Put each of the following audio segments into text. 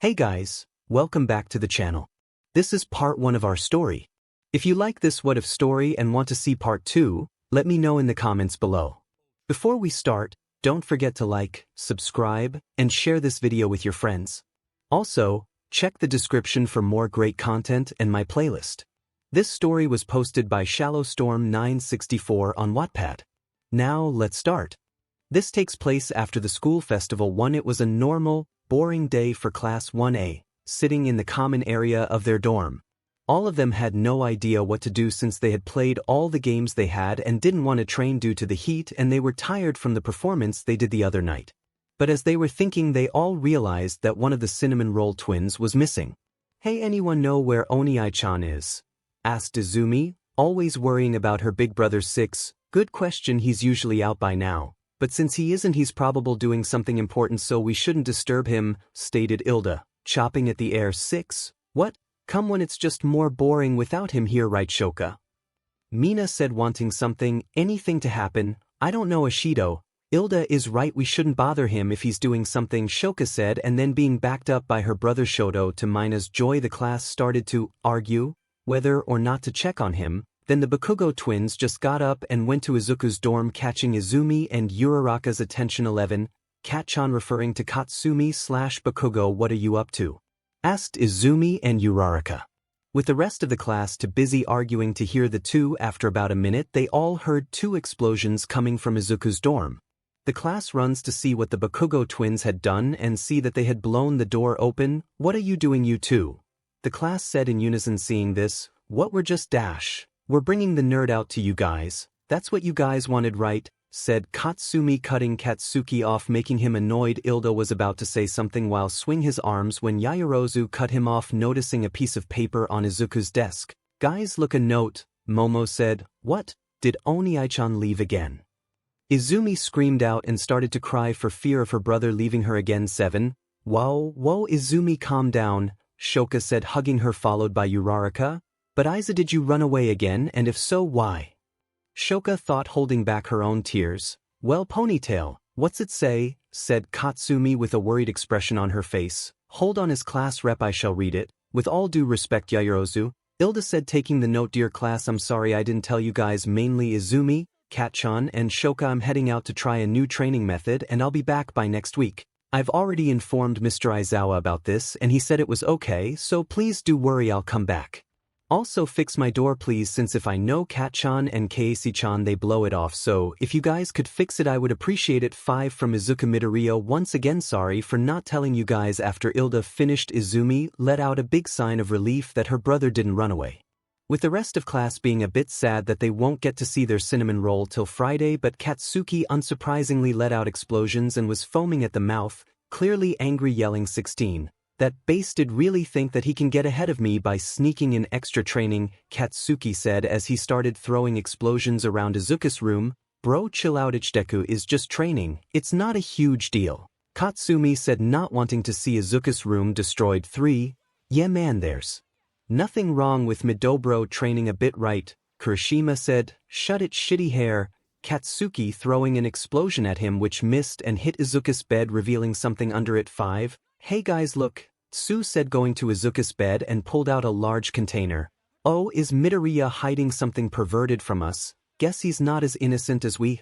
Hey guys, welcome back to the channel. This is part 1 of our story. If you like this What If story and want to see part 2, let me know in the comments below. Before we start, don't forget to like, subscribe, and share this video with your friends. Also, check the description for more great content and my playlist. This story was posted by 𝗧𝗵𝗲 on Wattpad. Now, let's start. This takes place after the school festival 1. It was a normal, boring day for Class 1A, sitting in the common area of their dorm. All of them had no idea what to do since they had played all the games they had and didn't want to train due to the heat, and they were tired from the performance they did the other night. But as they were thinking, they all realized that one of the cinnamon roll twins was missing. "Hey, anyone know where Oniai-chan is?" asked Izumi, always worrying about her big brother 6. "Good question, he's usually out by now. But since he isn't, he's probably doing something important, so we shouldn't disturb him," stated Hilda, chopping at the air. 6. "What? Come when it's just more boring without him here, right, Shoka?" Mina said, wanting anything to happen. "I don't know, Ashido. Hilda is right, we shouldn't bother him if he's doing something," Shoka said, and then being backed up by her brother Shoto to Mina's joy, the class started to argue whether or not to check on him. Then the Bakugo twins just got up and went to Izuku's dorm, catching Izumi and Uraraka's attention. 11. Kat-chan, referring to Katsumi/Bakugo, "What are you up to?" asked Izumi and Uraraka. With the rest of the class too busy arguing to hear the two, after about a minute they all heard 2 explosions coming from Izuku's dorm. The class runs to see what the Bakugo twins had done and see that they had blown the door open. "What are you doing, you two?" the class said in unison, seeing this. "What, we're just we're bringing the nerd out to you guys. That's what you guys wanted, right?" said Katsumi, cutting Katsuki off, making him annoyed. Hilda was about to say something while swing his arms when Yaoyorozu cut him off, noticing a piece of paper on Izuku's desk. "Guys, look, a note," Momo said. "What? Did Oniai-chan leave again?" Izumi screamed out and started to cry for fear of her brother leaving her again. 7. Whoa, Izumi, calm down," Shoka said, hugging her, followed by Uraraka. "But Iza, did you run away again, and if so, why?" Shoka thought, holding back her own tears. "Well, Ponytail, what's it say?" said Katsumi with a worried expression on her face. "Hold on, as class rep I shall read it. With all due respect, Yaoyorozu," Hilda said, taking the note. "Dear class, I'm sorry I didn't tell you guys, mainly Izumi, Kat-chan, and Shoka. I'm heading out to try a new training method and I'll be back by next week. I've already informed Mr. Aizawa about this and he said it was okay, so please do worry, I'll come back. Also fix my door please, since if I know Kat-chan and Keiichi-chan they blow it off, so if you guys could fix it I would appreciate it." 5. From Izuku. Midoriya, once again sorry for not telling you guys. After Hilda finished, Izumi let out a big sign of relief that her brother didn't run away. With the rest of class being a bit sad that they won't get to see their cinnamon roll till Friday, but Katsuki unsurprisingly let out explosions and was foaming at the mouth, clearly angry, yelling, 16. "That base did really think that he can get ahead of me by sneaking in extra training," Katsuki said as he started throwing explosions around Izuku's room. "Bro, chill out, Deku is just training, it's not a huge deal," Katsumi said, not wanting to see Izuku's room destroyed. 3. "Yeah man, there's nothing wrong with Midobro training a bit, right?" Kirishima said. "Shut it, shitty hair," Katsuki throwing an explosion at him which missed and hit Izuku's bed, revealing something under it. 5. "Hey guys, look," Tsu said, going to Izuku's bed and pulled out a large container. "Oh, is Midoriya hiding something perverted from us? Guess he's not as innocent as we."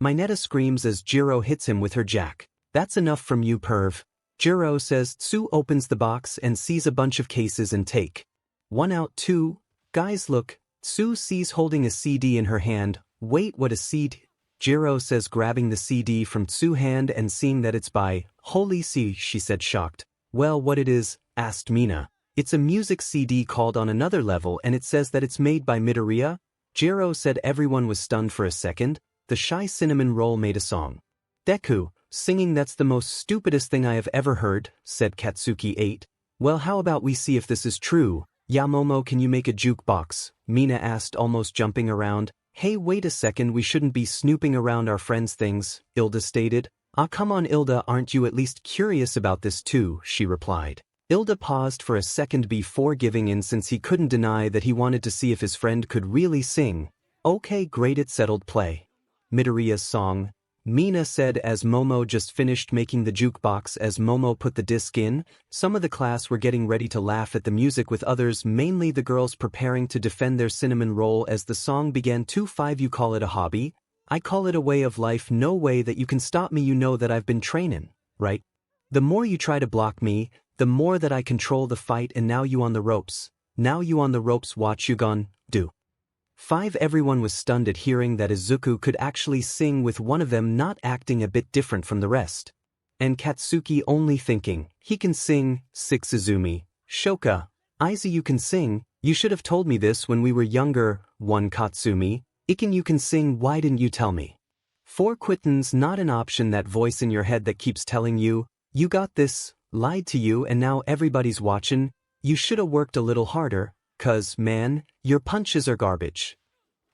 Mineta screams as Jiro hits him with her jack. "That's enough from you, perv," Jiro says. Tsu opens the box and sees a bunch of cases and take one out. 2. "Guys, look," Tsu sees holding a CD in her hand. "Wait, what, a CD?" Jiro says, grabbing the CD from Tsu's hand and seeing that it's by Holy C, she said, shocked. "Well, what it is?" asked Mina. "It's a music CD called On Another Level and it says that it's made by Midoriya." Jiro said. Everyone was stunned for a second. The shy cinnamon roll made a song. "Deku, singing, that's the most stupidest thing I have ever heard," said Katsuki. 8. "Well, how about we see if this is true?" "Yamomo, can you make a jukebox?" Mina asked, almost jumping around. "Hey, wait a second, we shouldn't be snooping around our friends' things," Hilda stated. "Ah, come on Hilda, aren't you at least curious about this too?" she replied. Hilda paused for a second before giving in, since he couldn't deny that he wanted to see if his friend could really sing. "Okay, great, it settled, play Midoriya's song." Mina said as Momo just finished making the jukebox. As Momo put the disc in, some of the class were getting ready to laugh at the music, with others, mainly the girls, preparing to defend their cinnamon roll as the song began. 2-5 You call it a hobby? I call it a way of life. No way that you can stop me. You know that I've been training, right? The more you try to block me, the more that I control the fight, and now you on the ropes. Now you on the ropes, watch you gon' do. 5 Everyone was stunned at hearing that Izuku could actually sing, with one of them not acting a bit different from the rest. And Katsuki only thinking, he can sing. 6 Izumi, Shoka, Aizu, you can sing, you should have told me this when we were younger. 1 Katsumi, Iken, you can sing, why didn't you tell me? 4 Quitten's not an option. That voice in your head that keeps telling you, you got this, lied to you, and now everybody's watching. You shoulda worked a little harder, 'cause, man, your punches are garbage.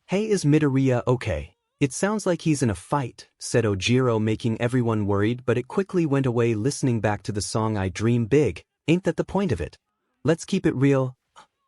Hey, is Midoriya okay? It sounds like he's in a fight, said Ojiro, making everyone worried, but it quickly went away. Listening back to the song I Dream Big, ain't that the point of it? Let's keep it real,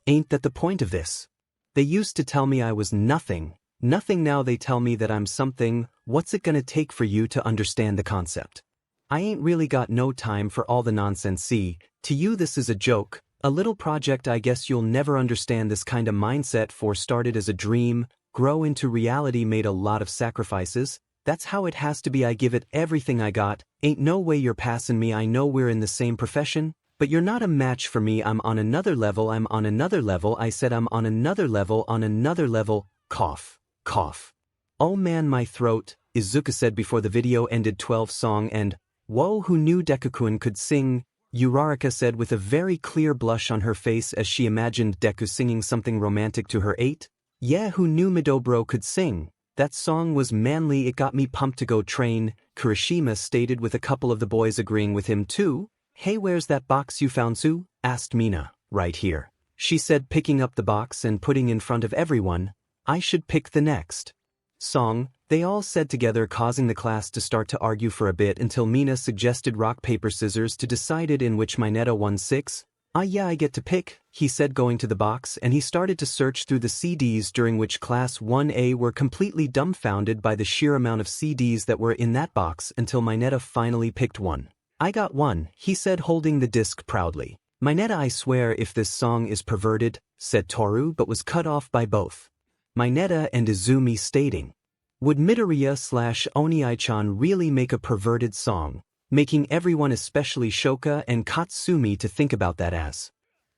ain't that the point of this? They used to tell me I was nothing, now they tell me that I'm something. What's it gonna take for you to understand the concept? I ain't really got no time for all the nonsense. See, to you this is a joke, a little project. I guess you'll never understand this kind of mindset. For started as a dream, grow into reality, made a lot of sacrifices. That's how it has to be. I give it everything I got. Ain't no way you're passing me. I know we're in the same profession, but you're not a match for me. I'm on another level. I'm on another level. I said I'm on another level, on another level. Cough, cough. Oh man, my throat, Izuku said before the video ended. 12 Song and, whoa, who knew Deku-kun could sing? Uraraka said with a very clear blush on her face as she imagined Deku singing something romantic to her. 8 Yeah, who knew Midobro could sing? That song was manly, it got me pumped to go train, Kirishima stated, with a couple of the boys agreeing with him too. Hey, where's that box you found, Sue? Asked Mina. Right here, she said, picking up the box and putting in front of everyone. I should pick the next song, they all said together, causing the class to start to argue for a bit until Mina suggested rock paper scissors to decide it, in which Mineta won. 6 Yeah, I get to pick, he said, going to the box, and he started to search through the CDs, during which Class 1A were completely dumbfounded by the sheer amount of CDs that were in that box, until Mineta finally picked one. I got one, he said, holding the disc proudly. Mineta, I swear if this song is perverted, said Toru, but was cut off by both Mineta and Izumi, stating, would Midoriya/Oni-chan really make a perverted song? Making everyone, especially Shoka and Katsumi, to think about that as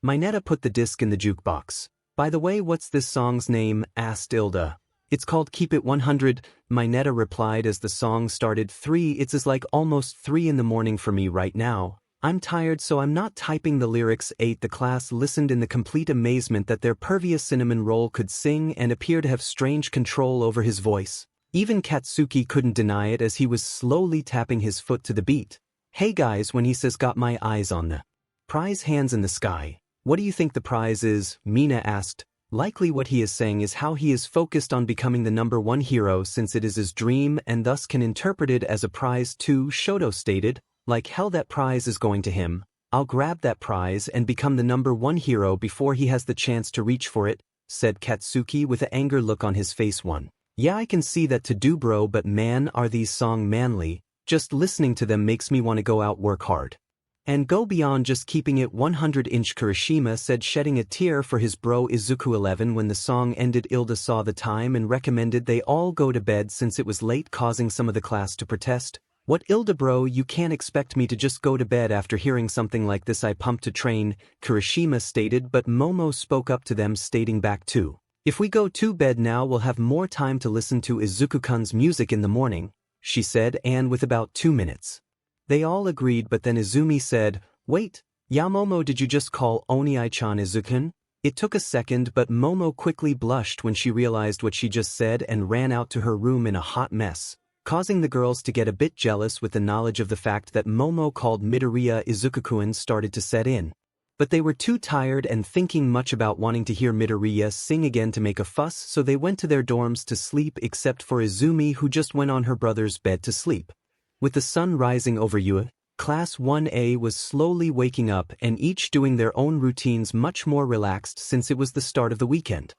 Mineta put the disc in the jukebox. By the way, what's this song's name? Asked Hilda. It's called Keep It 100, Mineta replied as the song started. 3 It's is like almost 3 in the morning for me right now. I'm tired, so I'm not typing the lyrics. 8 The class listened in the complete amazement that their pervious cinnamon roll could sing and appear to have strange control over his voice. Even Katsuki couldn't deny it as he was slowly tapping his foot to the beat. Hey guys, when he says got my eyes on the prize, hands in the sky, what do you think the prize is? Mina asked. Likely what he is saying is how he is focused on becoming the #1 hero, since it is his dream and thus can interpret it as a prize too. Shoto stated, like hell that prize is going to him. I'll grab that prize and become the #1 hero before he has the chance to reach for it, said Katsuki with an anger look on his face. 1 Yeah, I can see that to do, bro, but man, are these songs manly. Just listening to them makes me want to go out, work hard, and go beyond just keeping it 100. Kirishima said, shedding a tear for his bro Izuku. 11 When the song ended, Hilda saw the time and recommended they all go to bed since it was late, causing some of the class to protest. What, Hilda bro, you can't expect me to just go to bed after hearing something like this. I pumped to train, Kirishima stated, but Momo spoke up to them, stating back too. If we go to bed now, we'll have more time to listen to Izuku-kun's music in the morning, she said, and with about 2 minutes. They all agreed, but then Izumi said, wait, yeah Momo, did you just call Oni-chan Izuku-kun? It took a second, but Momo quickly blushed when she realized what she just said and ran out to her room in a hot mess, causing the girls to get a bit jealous with the knowledge of the fact that Momo called Midoriya Izuku-kun started to set in. But they were too tired and thinking much about wanting to hear Midoriya sing again to make a fuss, so they went to their dorms to sleep, except for Izumi, who just went on her brother's bed to sleep. With the sun rising over Ua, Class 1A was slowly waking up and each doing their own routines, much more relaxed since it was the start of the weekend.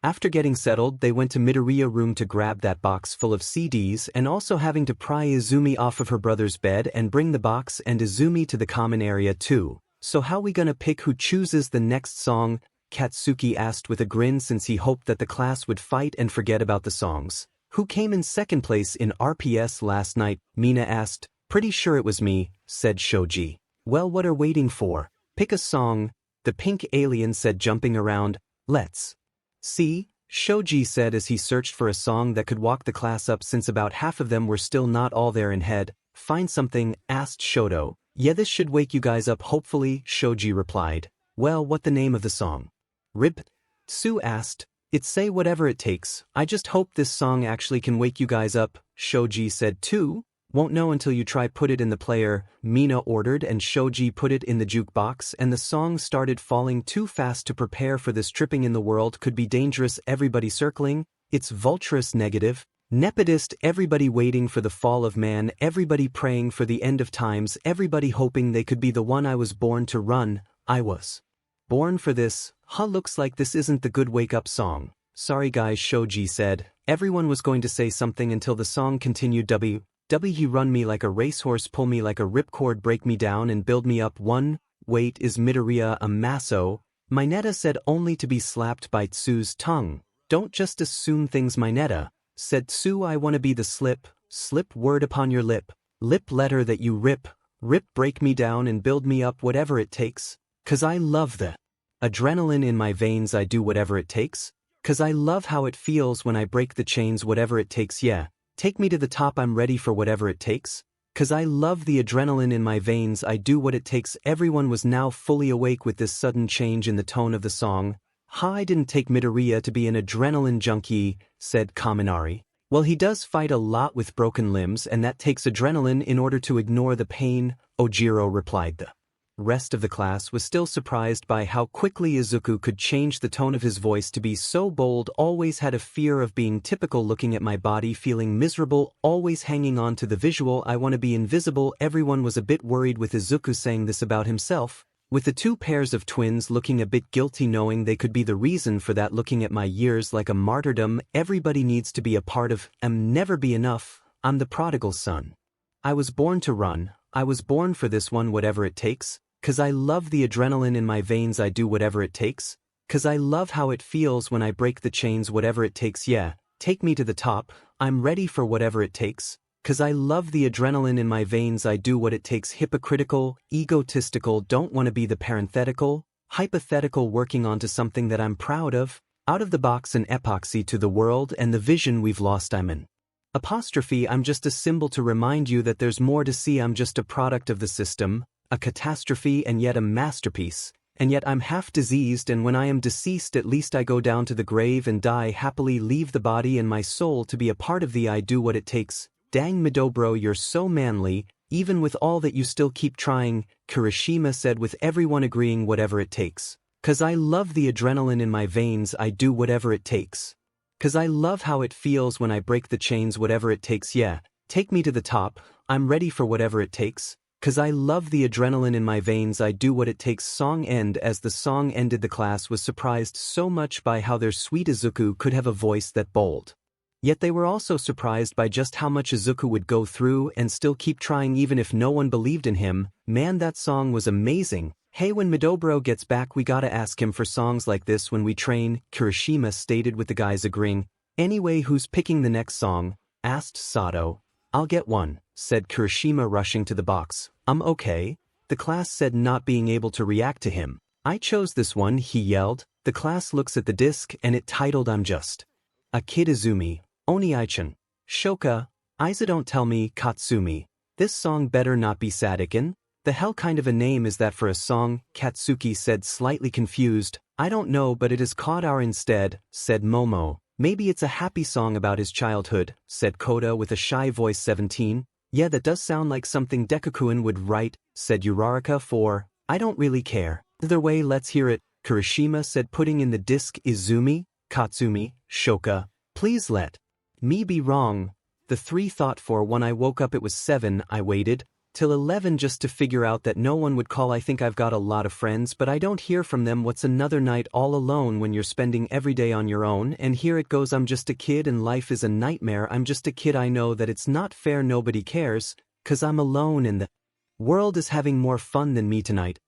After getting settled, they went to Midoriya room to grab that box full of CDs and also having to pry Izumi off of her brother's bed and bring the box and Izumi to the common area too. So how we gonna pick who chooses the next song? Katsuki asked with a grin since he hoped that the class would fight and forget about the songs. Who came in second place in RPS last night? Mina asked. Pretty sure it was me, said Shoji. Well, what are waiting for? Pick a song, the pink alien said, jumping around. Let's see, Shoji said as he searched for a song that could walk the class up since about half of them were still not all there in head. Find something, asked Shoto. Yeah, this should wake you guys up hopefully, Shoji replied. Well, what the name of the song? Rip? Sue asked. It's Say Whatever It Takes. I just hope this song actually can wake you guys up, Shoji said too. Won't know until you try. Put it in the player, Mina ordered, and Shoji put it in the jukebox and the song started falling. Too fast to prepare for this. Tripping in the world could be dangerous. Everybody circling. It's vulturous negative. Nepotist. Everybody waiting for the fall of man. Everybody praying for the end of times. Everybody hoping they could be the one. I was born to run. I was born for this. Looks like this isn't the good wake up song. Sorry guys, Shoji said. Everyone was going to say something until the song continued. You run me like a racehorse, pull me like a ripcord, break me down and build me up. One, wait, is Midoriya a maso? Mineta said, only to be slapped by Tsu's tongue. Don't just assume things, Mineta, said Tsu. I wanna be the slip word upon your lip letter that you rip, break me down and build me up, whatever it takes. 'Cause I love the adrenaline in my veins, I do whatever it takes. 'Cause I love how it feels when I break the chains, whatever it takes, yeah. Take me to the top, I'm ready for whatever it takes. 'Cause I love the adrenaline in my veins, I do what it takes. Everyone was now fully awake with this sudden change in the tone of the song. I didn't take Midoriya to be an adrenaline junkie, said Kaminari. Well, he does fight a lot with broken limbs and that takes adrenaline in order to ignore the pain, Ojiro replied. The rest of the class was still surprised by how quickly Izuku could change the tone of his voice to be so bold. Always had a fear of being typical, looking at my body, feeling miserable, always hanging on to the visual, I want to be invisible. Everyone was a bit worried with Izuku saying this about himself, with the two pairs of twins looking a bit guilty knowing they could be the reason for that. Looking at my years like a martyrdom, everybody needs to be a part of, never be enough, I'm the prodigal son. I was born to run, I was born for this one, whatever it takes. 'Cause I love the adrenaline in my veins, I do whatever it takes. 'Cause I love how it feels when I break the chains, whatever it takes, yeah. Take me to the top, I'm ready for whatever it takes. 'Cause I love the adrenaline in my veins, I do what it takes. Hypocritical, egotistical, don't want to be the parenthetical, hypothetical, working onto something that I'm proud of. Out of the box, an epoxy to the world and the vision we've lost. I'm an apostrophe, I'm just a symbol to remind you that there's more to see. I'm just a product of the system. A catastrophe and yet a masterpiece, and yet I'm half diseased, and when I am deceased at least I go down to the grave and die happily, leave the body and my soul to be a part of thee. I do what it takes. Dang Midobro, you're so manly, even with all that you still keep trying, Kirishima said, with everyone agreeing whatever it takes. 'Cause I love the adrenaline in my veins, I do whatever it takes. 'Cause I love how it feels when I break the chains, whatever it takes, yeah. Take me to the top, I'm ready for whatever it takes. 'Cause I love the adrenaline in my veins, I do what it takes. Song end. As the song ended, the class was surprised so much by how their sweet Izuku could have a voice that bold. Yet they were also surprised by just how much Izuku would go through and still keep trying even if no one believed in him. Man, that song was amazing. Hey, when Midobro gets back we gotta ask him for songs like this when we train, Kirishima stated with the guys agreeing. Anyway, who's picking the next song? Asked Sato. I'll get one, said Kirishima rushing to the box. Okay. The class said, not being able to react to him. I chose this one, he yelled. The class looks at the disc and it titled I'm Just a Kid. Izumi, Oni-chan, Shoka, Iza, don't tell me, Katsumi. This song better not be Sadikin. The hell kind of a name is that for a song? Katsuki said, slightly confused. I don't know, but it is called Our instead, said Momo. Maybe it's a happy song about his childhood, said Koda with a shy voice. 17. Yeah, that does sound like something Dekuku-kun would write, said Uraraka. 4. I don't really care. Either way, let's hear it, Kirishima said, putting in the disc. Izumi, Katsumi, Shoka, please let me be wrong. The 3 thought. 4. When I woke up it was 7. I waited. till 11 just to figure out that no one would call. I think I've got a lot of friends but I don't hear from them. What's another night all alone when you're spending every day on your own? And here it goes, I'm just a kid and life is a nightmare. I'm just a kid, I know that it's not fair, nobody cares, 'cause I'm alone and the world is having more fun than me tonight.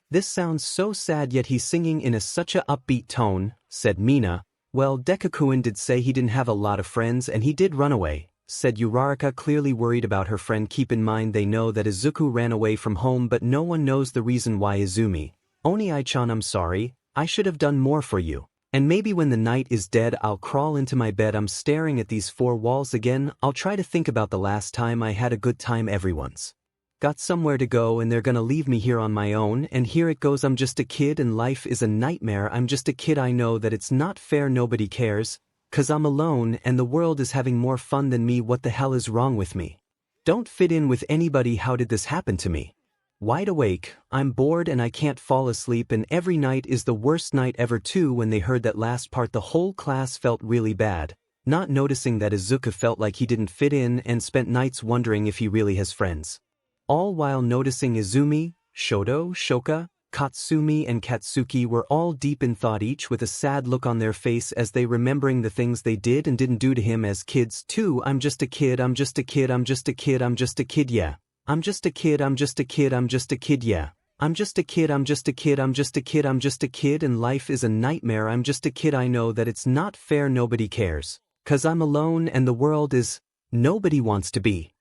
This sounds so sad, yet he's singing in such a upbeat tone, said Mina. Well, Deku-kun did say he didn't have a lot of friends and he did run away, said Uraraka, clearly worried about her friend. Keep in mind they know that Izuku ran away from home but no one knows the reason why. Izumi. Oni-chan, I'm sorry, I should have done more for you. And maybe when the night is dead I'll crawl into my bed. I'm staring at these four walls again. I'll try to think about the last time I had a good time. Everyone's got somewhere to go and they're gonna leave me here on my own. And here it goes, I'm just a kid and life is a nightmare. I'm just a kid, I know that it's not fair, nobody cares, 'cause I'm alone and the world is having more fun than me. What the hell is wrong with me? Don't fit in with anybody. How did this happen to me? Wide awake, I'm bored and I can't fall asleep, and every night is the worst night ever too. When they heard that last part the whole class felt really bad, not noticing that Izuku felt like he didn't fit in and spent nights wondering if he really has friends. All while noticing Izumi, Shoto, Shoka, Katsumi and Katsuki were all deep in thought, each with a sad look on their face as they remembering the things they did and didn't do to him as kids too. I'm just a kid, I'm just a kid, I'm just a kid, I'm just a kid, yeah. I'm just a kid, I'm just a kid, I'm just a kid, yeah. I'm just a kid, I'm just a kid, I'm just a kid, I'm just a kid, and life is a nightmare. I'm just a kid, I know that it's not fair, nobody cares, 'cause I'm alone and the world is, nobody wants to be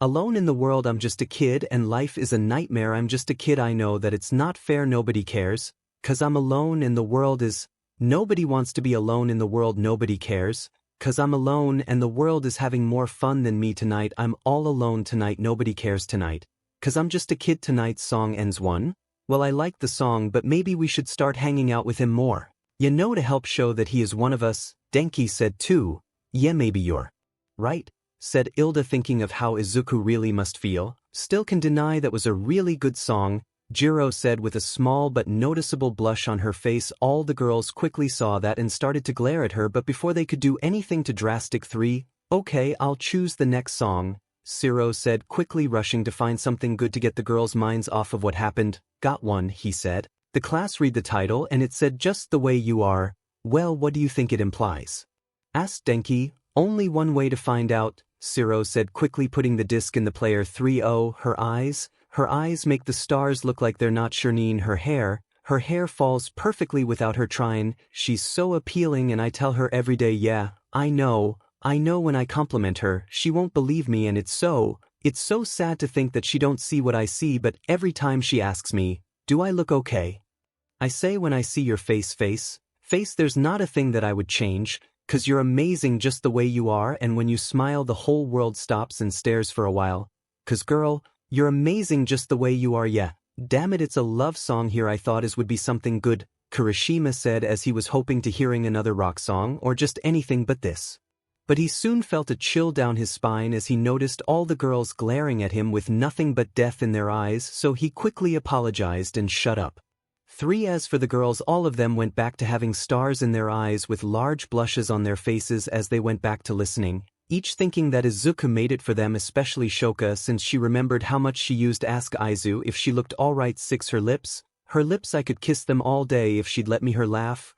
alone in the world. I'm just a kid and life is a nightmare. I'm just a kid, I know that it's not fair, nobody cares, 'cause I'm alone and the world is, nobody wants to be alone in the world. Nobody cares, 'cause I'm alone and the world is having more fun than me tonight. I'm all alone tonight, nobody cares tonight, 'cause I'm just a kid. Tonight's song ends one. Well, I like the song but maybe we should start hanging out with him more, you know, to help show that he is one of us. Denki said too. Yeah, maybe you're right, said Ilda, thinking of how Izuku really must feel. Still can deny that was a really good song, Jiro said with a small but noticeable blush on her face. All the girls quickly saw that and started to glare at her, but before they could do anything to drastic 3, okay, I'll choose the next song, Siro said, quickly rushing to find something good to get the girls' minds off of what happened. Got one, he said. The class read the title and it said Just the Way You Are. Well, what do you think it implies? Asked Denki. Only one way to find out, Siro said, quickly putting the disc in the player. 3-0, her eyes make the stars look like they're not shining. Her hair falls perfectly without her trying. She's so appealing and I tell her every day, yeah, I know when I compliment her, she won't believe me, and it's so sad to think that she don't see what I see, but every time she asks me, do I look okay? I say, when I see your face, there's not a thing that I would change, 'cause you're amazing just the way you are, and when you smile the whole world stops and stares for a while. 'Cause girl, you're amazing just the way you are, yeah. Damn it, it's a love song here. I thought would be something good, Kirishima said as he was hoping to hearing another rock song or just anything but this. But he soon felt a chill down his spine as he noticed all the girls glaring at him with nothing but death in their eyes, so he quickly apologized and shut up. 3. As for the girls, all of them went back to having stars in their eyes with large blushes on their faces as they went back to listening, each thinking that Izuku made it for them, especially Shoka, since she remembered how much she used to ask Aizu if she looked alright. 6. Her lips, I could kiss them all day if she'd let me. Her laugh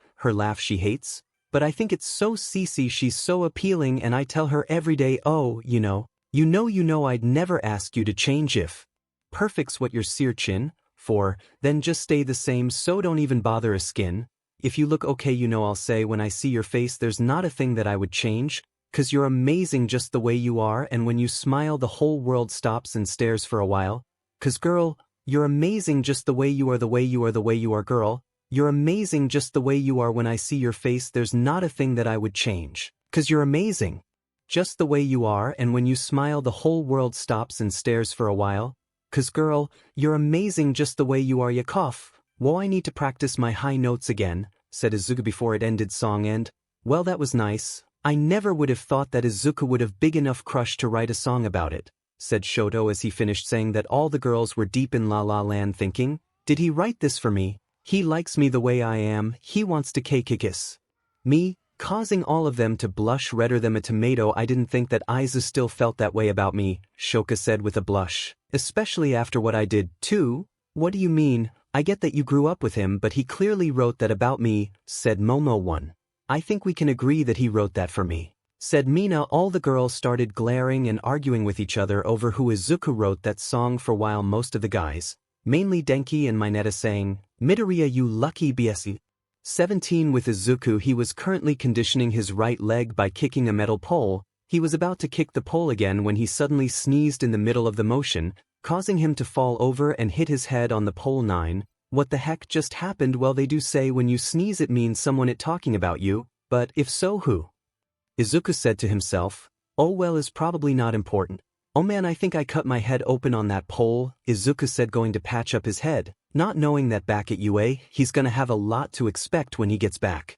she hates, but I think it's so CC. She's so appealing and I tell her every day, oh, you know I'd never ask you to change. If perfect's what you're Chin. 4. Then just stay the same, so don't even bother a skin. If you look okay, I'll say, when I see your face there's not a thing that I would change, 'cause you're amazing just the way you are, and when you smile the whole world stops and stares for a while. 'Cause girl, you're amazing just the way you are, the way you are, the way you are, girl. You're amazing just the way you are, when I see your face there's not a thing that I would change, 'cause you're amazing just the way you are, and when you smile the whole world stops and stares for a while. 'Cause girl, you're amazing just the way you are, ya cough. Whoa, I need to practice my high notes again, said Izuku before it ended song end. Well, that was nice. I never would have thought that Izuku would have big enough crush to write a song about it, said Shoto as he finished saying that. All the girls were deep in La La Land thinking, did he write this for me? He likes me the way I am, he wants to kiss me, causing all of them to blush redder than a tomato. I didn't think that Izuku still felt that way about me, Shoka said with a blush. Especially after what I did, too? What do you mean? I get that you grew up with him, but he clearly wrote that about me, said Momo1. I think we can agree that he wrote that for me, said Mina. All the girls started glaring and arguing with each other over who Izuku wrote that song for, while most of the guys, mainly Denki and Mineta, saying, Midoriya, you lucky BSE. 17 with Izuku. He was currently conditioning his right leg by kicking a metal pole. He was about to kick the pole again when he suddenly sneezed in the middle of the motion, causing him to fall over and hit his head on the pole. 9. What the heck just happened? Well, they do say when you sneeze it means someone is talking about you, but if so, who? Izuku said to himself. Oh well, is probably not important. Oh man, I think I cut my head open on that pole, Izuku said, going to patch up his head, not knowing that back at UA, he's gonna have a lot to expect when he gets back.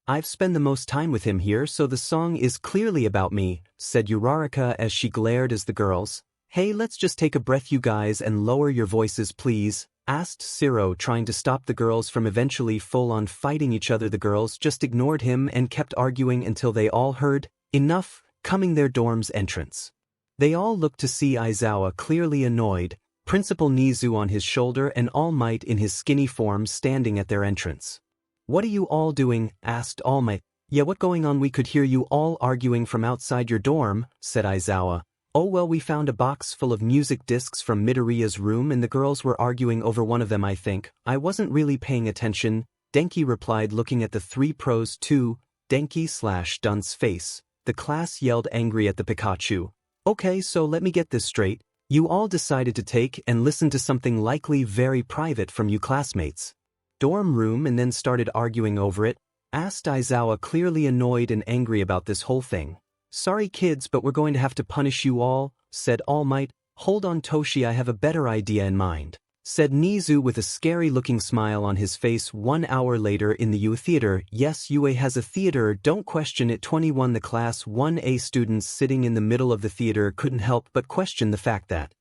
I've spent the most time with him here, so the song is clearly about me, said Uraraka as she glared as the girls. Hey, let's just take a breath you guys and lower your voices please, asked Zero, trying to stop the girls from eventually full-on fighting each other. The girls just ignored him and kept arguing until they all heard, enough, coming their dorm's entrance. They all looked to see Aizawa, clearly annoyed, Principal Nizu on his shoulder, and All Might in his skinny form standing at their entrance. What are you all doing? Asked All Might. Yeah, what going on? We could hear you all arguing from outside your dorm, said Aizawa. Oh well, we found a box full of music discs from Midoriya's room and the girls were arguing over one of them. I think. I wasn't really paying attention, Denki replied, looking at the 3 pros too. Denki/Dun's face. The class yelled angry at the Pikachu. Okay, so let me get this straight. You all decided to take and listen to something likely very private from you classmates' dorm room and then started arguing over it? Asked Aizawa, clearly annoyed and angry about this whole thing. Sorry kids, but we're going to have to punish you all, said All Might. Hold on Toshi, I have a better idea in mind, said Nizu with a scary-looking smile on his face. 1 hour later in the UA theater. Yes, UA has a theater, don't question it. 21 The Class 1A students sitting in the middle of the theater couldn't help but question the fact that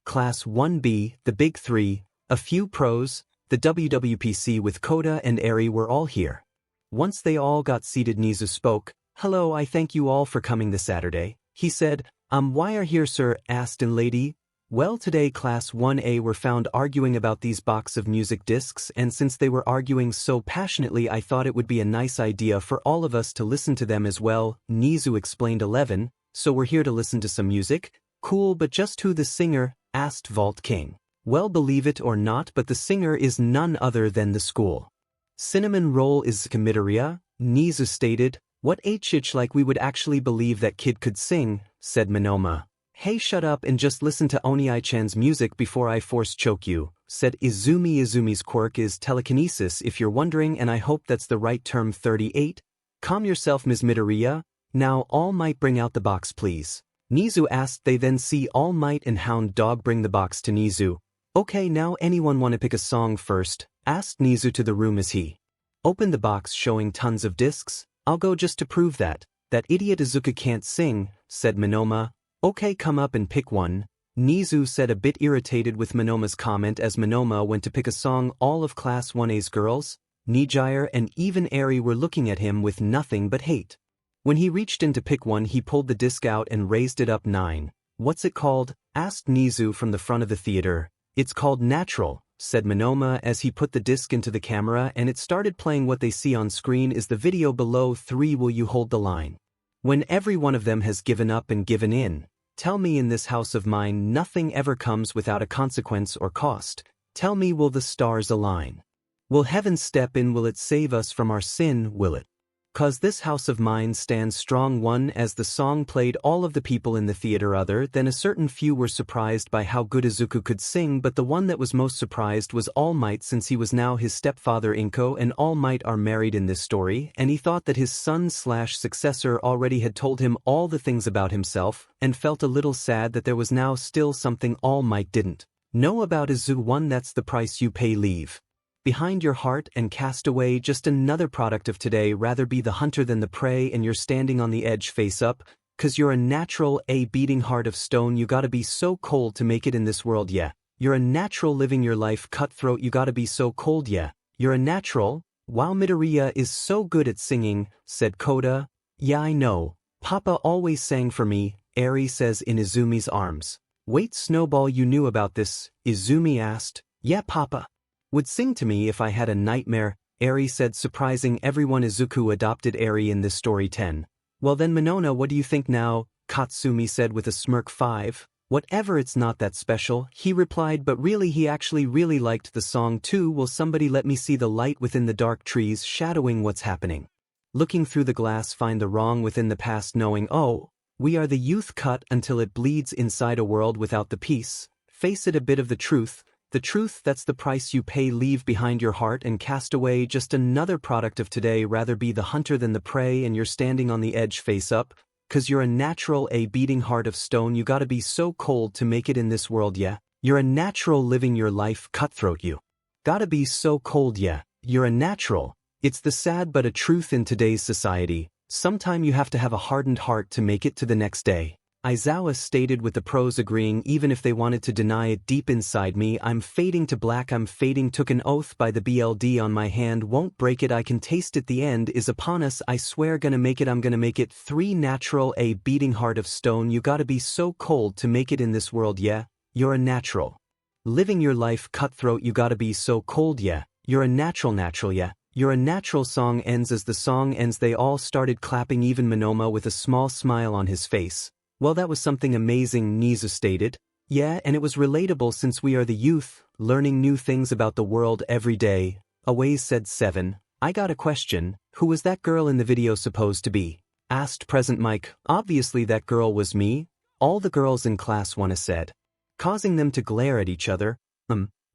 Class 1B, the Big Three, a few pros, the WWPC with Koda and Eri were all here. Once they all got seated, Nizu spoke. Hello, I thank you all for coming this Saturday, he said. Why are here, sir? Asked an lady. Well, today Class 1A were found arguing about these box of music discs, and since they were arguing so passionately, I thought it would be a nice idea for all of us to listen to them as well, Nizu explained. 11. So we're here to listen to some music? Cool, but just who the singer? Asked Vault King. Well, believe it or not, but the singer is none other than the school cinnamon roll Izuku Midoriya, Nizu stated. What 𝐻𝐻, like we would actually believe that kid could sing, said Monoma. Hey, shut up and just listen to Onii-chan's music before I force choke you, said Izumi. Izumi's quirk is telekinesis, if you're wondering, and I hope that's the right term. 38. Calm yourself, Ms. Midoriya. Now All Might, bring out the box please, Nizu asked. They then see All Might and Hound Dog bring the box to Nizu. Okay, now anyone want to pick a song first? Asked Nizu to the room as he opened the box showing tons of discs. I'll go just to prove that idiot Izuku can't sing, said Monoma. Okay, come up and pick one, Nizu said, a bit irritated with Monoma's comment as Monoma went to pick a song. All of Class 1A's girls, Nijire and even Eri, were looking at him with nothing but hate. When he reached in to pick one, he pulled the disc out and raised it up. 9. What's it called? Asked Nizu from the front of the theater. It's called Natural, said Monoma as he put the disc into the camera and it started playing. What they see on screen is the video below. 3. Will you hold the line? When every one of them has given up and given in. Tell me, in this house of mine nothing ever comes without a consequence or cost. Tell me, will the stars align? Will heaven step in? Will it save us from our sin? Will it? 'Cause this house of mine stands strong. 1. As the song played, all of the people in the theater other than a certain few were surprised by how good Izuku could sing, but the one that was most surprised was All Might, since he was now his stepfather. Inko and All Might are married in this story, and he thought that his son/successor already had told him all the things about himself, and felt a little sad that there was now still something All Might didn't know about Izuku. 1. That's the price you pay. Leave behind your heart and cast away. Just another product of today. Rather be the hunter than the prey, and you're standing on the edge face up, 'cause you're a natural, a beating heart of stone. You gotta be so cold to make it in this world, yeah. You're a natural, living your life cutthroat. You gotta be so cold, yeah. You're a natural. Wow, Midoriya is so good at singing, said Koda. Yeah, I know. Papa always sang for me, Eri says in Izumi's arms. Wait, Snowball, you knew about this? Izumi asked. Yeah, Papa would sing to me if I had a nightmare, Eri said, surprising everyone. Izuku adopted Eri in this story 10. Well then, Minona, what do you think now? Katsumi said with a smirk. 5. Whatever, it's not that special, he replied, but really he actually really liked the song too. Will somebody let me see the light within the dark trees shadowing what's happening? Looking through the glass, find the wrong within the past, knowing, oh, we are the youth, cut until it bleeds inside a world without the peace. Face it, a bit of the truth, that's the price you pay. Leave behind your heart and cast away, just another product of today. Rather be the hunter than the prey, and you're standing on the edge face up. 'Cause you're a natural, a beating heart of stone. You gotta be so cold to make it in this world, yeah. You're a natural, living your life cutthroat. You gotta be so cold, yeah. You're a natural. It's the sad but a truth in today's society. Sometime you have to have a hardened heart to make it to the next day. Aizawa stated, with the pros agreeing, even if they wanted to deny it. Deep inside me, I'm fading to black, I'm fading. Took an oath by the BLD on my hand, won't break it. I can taste it, the end is upon us. I swear, gonna make it, I'm gonna make it. 3 natural, a beating heart of stone. You gotta be so cold to make it in this world, yeah. You're a natural. Living your life cutthroat. You gotta be so cold, yeah. You're a natural, yeah. You're a natural. Song ends. As the song ends, they all started clapping, even Monoma with a small smile on his face. Well, that was something amazing, Nizu stated. Yeah, and it was relatable since we are the youth, learning new things about the world every day. Aways said. 7. I got a question. Who was that girl in the video supposed to be? Asked Present Mike. Obviously that girl was me. All the girls in class wanna said, causing them to glare at each other.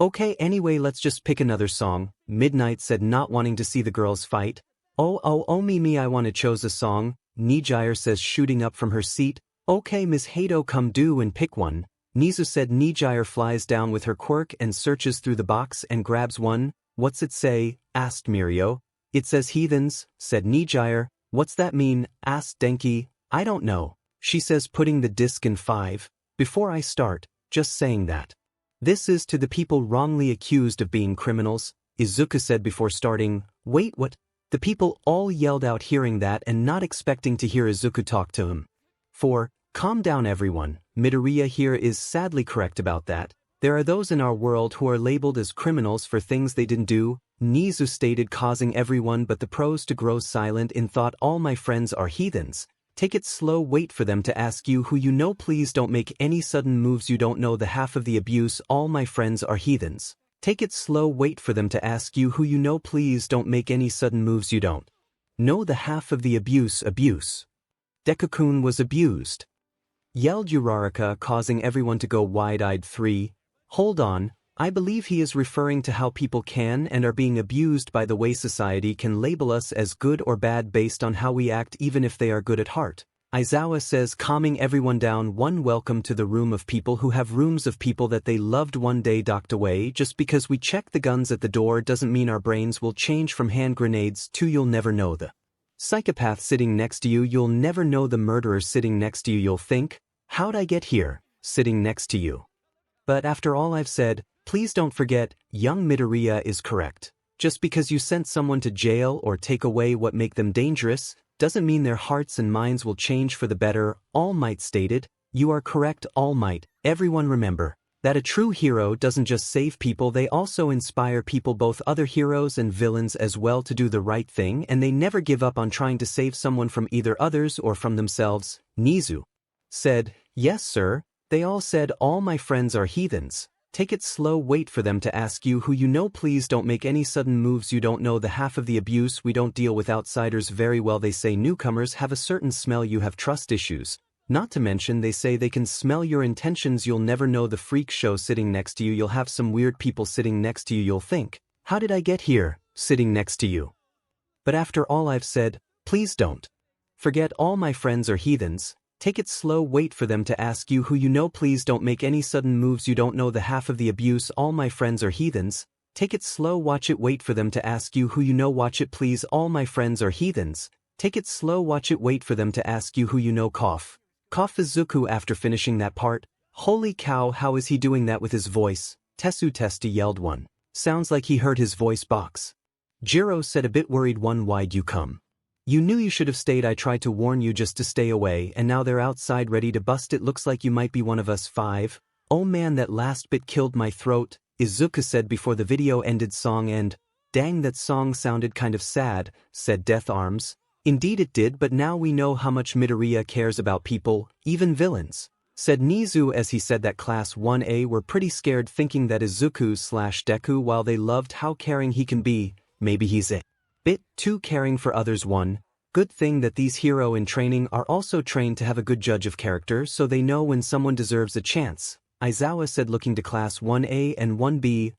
Okay, anyway, let's just pick another song. Midnight said, not wanting to see the girls fight. Oh, me, I wanna chose a song. Nijire says, shooting up from her seat. Okay, Ms. Hato, come do and pick one. Nizu said. Nijire flies down with her quirk and searches through the box and grabs one. What's it say? Asked Mirio. It says heathens, said Nijire. What's that mean? Asked Denki. I don't know. She says, putting the disc in 5. Before I start, just saying that this is to the people wrongly accused of being criminals, Izuku said before starting. Wait, what? The people all yelled out, hearing that and not expecting to hear Izuku talk to him. 4. Calm down, everyone. Midoriya here is sadly correct about that. There are those in our world who are labeled as criminals for things they didn't do, Nizu stated, causing everyone but the pros to grow silent in thought. All my friends are heathens. Take it slow, wait for them to ask you who you know, please don't make any sudden moves, you don't know the half of the abuse. All my friends are heathens. Take it slow, wait for them to ask you who you know, please don't make any sudden moves, you don't know the half of the abuse. Deku-kun was abused, yelled Uraraka, causing everyone to go wide-eyed. 3. Hold on, I believe he is referring to how people can and are being abused by the way society can label us as good or bad based on how we act, even if they are good at heart. Aizawa says, calming everyone down. 1. Welcome to the room of people who have rooms of people that they loved one day docked away. Just because we check the guns at the door doesn't mean our brains will change from hand grenades. 2. You'll never know the psychopath sitting next to you. You'll never know the murderer sitting next to you. You'll think, how'd I get here, sitting next to you? But after all I've said, please don't forget, young Midoriya is correct. Just because you sent someone to jail or take away what make them dangerous, doesn't mean their hearts and minds will change for the better. All Might stated. You are correct, All Might. Everyone remember that a true hero doesn't just save people, they also inspire people, both other heroes and villains as well, to do the right thing, and they never give up on trying to save someone from either others or from themselves. Nizu said, yes sir. They all said, all my friends are heathens. Take it slow, wait for them to ask you who you know, please don't make any sudden moves, you don't know the half of the abuse. We don't deal with outsiders very well. They say newcomers have a certain smell, you have trust issues. Not to mention they say they can smell your intentions. You'll never know the freak show sitting next to you. You'll have some weird people sitting next to you. You'll think, how did I get here, sitting next to you? But after all I've said, please don't forget, all my friends are heathens. Take it slow, wait for them to ask you who you know, please don't make any sudden moves, you don't know the half of the abuse. All my friends are heathens. Take it slow, watch it, wait for them to ask you who you know, watch it please. All my friends are heathens. Take it slow, watch it, wait for them to ask you who you know. Cough Izuku after finishing that part. Holy cow, how is he doing that with his voice? Tesu Testi yelled. 1. Sounds like he heard his voice box. Jiro said a bit worried. Why'd you come? You knew you should have stayed. I tried to warn you just to stay away, and now they're outside ready to bust. It looks like you might be one of us 5. Oh man, that last bit killed my throat, Izuku said before the video ended. Song end. Dang, that song sounded kind of sad, said 𝗧𝗵𝗲. Indeed it did, but now we know how much Midoriya cares about people, even villains, said Nizu as he said that Class 1A were pretty scared, thinking that Izuku/Deku, while they loved how caring he can be, maybe he's a bit too caring for others. One good thing that these hero in training are also trained to have a good judge of character, so they know when someone deserves a chance, Aizawa said, looking to Class 1A and 1B.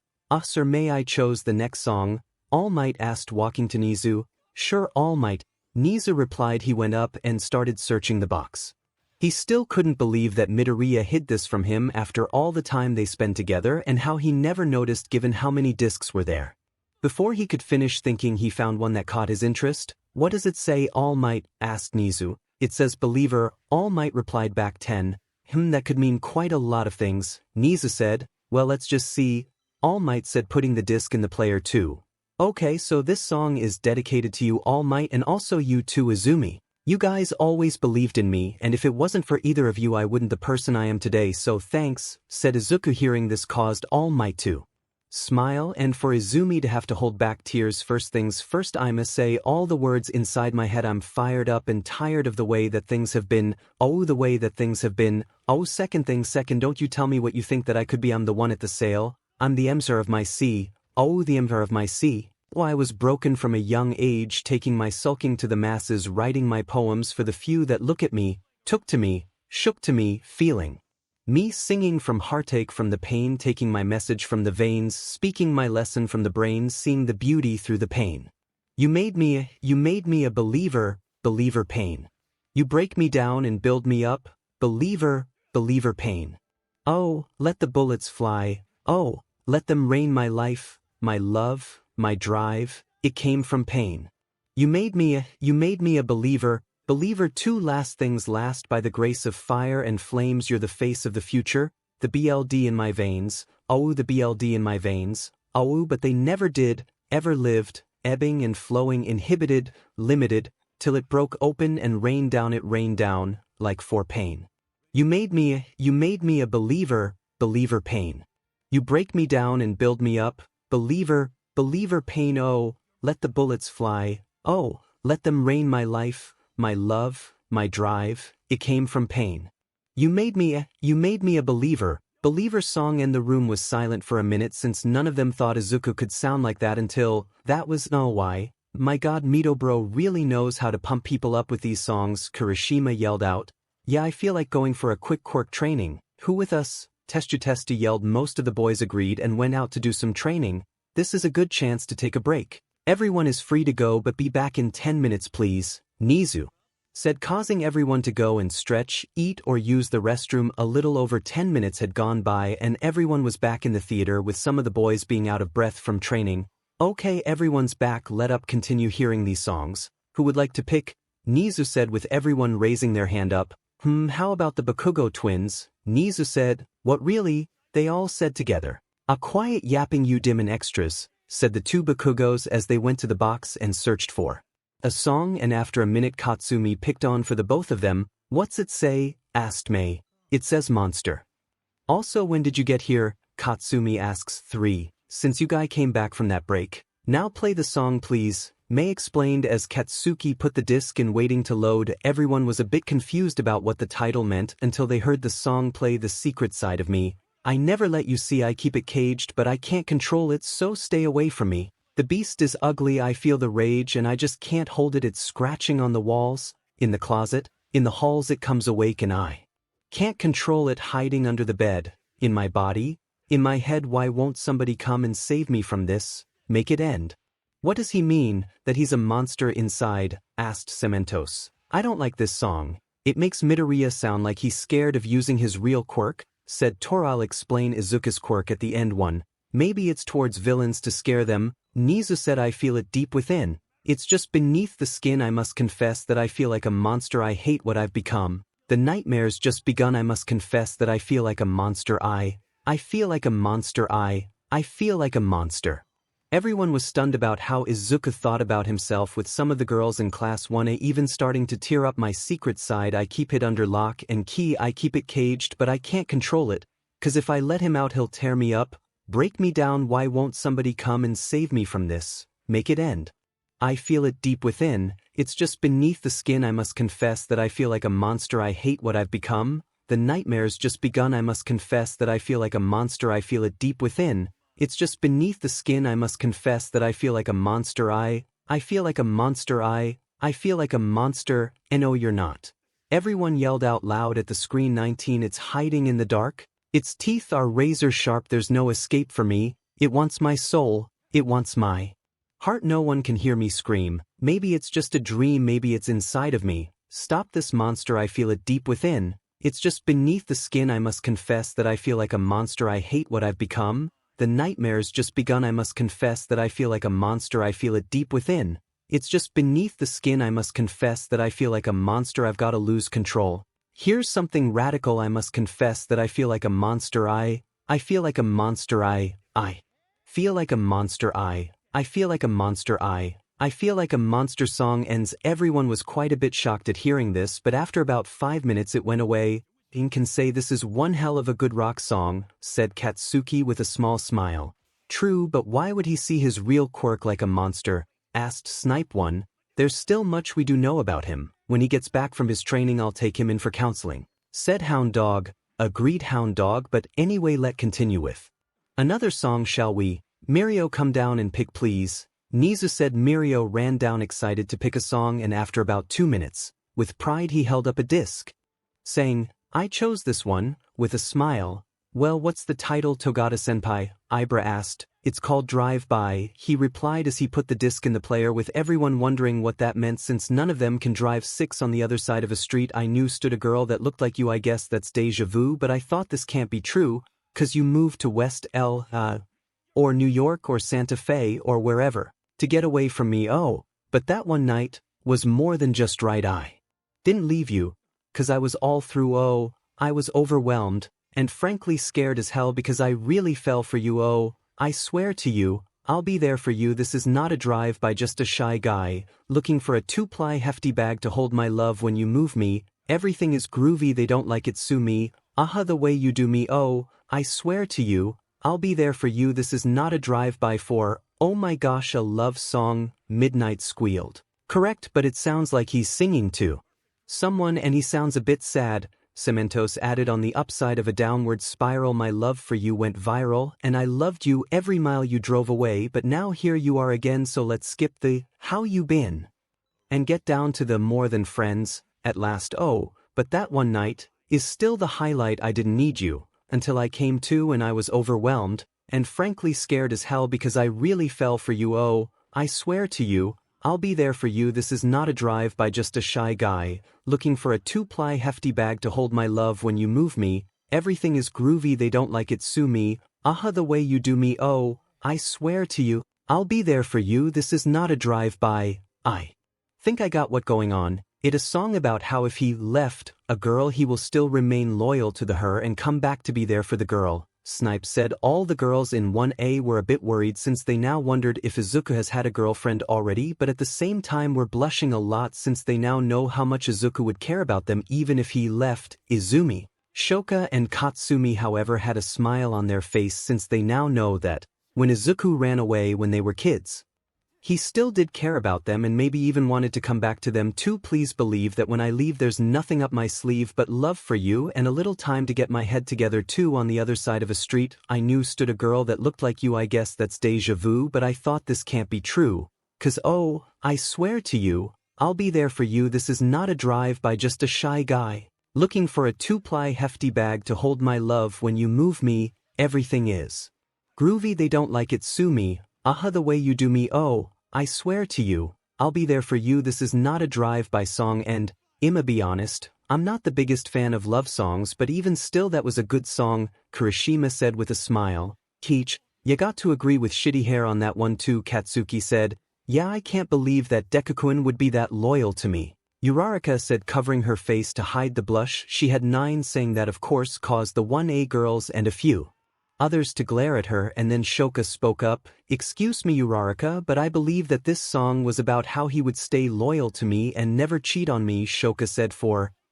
Sir, may I chose the next song? All Might asked, walking to Nizu. Sure, All Might, Nizu replied. He went up and started searching the box. He still couldn't believe that Midoriya hid this from him after all the time they spent together, and how he never noticed given how many discs were there. Before he could finish thinking, he found one that caught his interest. What does it say? All Might asked Nizu. It says Believer, All Might replied back. 10. That could mean quite a lot of things, Nizu said. Well, let's just see, All Might said, putting the disc in the player too. Okay, so this song is dedicated to you, All Might, and also you too, Izumi. You guys always believed in me, and if it wasn't for either of you I wouldn't the person I am today, so thanks, said Izuku. Hearing this caused All Might to smile, and for Izumi to have to hold back tears. First things first, I must say all the words inside my head. I'm fired up and tired of the way that things have been. Oh, the way that things have been. Oh, second, don't you tell me what you think that I could be. I'm the one at the sale. I'm the 𝐒𝐵𝗲𝗏. Oh, the 𝗵𝗲𝗏. Why, I was broken from a young age, taking my sulking to the masses, writing my poems for the few that look at me, took to me, shook to me, feeling me, singing from heartache, from the pain, taking my message from the veins, speaking my lesson from the brains, seeing the beauty through the pain. You made me a believer, pain. You break me down and build me up, believer, pain. Oh, let the bullets fly, oh, let them rain. My life, my love, my drive, it came from pain. You made me a believer, too. Last things last, by the grace of fire and flames, you're the face of the future, the BLD in my veins, oh, the BLD in my veins, oh, but they never did, ever lived, ebbing and flowing, inhibited, limited, till it broke open and rained down. It rained down, like for pain. You made me a believer, pain. You break me down and build me up, believer, pain. Oh, let the bullets fly, oh, let them rain. My life, my love, my drive, it came from pain. You made me a believer, song. And the room was silent for a minute, since none of them thought Izuku could sound like that until, that was, oh why, my god, Midoriya really knows how to pump people up with these songs, Kirishima yelled out. Yeah, I feel like going for a quick quirk training. Who with us? 𝗧𝗪𝗧 yelled. Most of the boys agreed and went out to do some training. This is a good chance to take a break. Everyone is free to go, but be back in 10 minutes please, Nizu said, causing everyone to go and stretch, eat or use the restroom. A little over 10 minutes had gone by and everyone was back in the theater, with some of the boys being out of breath from training. Okay, everyone's back, let up continue hearing these songs. Who would like to pick? Nizu said, with everyone raising their hand up. How about the Bakugo twins? Nizu said. What really? They all said together. A quiet yapping, you dim and extras, said the two Bakugos as they went to the box and searched for a song, and after a minute Katsumi picked on for the both of them. What's it say? Asked Mei. It says monster. Also, when did you get here? Katsumi asks. 3, since you guy came back from that break. Now play the song please, Mei explained as Katsuki put the disc in waiting to load. Everyone was a bit confused about what the title meant until they heard the song play. The secret side of me, I never let you see, I keep it caged but I can't control it, so stay away from me. The beast is ugly, I feel the rage and I just can't hold it. It's scratching on the walls, in the closet, in the halls. It comes awake and I can't control it, hiding under the bed, in my body, in my head. Why won't somebody come and save me from this, make it end? What does he mean, that he's a monster inside? Asked 𝗬𝗏𝗄𝗧. I don't like this song. It makes Midoriya sound like he's scared of using his real quirk, said Tora. I'll explain Izuku's quirk at the end. 1. Maybe it's towards villains to scare them. Nizu said. I feel it deep within. It's just beneath the skin. I must confess that I feel like a monster. I hate what I've become. The nightmare's just begun. I must confess that I feel like a monster. I feel like a monster. I feel like a monster. Everyone was stunned about how Izuku thought about himself, with some of the girls in class 1A even starting to tear up. My secret side I keep it under lock and key, I keep it caged, but I can't control it, 'cause if I let him out he'll tear me up, break me down. Why won't somebody come and save me from this, make it end? I feel it deep within, it's just beneath the skin. I must confess that I feel like a monster. I hate what I've become. The nightmare's just begun. I must confess that I feel like a monster. I feel it deep within. It's just beneath the skin. I must confess that I feel like a monster. I feel like a monster. I feel like a monster. And no, you're not. Everyone yelled out loud at the screen. 19. It's hiding in the dark. Its teeth are razor sharp. There's no escape for me. It wants my soul. It wants my heart. No one can hear me scream. Maybe it's just a dream. Maybe it's inside of me. Stop this monster. I feel it deep within. It's just beneath the skin. I must confess that I feel like a monster. I hate what I've become. The nightmare's just begun. I must confess that I feel like a monster. I feel it deep within. It's just beneath the skin. I must confess that I feel like a monster. I've got to lose control. Here's something radical. I must confess that I feel like a monster. I feel like a monster. I feel like a monster. I feel like a monster. I feel like a monster. Song ends. Everyone was quite a bit shocked at hearing this, but after about 5 minutes it went away. 𝐼𝐴 can say this is one hell of a good rock song, said Katsuki with a small smile. True, but why would he see his real quirk like a monster? Asked 𝗧𝗵𝗲. There's still much we do know about him. When he gets back from his training I'll take him in for counseling, said Hound Dog. Agreed Hound Dog, but anyway let continue with another song, shall we? Mirio, come down and pick please. Nizu said. Mirio ran down excited to pick a song, and after about 2 minutes, with pride he held up a disc, saying, I chose this one, with a smile. Well, what's the title, Togata-senpai? Ibra asked. It's called Drive By, he replied as he put the disc in the player, with everyone wondering what that meant since none of them can drive. 6. On the other side of a street I knew stood a girl that looked like you. I guess that's deja vu, but I thought this can't be true, 'cause you moved to West L, or New York or Santa Fe or wherever, to get away from me. Oh, but that one night was more than just right. I didn't leave you, 'cause I was all through. Oh, I was overwhelmed, and frankly scared as hell because I really fell for you. Oh, I swear to you, I'll be there for you. This is not a drive by, just a shy guy, looking for a 2-ply hefty bag to hold my love. When you move me, everything is groovy. They don't like it, sue me. Aha, the way you do me. Oh, I swear to you, I'll be there for you. This is not a drive by for, oh my gosh, a love song, Midnight squealed. Correct, but it sounds like he's singing to someone and he sounds a bit sad, 𝗵𝗲𝗄s added. On the upside of a downward spiral, my love for you went viral, and I loved you every mile you drove away, but now here you are again, so let's skip the how you been and get down to the more than friends at last. Oh, but that one night is still the highlight. I didn't need you until I came to, and I was overwhelmed and frankly scared as hell because I really fell for you. Oh, I swear to you, I'll be there for you. This is not a drive by, just a shy guy, looking for a 2-ply hefty bag to hold my love. When you move me, everything is groovy. They don't like it, sue me. Aha, the way you do me. Oh, I swear to you, I'll be there for you. This is not a drive by. I think I got what going on. It a song about how if he left a girl he will still remain loyal to her and come back to be there for the girl. 𝗧𝗵𝗲 said. All the girls in 1A were a bit worried since they now wondered if Izuku has had a girlfriend already, but at the same time were blushing a lot since they now know how much Izuku would care about them even if he left. Izumi, Shoka and Katsumi however had a smile on their face since they now know that when Izuku ran away when they were kids, he still did care about them and maybe even wanted to come back to them too. Please believe that when I leave there's nothing up my sleeve but love for you and a little time to get my head together too. On the other side of a street I knew stood a girl that looked like you. I guess that's deja vu, but I thought this can't be true, 'cause oh, I swear to you, I'll be there for you. This is not a drive by, just a shy guy, looking for a 2-ply hefty bag to hold my love. When you move me, everything is groovy. They don't like it, sue me. Aha, the way you do me. Oh, I swear to you, I'll be there for you. This is not a drive-by song. And I'ma be honest, I'm not the biggest fan of love songs, but even still that was a good song, Kirishima said with a smile. 𝐒𝐻, you got to agree with Shitty Hair on that one too, Katsuki said. Yeah, I can't believe that Deku-kun would be that loyal to me, Uraraka said, covering her face to hide the blush she had. 9 saying that of course caused the 1A girls and a few others to glare at her, and then Shoka spoke up, "Excuse me Uraraka, but I believe that this song was about how he would stay loyal to me and never cheat on me." Shoka said,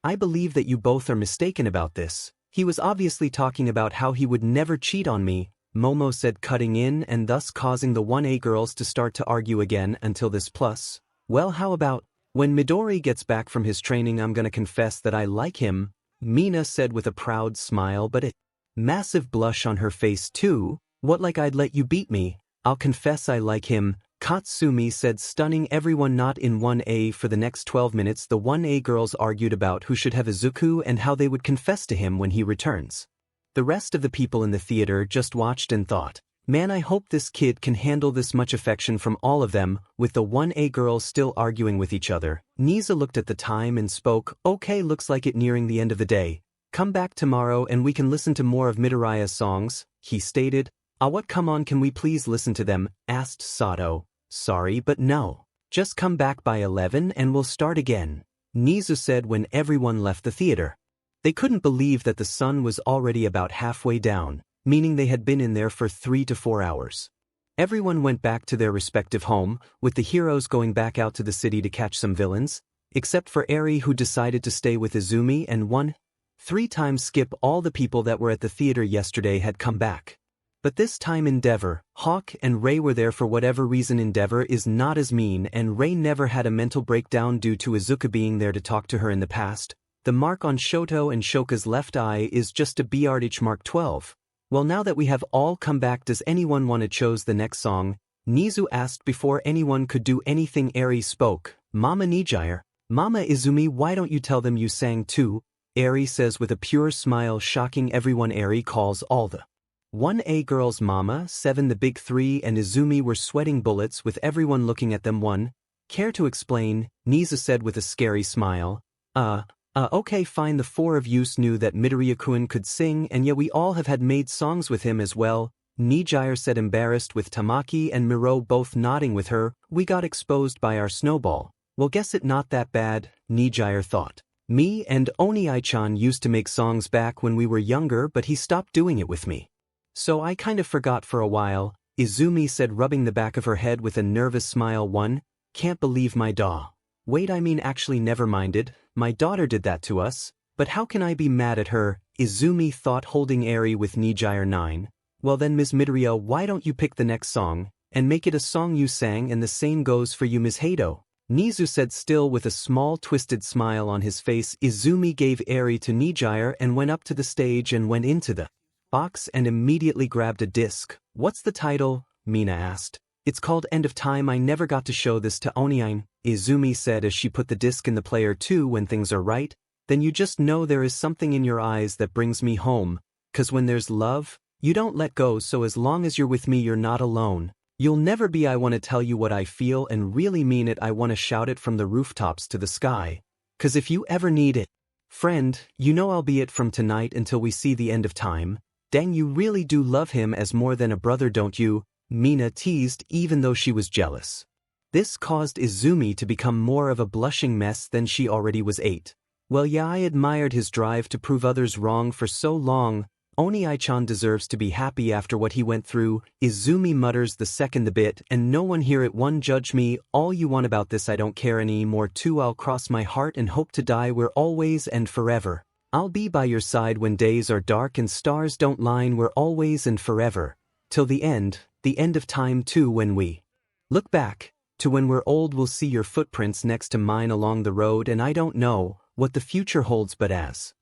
I believe that you both are mistaken about this. He was obviously talking about how he would never cheat on me," Momo said, cutting in and thus causing the 1A girls to start to argue again until this plus. "Well, how about, when Midori gets back from his training I'm gonna confess that I like him," Mina said with a proud smile but a massive blush on her face too. "What, like I'd let you beat me? I'll confess I like him," Katsumi said, stunning everyone not in 1A. For the next 12 minutes the 1A girls argued about who should have Izuku and how they would confess to him when he returns. The rest of the people in the theater just watched and thought, "Man, I hope this kid can handle this much affection from all of them." With the 1A girls still arguing with each other, 𝗎𝗎 looked at the time and spoke, "Okay, looks like it nearing the end of the day. Come back tomorrow and we can listen to more of Midoriya's songs," he stated. "What, come on, can we please listen to them?" asked Sato. "Sorry, but no. Just come back by 11 and we'll start again," 𝗎𝗎 said when everyone left the theater. They couldn't believe that the sun was already about halfway down, meaning they had been in there for 3 to 4 hours. Everyone went back to their respective home, with the heroes going back out to the city to catch some villains, except for Eri, who decided to stay with Izumi, and 1-3 times skip. All the people that were at the theater yesterday had come back. But this time Endeavor, Hawk and Ray were there. For whatever reason Endeavor is not as mean and Ray never had a mental breakdown due to Izuku being there to talk to her in the past. The mark on Shoto and Shoka's left eye is just a BRH mark 12. "Well, now that we have all come back, does anyone want to choose the next song?" 𝗎𝗎 asked. Before anyone could do anything Eri spoke, "Mama Nijire, Mama Izumi, why don't you tell them you sang too?" Eri says with a pure smile, shocking everyone. Eri calls all the 1A girls Mama, 7 the big 3 and Izumi were sweating bullets with everyone looking at them. "Care to explain?" 𝗎𝗎 said with a scary smile. Okay fine, the 4 of you knew that Midoriya-kun could sing and yet we all have had made songs with him as well," Nijire said, embarrassed, with Tamaki and Miro both nodding with her. "We got exposed by our snowball. Well, guess it not that bad," Nijire thought. "Me and Oni-chan used to make songs back when we were younger, but he stopped doing it with me. So I kind of forgot for a while," Izumi said, rubbing the back of her head with a nervous smile. "Can't believe my wait, I mean actually never minded, my daughter did that to us, but how can I be mad at her?" Izumi thought, holding Eri with Nijire. 9. "Well then Ms. Midoriya, why don't you pick the next song, and make it a song you sang, and the same goes for you Ms. Hato," 𝗎𝗎 said, still with a small twisted smile on his face. Izumi gave Eri to Nijire and went up to the stage and went into the box and immediately grabbed a disc. "What's the title?" Mina asked. "It's called End of Time. I never got to show this to Oniine," Izumi said as she put the disc in the player too. "When things are right, then you just know there is something in your eyes that brings me home, 'cause when there's love, you don't let go, so as long as you're with me you're not alone. You'll never be. I want to tell you what I feel and really mean it. I want to shout it from the rooftops to the sky. 'Cause if you ever need it, friend, you know I'll be it from tonight until we see the end of time. Dang, you really do love him as more than a brother, don't you?" Mina teased, even though she was jealous. This caused Izumi to become more of a blushing mess than she already was. 8. "Well yeah, I admired his drive to prove others wrong for so long. Oni-chan deserves to be happy after what he went through," Izumi mutters the second the bit, "and no one here at 1 judge me all you want about this. I don't care anymore too. I'll cross my heart and hope to die. We're always and forever. I'll be by your side when days are dark and stars don't line. We're always and forever. Till the end of time too. When we look back to when we're old, we'll see your footprints next to mine along the road, and I don't know what the future holds, but as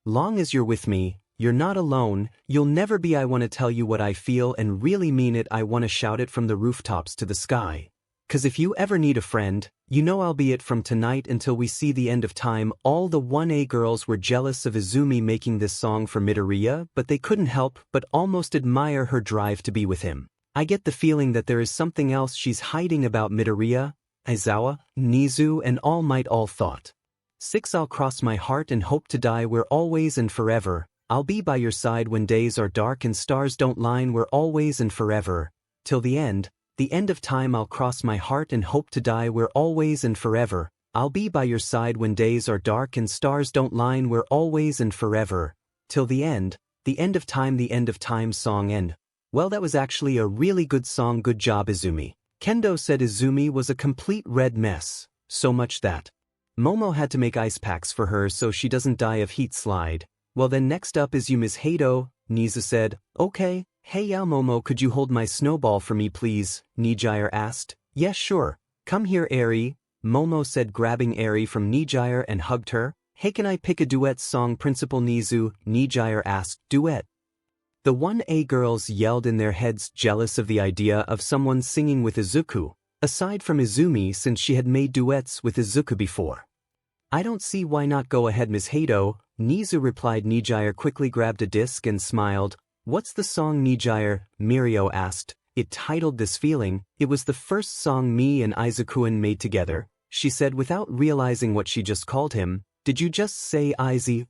long as you're with me, you're not alone. You'll never be. I want to tell you what I feel and really mean it. I want to shout it from the rooftops to the sky. 'Cause if you ever need a friend, you know I'll be it from tonight until we see the end of time." All the 1A girls were jealous of Izumi making this song for Midoriya, but they couldn't help but almost admire her drive to be with him. "I get the feeling that there is something else she's hiding about Midoriya," Aizawa, 𝗎𝗎, and All Might all thought. 6. "I'll cross my heart and hope to die. We're always and forever. I'll be by your side when days are dark and stars don't line. We're always and forever. Till the end of time. I'll cross my heart and hope to die. We're always and forever. I'll be by your side when days are dark and stars don't line. We're always and forever. Till the end the end of time song end. Well, that was actually a really good song, good job Izumi. Kendo said Izumi was a complete red mess, so much that Momo had to make ice packs for her so she doesn't die of heat slide. Well then next up is you Ms. Hado, 𝐻𝐸 said. Okay, hey Momo, could you hold my snowball for me please? 𝐻𝐸 asked. Yes sure, come here 𝐸̗, Momo said grabbing 𝐸̗ from 𝐻𝐸 and hugged her. Hey can I pick a duet song Principal 𝐻𝐸 asked. Duet. The 1A girls yelled in their heads, jealous of the idea of someone singing with Izuku, aside from Izumi since she had made duets with Izuku before. I don't see why not, go ahead Ms. Hado, 𝐻𝐸 replied. 𝐻𝐸 quickly grabbed a disc and smiled. What's the song 𝐻𝐸? Mirio asked. It titled This Feeling. It was the first song me and Izuku made together, she said without realizing what she just called him. Did you just say Izy?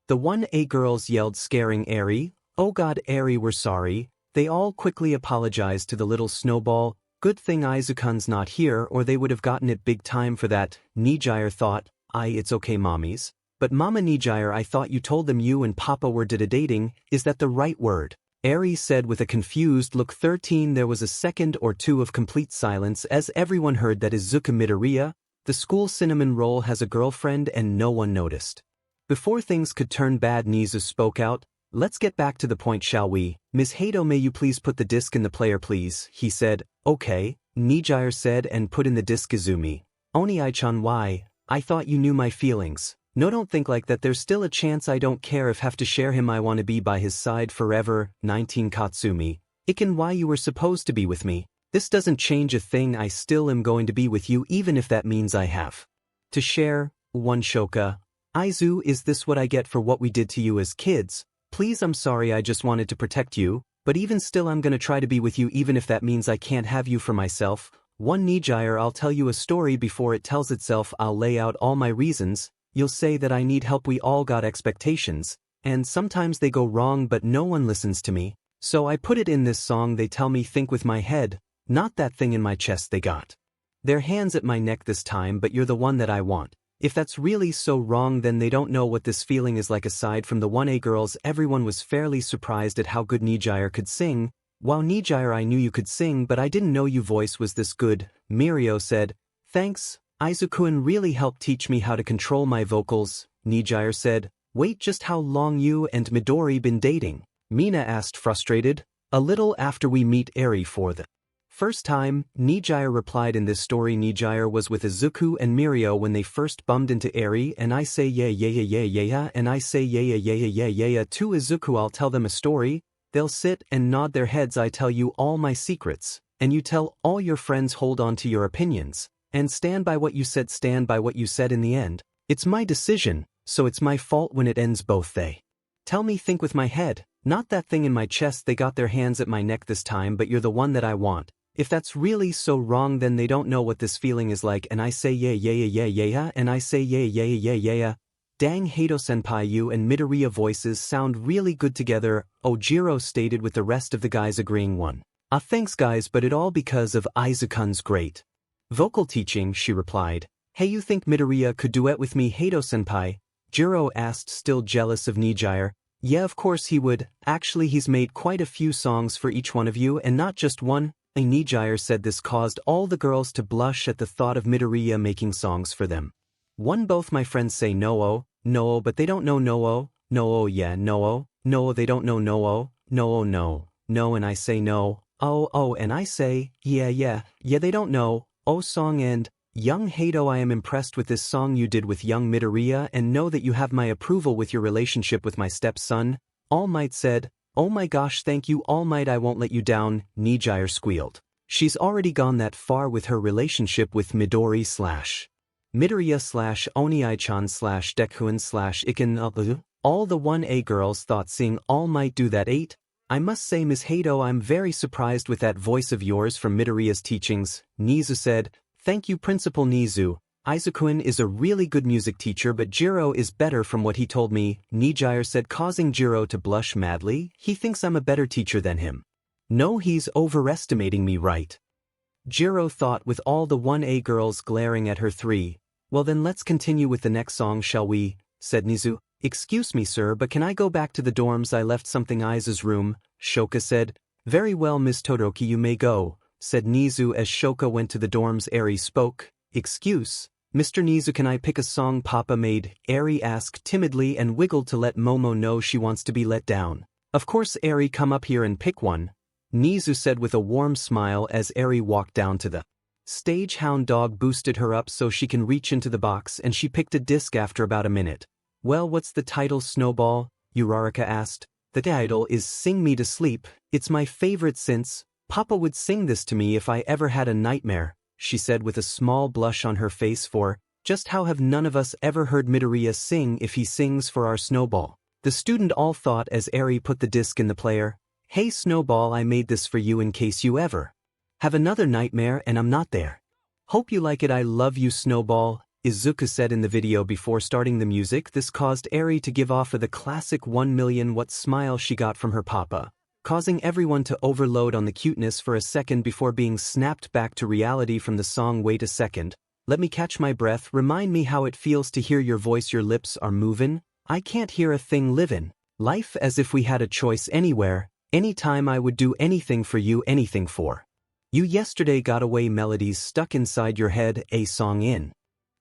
The 1A girls yelled, scaring 𝐸̗. Oh god 𝐸̗, we're sorry. They all quickly apologized to the little snowball. Good thing Izuku's not here or they would have gotten it big time for that. 𝐻𝐸 thought. It's okay mommies. But Mama 𝐻𝐸, I thought you told them you and Papa were dating, is that the right word? 𝐸̗ said with a confused look. 13 There was a second or two of complete silence as everyone heard that Izuku Midoriya, the school cinnamon roll, has a girlfriend and no one noticed. Before things could turn bad, 𝐻𝐸 spoke out. Let's get back to the point, shall we? Ms. Hado, may you please put the disc in the player please, he said. Okay, 𝐻𝐸 said and put in the disc. Izumi. Oni-chan, why? I thought you knew my feelings. No, don't think like that, there's still a chance. I don't care if have to share him, I want to be by his side forever. 19 Katsumi. Iken, why you were supposed to be with me. This doesn't change a thing, I still am going to be with you even if that means I have to share. 1 Shoka. Izu, is this what I get for what we did to you as kids? Please, I'm sorry, I just wanted to protect you, but even still I'm gonna try to be with you even if that means I can't have you for myself. 1 𝐻𝐸, I'll tell you a story before it tells itself. I'll lay out all my reasons. You'll say that I need help. We all got expectations, and sometimes they go wrong but no one listens to me. So I put it in this song. They tell me think with my head, not that thing in my chest. They got their hands at my neck this time, but you're the one that I want. If that's really so wrong, then they don't know what this feeling is like. Aside from the 1A girls, everyone was fairly surprised at how good 𝐻𝐸 could sing. Wow 𝐻𝐸, I knew you could sing but I didn't know your voice was this good. Mirio said. Thanks. Izuku really helped teach me how to control my vocals. 𝐻𝐸 said. Wait, just how long you and Midori been dating? Mina asked, frustrated. A little after we meet 𝐸̗ for the first time, 𝐻𝐸 replied. In this story, 𝐻𝐸 was with Izuku and Mirio when they first bumped into 𝐸̗, and I say yeah, and I say yeah to Izuku. I'll tell them a story. They'll sit and nod their heads. I tell you all my secrets, and you tell all your friends. Hold on to your opinions, and stand by what you said. Stand by what you said. In the end, it's my decision, so it's my fault when it ends. Both they tell me think with my head, not that thing in my chest. They got their hands at my neck this time, but you're the one that I want. If that's really so wrong, then they don't know what this feeling is like. And I say yeah, and I say yeah. Dang, Hado-senpai, you and Midoriya voices sound really good together, Ojiro stated with the rest of the guys agreeing. Thanks guys, but it all because of Izuku's great vocal teaching, she replied. Hey, you think Midoriya could duet with me, Hado-senpai? Jiro asked, still jealous of 𝐻𝐸. Yeah, of course he would. Actually, he's made quite a few songs for each one of you and not just one. 𝐻𝐸 said. This caused all the girls to blush at the thought of Midoriya making songs for them. Both my friends say no, but they don't know no, yeah, no, they don't know no, and I say no, oh, and I say, yeah, they don't know, song end. Young Hado, I am impressed with this song you did with young Midoriya and know that you have my approval with your relationship with my stepson. All Might said. Oh my gosh, thank you All Might, I won't let you down, 𝐻𝐸 squealed. She's already gone that far with her relationship with Midoriya/Oni-chan/Deku /Iken. All the 1A girls thought seeing All Might do that. 8. I must say, Miss Hado, I'm very surprised with that voice of yours from Midoriya's teachings, 𝐻𝐸 said. Thank you, Principal 𝐻𝐸. Izuku is a really good music teacher, but Jiro is better from what he told me, 𝐻𝐸 said, causing Jiro to blush madly. He thinks I'm a better teacher than him. No, he's overestimating me, right? Jiro thought, with all the 1A girls glaring at her. 3. Well then let's continue with the next song, shall we? Said 𝐻𝐸. "Excuse me, sir, but can I go back to the dorms? I left something in Izuku's room," 𝗧𝗵𝗲 said. "Very well, Miss Todoroki, you may go," said Nizu as 𝗧𝗵𝗲 went to the dorms. Eri spoke. "Excuse, Mr. Nizu, can I pick a song Papa made?" Eri asked timidly and wiggled to let Momo know she wants to be let down. "Of course, Eri, come up here and pick one," Nizu said with a warm smile as Eri walked down to the stage. Hound Dog boosted her up so she can reach into the box, and she picked a disc after about a minute. "Well, what's the title, Snowball?" Uraraka asked. "The title is Sing Me to Sleep. It's my favorite since Papa would sing this to me if I ever had a nightmare," she said with a small blush on her face, for just how have none of us ever heard Midoriya sing if he sings for our Snowball? The student all thought as Eri put the disc in the player. "Hey Snowball, I made this for you in case you ever have another nightmare and I'm not there. Hope you like it. I love you, Snowball," Izuku said in the video before starting the music. This caused Eri to give off the classic 1,000,000 what smile she got from her papa, causing everyone to overload on the cuteness for a second before being snapped back to reality from the song. "Wait a second, let me catch my breath. Remind me how it feels to hear your voice. Your lips are movin'. I can't hear a thing livin'. Life as if we had a choice anywhere, anytime. I would do anything for you, anything for you. Yesterday got away. Melodies stuck inside your head, a song in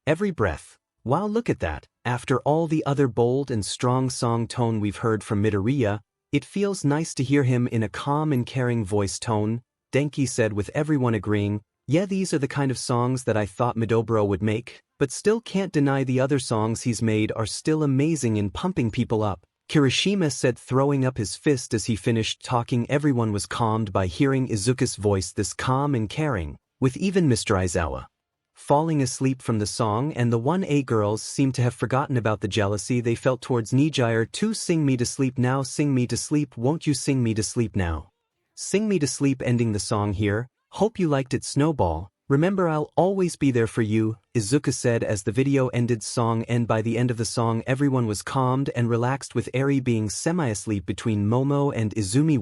every breath." Wow, look at that. After all the other bold and strong song tone we've heard from Midoriya, it feels nice to hear him in a calm and caring voice tone, Denki said, with everyone agreeing. "Yeah, these are the kind of songs that I thought Midoriya would make, but still can't deny the other songs he's made are still amazing in pumping people up." Kirishima said, throwing up his fist as he finished talking. Everyone was calmed by hearing Izuku's voice this calm and caring, with even Mr. Aizawa falling asleep from the song, and the 1A girls seemed to have forgotten about the jealousy they felt towards Nijire too. "Sing me to sleep now, sing me to sleep, won't you sing me to sleep now? Sing me to sleep." Ending the song here. "Hope you liked it, Snowball. Remember, I'll always be there for you," Izuku said as the video ended song, and by the end of the song everyone was calmed and relaxed, with Eri being semi-asleep between Momo and Izumi.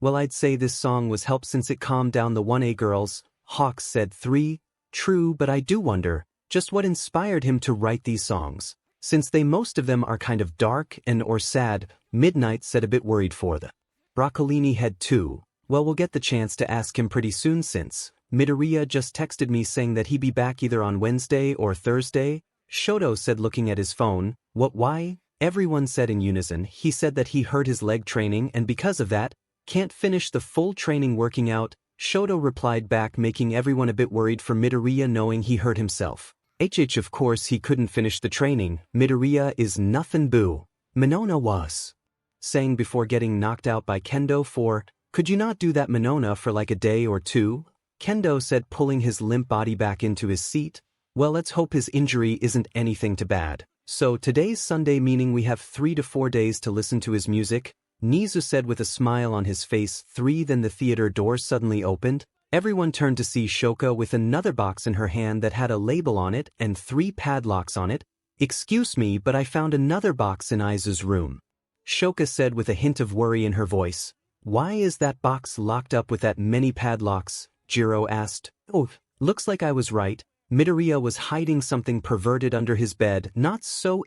"Well, I'd say this song was help since it calmed down the 1A girls," Hawks said. 3. "True, but I do wonder just what inspired him to write these songs, since most of them are kind of dark and or sad," Midnight said, a bit worried for the Broccolini head too. "Well, we'll get the chance to ask him pretty soon since Midoriya just texted me saying that he'd be back either on Wednesday or Thursday," Shoto said, looking at his phone. "What, why?" everyone said in unison. "He said that he hurt his leg training and because of that, can't finish the full training working out," Shoto replied back, making everyone a bit worried for Midoriya knowing he hurt himself. Of course he couldn't finish the training. "Midoriya is nothing boo," Minona was saying before getting knocked out by Kendo. "For, could you not do that, Minona, for like a day or two?" Kendo said, pulling his limp body back into his seat. "Well, let's hope his injury isn't anything too bad. So today's Sunday, meaning we have 3 to 4 days to listen to his music," Nizu said with a smile on his face. 3. Then the theater door suddenly opened. Everyone turned to see 𝗧𝗵𝗲 with another box in her hand that had a label on it and 3 padlocks on it. "Excuse me, but I found another box in Izuku's room," 𝗧𝗵𝗲 said with a hint of worry in her voice. "Why is that box locked up with that many padlocks?" Jiro asked. "Oh, looks like I was right. Midoriya was hiding something perverted under his bed." "Not so,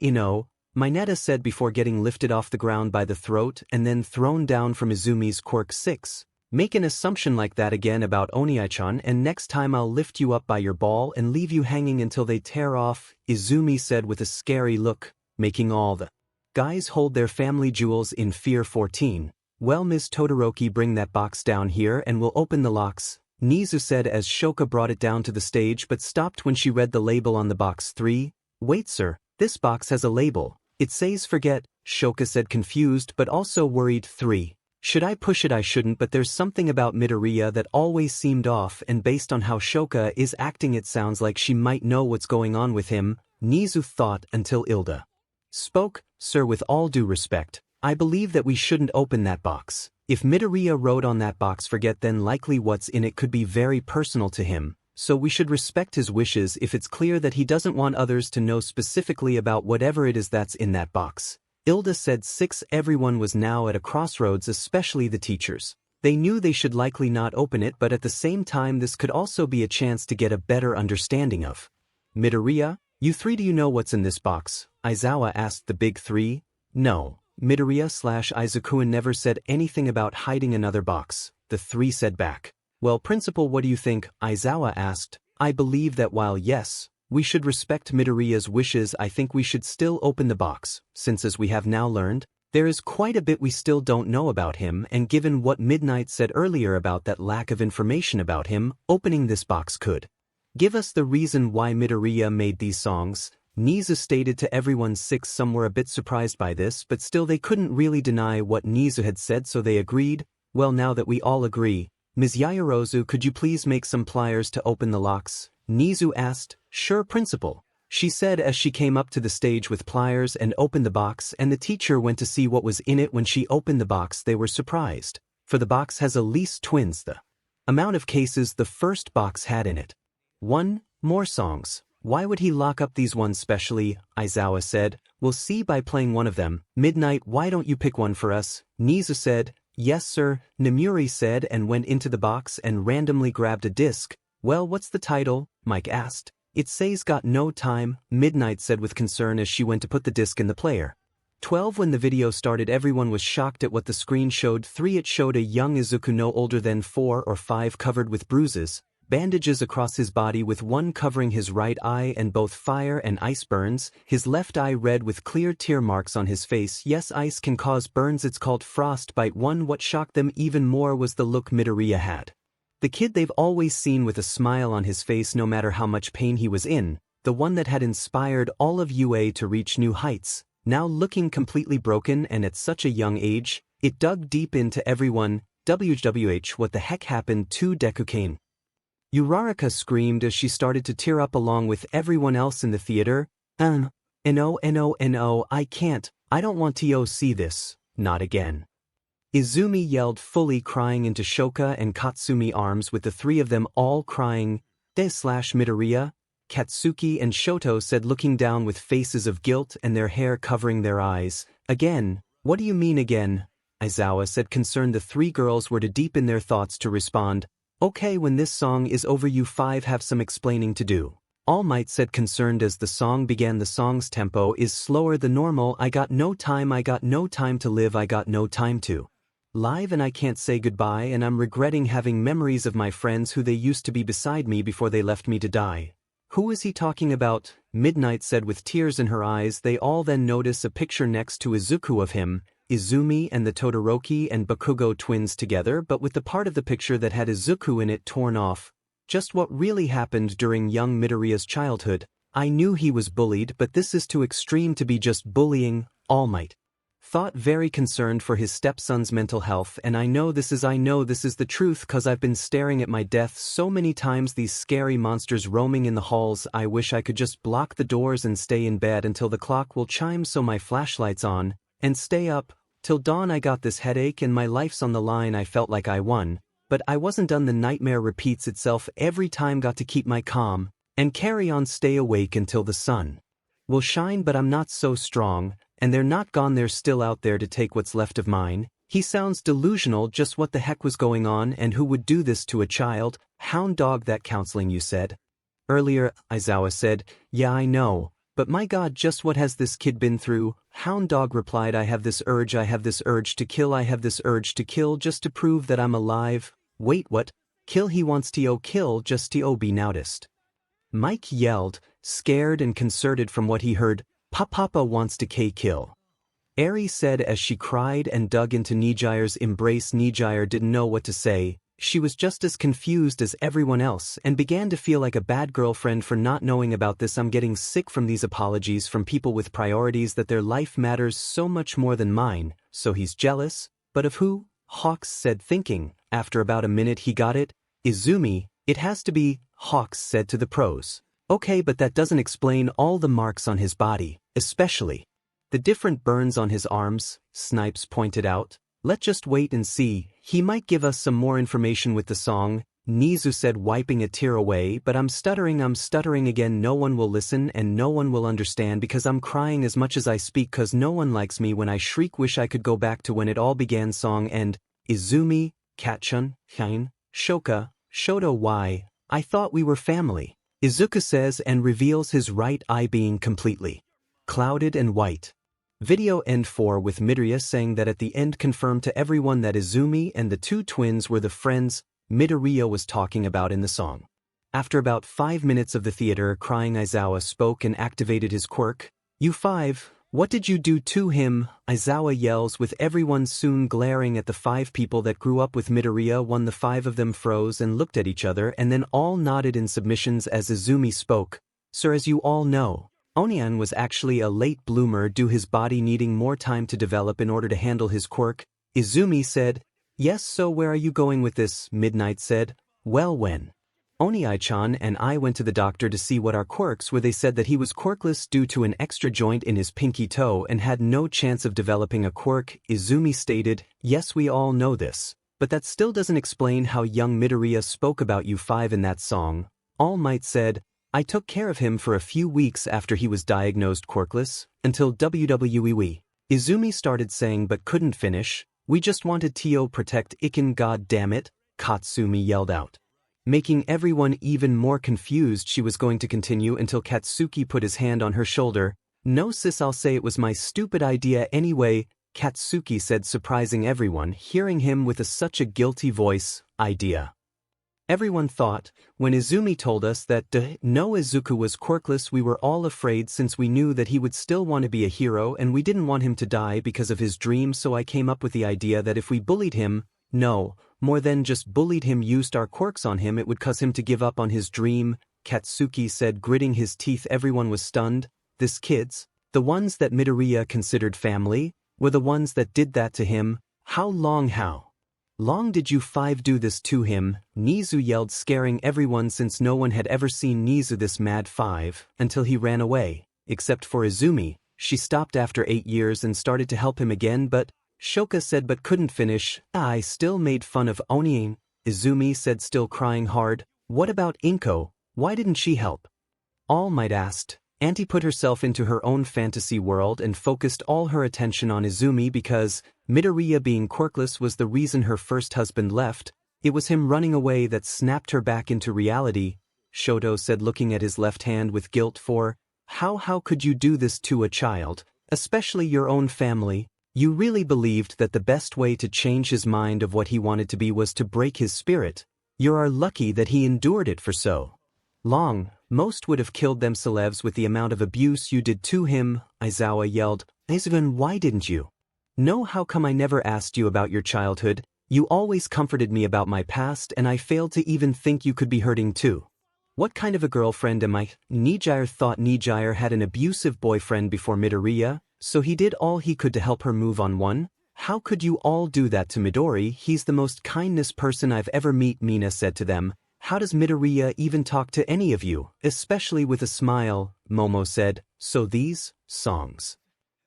Mineta said before getting lifted off the ground by the throat and then thrown down from Izumi's quirk. 6. "Make an assumption like that again about Oniai-chan and next time I'll lift you up by your ball and leave you hanging until they tear off," Izumi said with a scary look, making all the guys hold their family jewels in fear. 14. "Well, Ms. Todoroki, bring that box down here and we'll open the locks," Nizu said as 𝗧𝗵𝗲 brought it down to the stage but stopped when she read the label on the box. 3. "Wait, sir, this box has a label. It says forget," 𝗧𝗵𝗲 said, confused but also worried. 3. "Should I push it?" "I shouldn't, but there's something about Midoriya that always seemed off, and based on how 𝗧𝗵𝗲 is acting it sounds like she might know what's going on with him," Nizu thought until Ilda spoke. "Sir, with all due respect, I believe that we shouldn't open that box. If Midoriya wrote on that box forget, then likely what's in it could be very personal to him. So we should respect his wishes if it's clear that he doesn't want others to know specifically about whatever it is that's in that box," Ilda said. 6. Everyone was now at a crossroads, especially the teachers. They knew they should likely not open it, but at the same time this could also be a chance to get a better understanding of Midoriya. "You 3, do you know what's in this box?" Aizawa asked the big three. No, Midoriya/Izuku never said anything about hiding another box, the three said back. Well, Principal, what do you think? Aizawa asked. I believe that while yes, we should respect Midoriya's wishes, I think we should still open the box, since as we have now learned, there is quite a bit we still don't know about him, and given what Midnight said earlier about that lack of information about him, opening this box could give us the reason why Midoriya made these songs. 𝗫𝐬 stated to everyone. Some were a bit surprised by this, but still they couldn't really deny what 𝗫𝐬 had said, so they agreed. Well, now that we all agree, Ms. Yaoyorozu, could you please make some pliers to open the locks? 𝗫𝐬 asked. Sure, Principal, she said as she came up to the stage with pliers and opened the box, and the teacher went to see what was in it. When she opened the box, they were surprised, for the box has at least twice the amount of cases the first box had in it. 1. More songs. Why would he lock up these ones specially? Aizawa said. We'll see by playing one of them. Midnight, why don't you pick one for us? 𝗫𝐬 said. Yes, sir, Namuri said, and went into the box and randomly grabbed a disc. Well, what's the title? Mike asked. It says Got No Time, Midnight said with concern as she went to put the disc in the player. 12. When the video started, everyone was shocked at what the screen showed. 3. It showed a young Izuku no older than 4 or 5 covered with bruises, bandages across his body, with one covering his right eye and both fire and ice burns, his left eye red with clear tear marks on his face. Yes, ice can cause burns, it's called frostbite. 1. What shocked them even more was the look Midoriya had. The kid they've always seen with a smile on his face no matter how much pain he was in, the one that had inspired all of UA to reach new heights, now looking completely broken and at such a young age. It dug deep into everyone. WH, what the heck happened to Deku-𝐾? Uraraka screamed as she started to tear up along with everyone else in the theater. No, I can't, I don't want to see this, not again. Izumi yelled, fully crying into Shoka and Katsumi arms, with the three of them all crying. /Midoriya, Katsuki and Shoto said, looking down with faces of guilt and their hair covering their eyes. Again? What do you mean again? Aizawa said, concerned. The three girls were too deep in their thoughts to respond. Okay, when this song is over you 5 have some explaining to do. All Might said, concerned as the song began. The song's tempo is slower than normal. I got no time to live, I got no time to live, and I can't say goodbye, and I'm regretting having memories of my friends who they used to be beside me before they left me to die. Who is he talking about? Midnight said with tears in her eyes. They all then notice a picture next to Izuku of him, Izumi and the Todoroki and Bakugo twins together, but with the part of the picture that had Izuku in it torn off. Just what really happened during young Midoriya's childhood. I knew he was bullied, but this is too extreme to be just bullying. All Might thought, very concerned for his stepson's mental health, and I know this is the truth, cause I've been staring at my death so many times, these scary monsters roaming in the halls. I wish I could just block the doors and stay in bed until the clock will chime so my flashlight's on, and stay up till dawn. I got this headache and my life's on the line. I felt like I won, but I wasn't done. The nightmare repeats itself every time. Got to keep my calm and carry on, stay awake until the sun will shine, but I'm not so strong, and they're not gone, they're still out there to take what's left of mine. He sounds delusional. Just what the heck was going on, and who would do this to a child? Hound dog, that counseling you said earlier, Aizawa said. Yeah, I know, but my God, just what has this kid been through? Hound dog replied, I have this urge to kill, I have this urge to kill just to prove that I'm alive. Wait, what? Kill? He wants to kill just to be noticed. Mike yelled, scared and concerted from what he heard. Papa wants to kill. Eri said as she cried and dug into Nijire's embrace. Nijire didn't know what to say. She was just as confused as everyone else and began to feel like a bad girlfriend for not knowing about this. I'm getting sick from these apologies from people with priorities, that their life matters so much more than mine. So he's jealous? But of who? Hawks said, thinking. After about a minute he got it. Izumi, it has to be, Hawks said to the pros. Okay, but that doesn't explain all the marks on his body, especially the different burns on his arms, Snipes pointed out. Let's just wait and see, he might give us some more information with the song, 𝗫𝐬 said, wiping a tear away. But I'm stuttering again. No one will listen and no one will understand because I'm crying as much as I speak, cause no one likes me when I shriek. Wish I could go back to when it all began. Song end. Izumi, Katchun, Hine, Shoka, Shoto, why? I thought we were family. Izuku says and reveals his right eye being completely clouded and white. Video end 4 with Midoriya saying that at the end confirmed to everyone that Izumi and the two twins were the friends Midoriya was talking about in the song. After about 5 minutes of the theater, crying Izuku spoke and activated his quirk. "You five, what did you do to him?" Izuku yells with everyone soon glaring at the 5 people that grew up with Midoriya. The 5 of them froze and looked at each other and then all nodded in submissions as Izumi spoke. "Sir, as you all know, Onion was actually a late bloomer due his body needing more time to develop in order to handle his quirk." Izumi said. "Yes, so where are you going with this?" Midnight said. "Well, when Oniai-chan and I went to the doctor to see what our quirks were, they said that he was quirkless due to an extra joint in his pinky toe and had no chance of developing a quirk." Izumi stated. "Yes, we all know this, but that still doesn't explain how young Midoriya spoke about you 5 in that song." All Might said. "I took care of him for a few weeks after he was diagnosed quirkless, until WWE." Izumi started saying but couldn't finish. "We just wanted to protect Iken, god damn it," Katsumi yelled out. Making everyone even more confused, she was going to continue until Katsuki put his hand on her shoulder. "No sis, I'll say it was my stupid idea anyway," Katsuki said, surprising everyone, hearing him with such a guilty voice. "Idea." Everyone thought. When Izumi told us that no Izuku was quirkless, we were all afraid since we knew that he would still want to be a hero and we didn't want him to die because of his dream, so I came up with the idea that if we bullied him, no, more than just bullied him, used our quirks on him, it would cause him to give up on his dream, Katsuki said, gritting his teeth. Everyone was stunned. This kids, the ones that Midoriya considered family, were the ones that did that to him. How long did you 5 do this to him?" Nizu yelled, scaring everyone since no one had ever seen Nizu this mad. 5, until he ran away, except for Izumi. She stopped after 8 years and started to help him again, but Shoka said but couldn't finish. "I still made fun of Onion," Izumi said, still crying hard. "What about Inko? Why didn't she help?" All Might asked. Auntie put herself into her own fantasy world and focused all her attention on Izumi because Midoriya being quirkless was the reason her first husband left. It was him running away that snapped her back into reality, Shoto said, looking at his left hand with guilt. "For how could you do this to a child, especially your own family? You really believed that the best way to change his mind of what he wanted to be was to break his spirit. You are lucky that he endured it for so long. Most would have killed themselves with the amount of abuse you did to him," Izuku yelled. "Izuku, why didn't you know? How come I never asked you about your childhood? You always comforted me about my past and I failed to even think you could be hurting too. What kind of a girlfriend am I?" Nijire thought Nijire had an abusive boyfriend before Midoriya, so he did all he could to help her move on. "How could you all do that to Midori? He's the most kindest person I've ever met," Mina said to them. "How does Midoriya even talk to any of you, especially with a smile?" Momo said. "So these songs,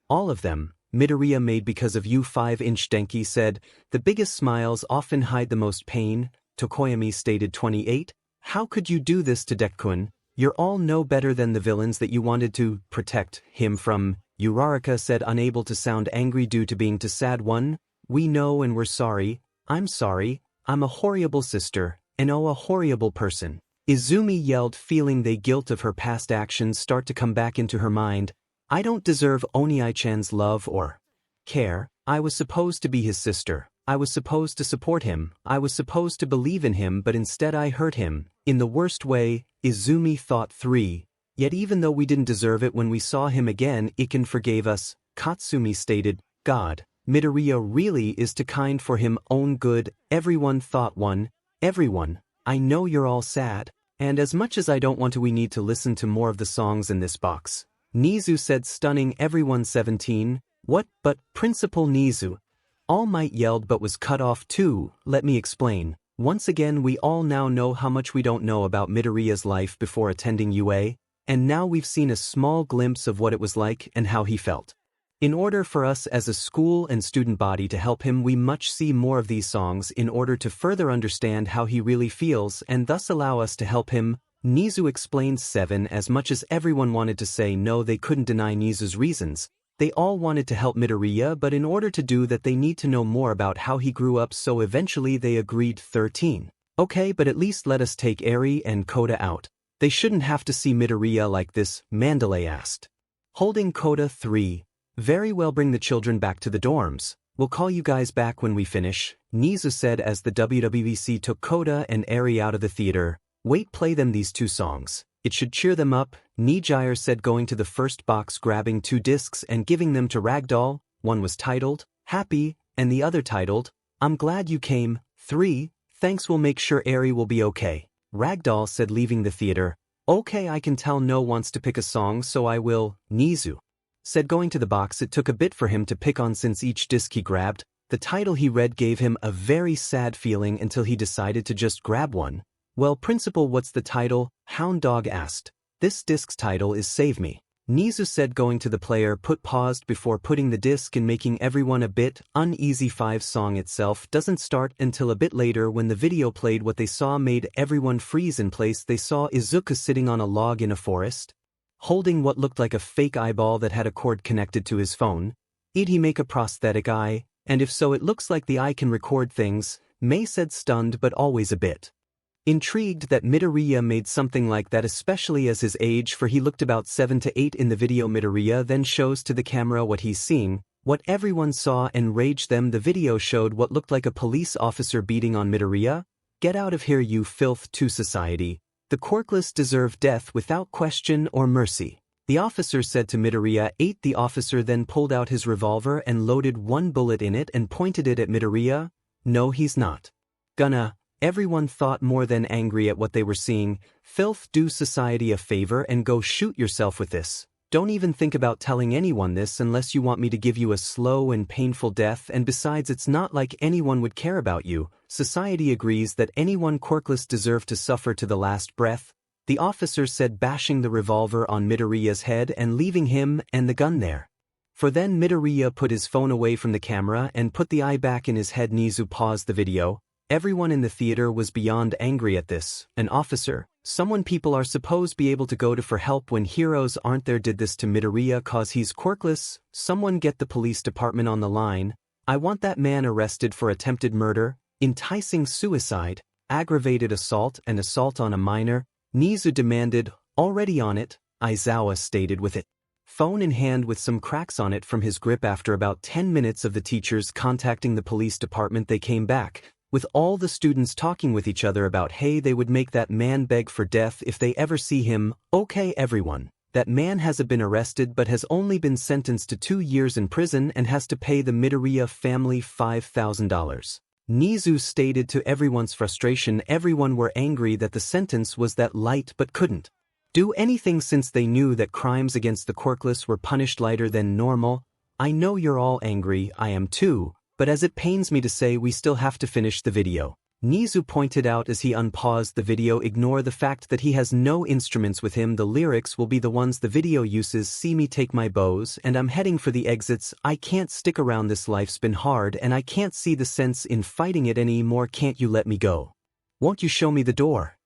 all of them, Midoriya made because of you 5-inch Denki said. "The biggest smiles often hide the most pain," Tokoyami stated. 28. "How could you do this to Deku? You're all no better than the villains that you wanted to protect him from," Uraraka said, unable to sound angry due to being too sad. 1. "We know and we're sorry. I'm sorry. I'm a horrible sister, and a horrible person," Izumi yelled, feeling the guilt of her past actions start to come back into her mind. "I don't deserve Oniai-chan's love or care. I was supposed to be his sister. I was supposed to support him. I was supposed to believe in him, but instead I hurt him in the worst way," Izumi thought. 3. "Yet even though we didn't deserve it, when we saw him again, Iken forgave us," Katsumi stated. "God, Midoriya really is too kind for him own good," everyone thought. 1. "Everyone, I know you're all sad, and as much as I don't want to, we need to listen to more of the songs in this box," Nizu said, stunning everyone. 17. "What? But Principal Nizu," All Might yelled but was cut off too. "Let me explain. Once again, we all now know how much we don't know about Midoriya's life before attending UA, and now we've seen a small glimpse of what it was like and how he felt. In order for us as a school and student body to help him, we must see more of these songs in order to further understand how he really feels and thus allow us to help him," Nizu explained. 7. As much as everyone wanted to say no, they couldn't deny Nizu's reasons. They all wanted to help Midoriya, but in order to do that they need to know more about how he grew up, so eventually they agreed. 13. "Okay, but at least let us take Eri and Koda out. They shouldn't have to see Midoriya like this," Mandalay asked. Holding Coda 3. Very well, bring the children back to the dorms. We'll call you guys back when we finish, 𝗎𝗍 said as the WWBC took Coda and Eri out of the theater. Wait, play them these two songs. It should cheer them up, 𝗎𝗍 said, going to the first box, grabbing two discs and giving them to Ragdoll. One was titled, Happy, and the other titled, I'm Glad You Came. 3. Thanks, we'll make sure Eri will be okay. Ragdoll said, leaving the theater. Okay, I can tell No wants to pick a song, so I will, 𝗎𝗍 said, going to the box. It took a bit for him to pick on, since each disc he grabbed, the title he read gave him a very sad feeling until he decided to just grab one. Well, principal, what's the title? Hound Dog asked. This disc's title is Save Me, 𝗎𝗍 said, going to the player. Paused before putting the disc and making everyone a bit uneasy. 5. Song itself doesn't start until a bit later. When the video played, what they saw made everyone freeze in place. They saw Izuku sitting on a log in a forest, holding what looked like a fake eyeball that had a cord connected to his phone. Did he make a prosthetic eye? And if so, it looks like the eye can record things, Mei said, stunned but always a bit intrigued that Midoriya made something like that, especially as his age, for he looked about 7 to 8 in the video. Midoriya then shows to the camera what he's seeing, what everyone saw, enraged them. The video showed what looked like a police officer beating on Midoriya. Get out of here, you filth to society. The quirkless deserve death without question or mercy, the officer said to Midoriya. 8. The officer then pulled out his revolver and loaded one bullet in it and pointed it at Midoriya. No, he's not gonna. Everyone thought, more than angry at what they were seeing. Filth, do society a favor and go shoot yourself with this. Don't even think about telling anyone this unless you want me to give you a slow and painful death, and besides, it's not like anyone would care about you. Society agrees that anyone quirkless deserve to suffer to the last breath, the officer said, bashing the revolver on Midoriya's head and leaving him and the gun there. For then Midoriya put his phone away from the camera and put the eye back in his head. 𝗎𝗍 paused the video. Everyone in the theater was beyond angry at this. An officer, someone people are supposed to be able to go to for help when heroes aren't there, did this to Midoriya cause he's quirkless. Someone get the police department on the line. I want that man arrested for attempted murder, enticing suicide, aggravated assault and assault on a minor, 𝗎𝗍 demanded. Already on it, Aizawa stated, with it phone in hand with some cracks on it from his grip. After about 10 minutes of the teachers contacting the police department, they came back, with all the students talking with each other about, hey, they would make that man beg for death if they ever see him. Okay, everyone, that man hasn't been arrested but has only been sentenced to 2 years in prison and has to pay the Midoriya family $5,000. 𝗎𝗍 stated to everyone's frustration. Everyone were angry that the sentence was that light but couldn't do anything since they knew that crimes against the quirkless were punished lighter than normal. I know you're all angry, I am too, but as it pains me to say, we still have to finish the video, 𝗎𝗍 pointed out as he unpaused the video. Ignore the fact that he has no instruments with him. The lyrics will be the ones the video uses. See me take my bows and I'm heading for the exits. I can't stick around, this life's been hard and I can't see the sense in fighting it anymore. Can't you let me go? Won't you show me the door?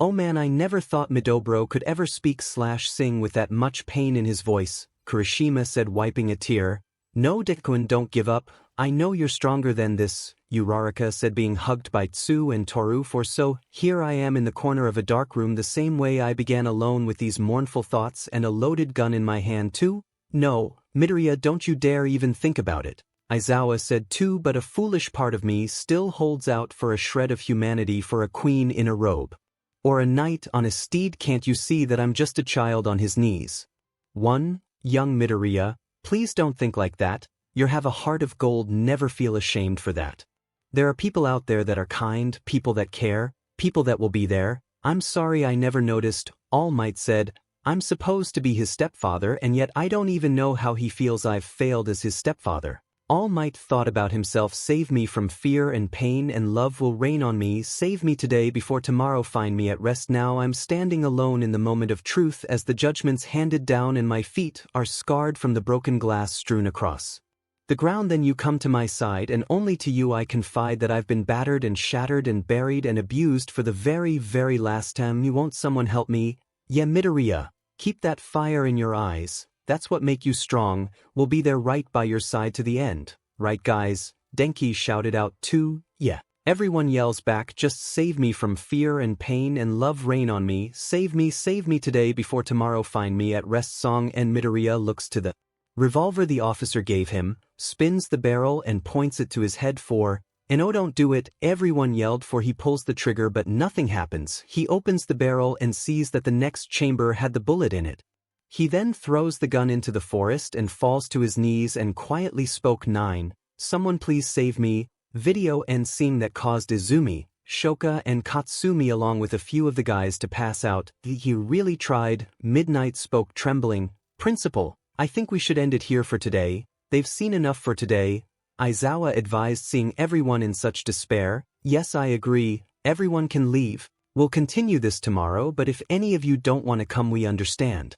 Oh man, I never thought Midobro could ever speak/sing with that much pain in his voice, Kirishima said, wiping a tear. No, Deku, don't give up. I know you're stronger than this, Uraraka said, being hugged by Tsu and Toru. For so, here I am in the corner of a dark room, the same way I began, alone with these mournful thoughts and a loaded gun in my hand too. No, Midoriya, don't you dare even think about it, Aizawa said too, but a foolish part of me still holds out for a shred of humanity, for a queen in a robe, or a knight on a steed. Can't you see that I'm just a child on his knees? Young Midoriya, please don't think like that. You have a heart of gold, never feel ashamed for that. There are people out there that are kind, people that care, people that will be there. I'm sorry I never noticed, All Might said. I'm supposed to be his stepfather and yet I don't even know how he feels I've failed as his stepfather. All Might thought about himself. Save me from fear and pain and love will rain on me. Save me today before tomorrow find me at rest. Now I'm standing alone in the moment of truth as the judgments handed down and my feet are scarred from the broken glass strewn across the ground. Then you come to my side and only to you I confide that I've been battered and shattered and buried and abused for the very, very last time. You won't someone help me? Yeah, Midoriya, keep that fire in your eyes. That's what make you strong. We'll be there right by your side to the end. Right guys? Denki shouted out too. Yeah. Everyone yells back, just save me from fear and pain and love rain on me, save me today before tomorrow find me at rest. Song and Midoriya looks to the revolver the officer gave him, spins the barrel and points it to his head for, and oh don't do it, everyone yelled for he pulls the trigger but nothing happens. He opens the barrel and sees that the next chamber had the bullet in it. He then throws the gun into the forest and falls to his knees and quietly spoke 9, someone please save me. Video and scene that caused Izumi, Shoka and Katsumi along with a few of the guys to pass out. He really tried. Midnight spoke trembling, Principal, I think we should end it here for today, they've seen enough for today. Aizawa advised seeing everyone in such despair, yes I agree, everyone can leave, we'll continue this tomorrow but if any of you don't want to come we understand.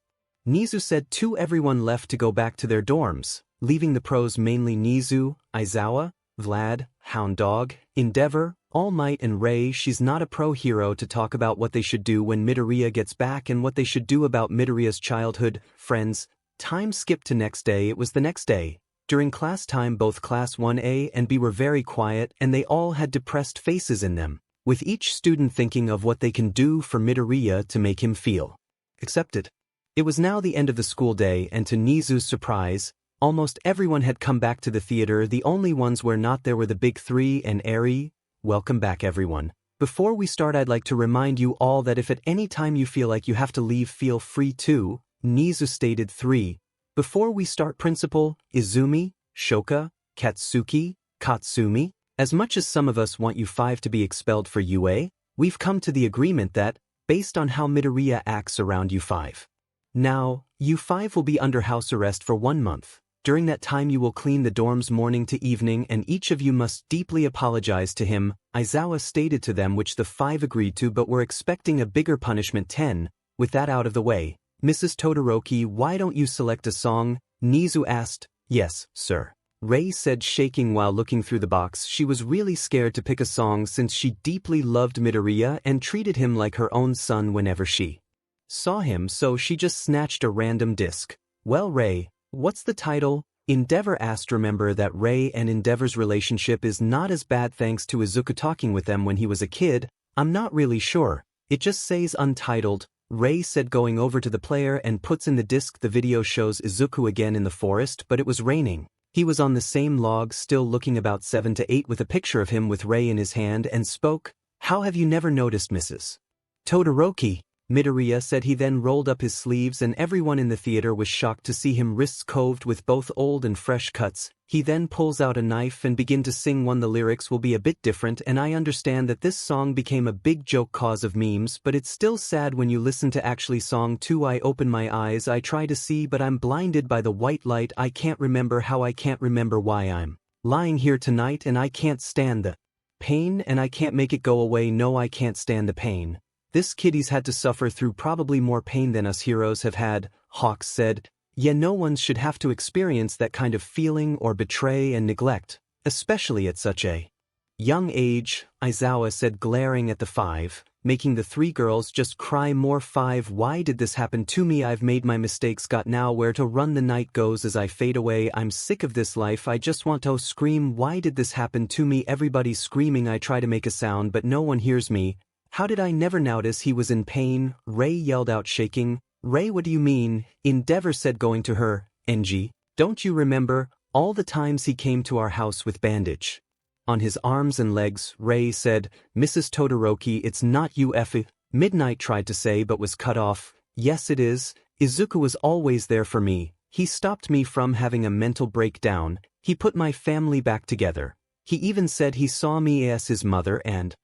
Nizu said too. Everyone left to go back to their dorms, leaving the pros mainly Nizu, Aizawa, Vlad, Hound Dog, Endeavor, All Might and Ray. She's not a pro hero to talk about what they should do when Midoriya gets back and what they should do about Midoriya's childhood friends. Time skipped to next day. It was the next day. During class time both class 1A and B were very quiet and they all had depressed faces in them, with each student thinking of what they can do for Midoriya to make him feel accepted. It was now the end of the school day and to Nizu's surprise, almost everyone had come back to the theater. The only ones were not there were the big three and Eri. Welcome back everyone. Before we start I'd like to remind you all that if at any time you feel like you have to leave feel free to, Nizu stated 3. Before we start Principal, Izumi, Shoka, Katsuki, Katsumi, as much as some of us want you 5 to be expelled for UA, we've come to the agreement that, based on how Midoriya acts around you 5. Now, you 5 will be under house arrest for 1 month. During that time you will clean the dorms morning to evening and each of you must deeply apologize to him, Aizawa stated to them, which the 5 agreed to but were expecting a bigger punishment. 10. With that out of the way, Mrs. Todoroki, why don't you select a song? Nizu asked. Yes, sir. Ray said, shaking while looking through the box. She was really scared to pick a song since she deeply loved Midoriya and treated him like her own son whenever she saw him, so she just snatched a random disc. Well Ray, what's the title? Endeavor asked. Remember that Ray and Endeavor's relationship is not as bad thanks to Izuku talking with them when he was a kid. I'm not really sure. It just says untitled. Ray said, going over to the player and puts in the disc. The video shows Izuku again in the forest but it was raining. He was on the same log still looking about 7 to 8 with a picture of him with Ray in his hand and spoke. How have you never noticed Mrs. Todoroki? Midoriya said. He then rolled up his sleeves and everyone in the theater was shocked to see him, wrists coved with both old and fresh cuts. He then pulls out a knife and begin to sing one. The lyrics will be a bit different and I understand that this song became a big joke cause of memes but it's still sad when you listen to actually song 2. I open my eyes, I try to see but I'm blinded by the white light. I can't remember how, I can't remember why I'm lying here tonight and I can't stand the pain and I can't make it go away. No, I can't stand the pain. This kiddies had to suffer through probably more pain than us heroes have had, Hawks said. Yeah, no one should have to experience that kind of feeling or betray and neglect, especially at such a young age, Aizawa said, glaring at the 5, making the 3 girls just cry more. 5. Why did this happen to me? I've made my mistakes, got now where to run. The night goes as I fade away. I'm sick of this life, I just want to scream. Why did this happen to me? Everybody's screaming. I try to make a sound but no one hears me. How did I never notice he was in pain? Ray yelled out, shaking. Ray, what do you mean? Endeavor said, going to her. NG, don't you remember all the times he came to our house with bandage on his arms and legs? Ray said. Mrs. Todoroki, it's not you. Midnight tried to say but was cut off. Yes it is. Izuku was always there for me. He stopped me from having a mental breakdown. He put my family back together. He even said he saw me as his mother and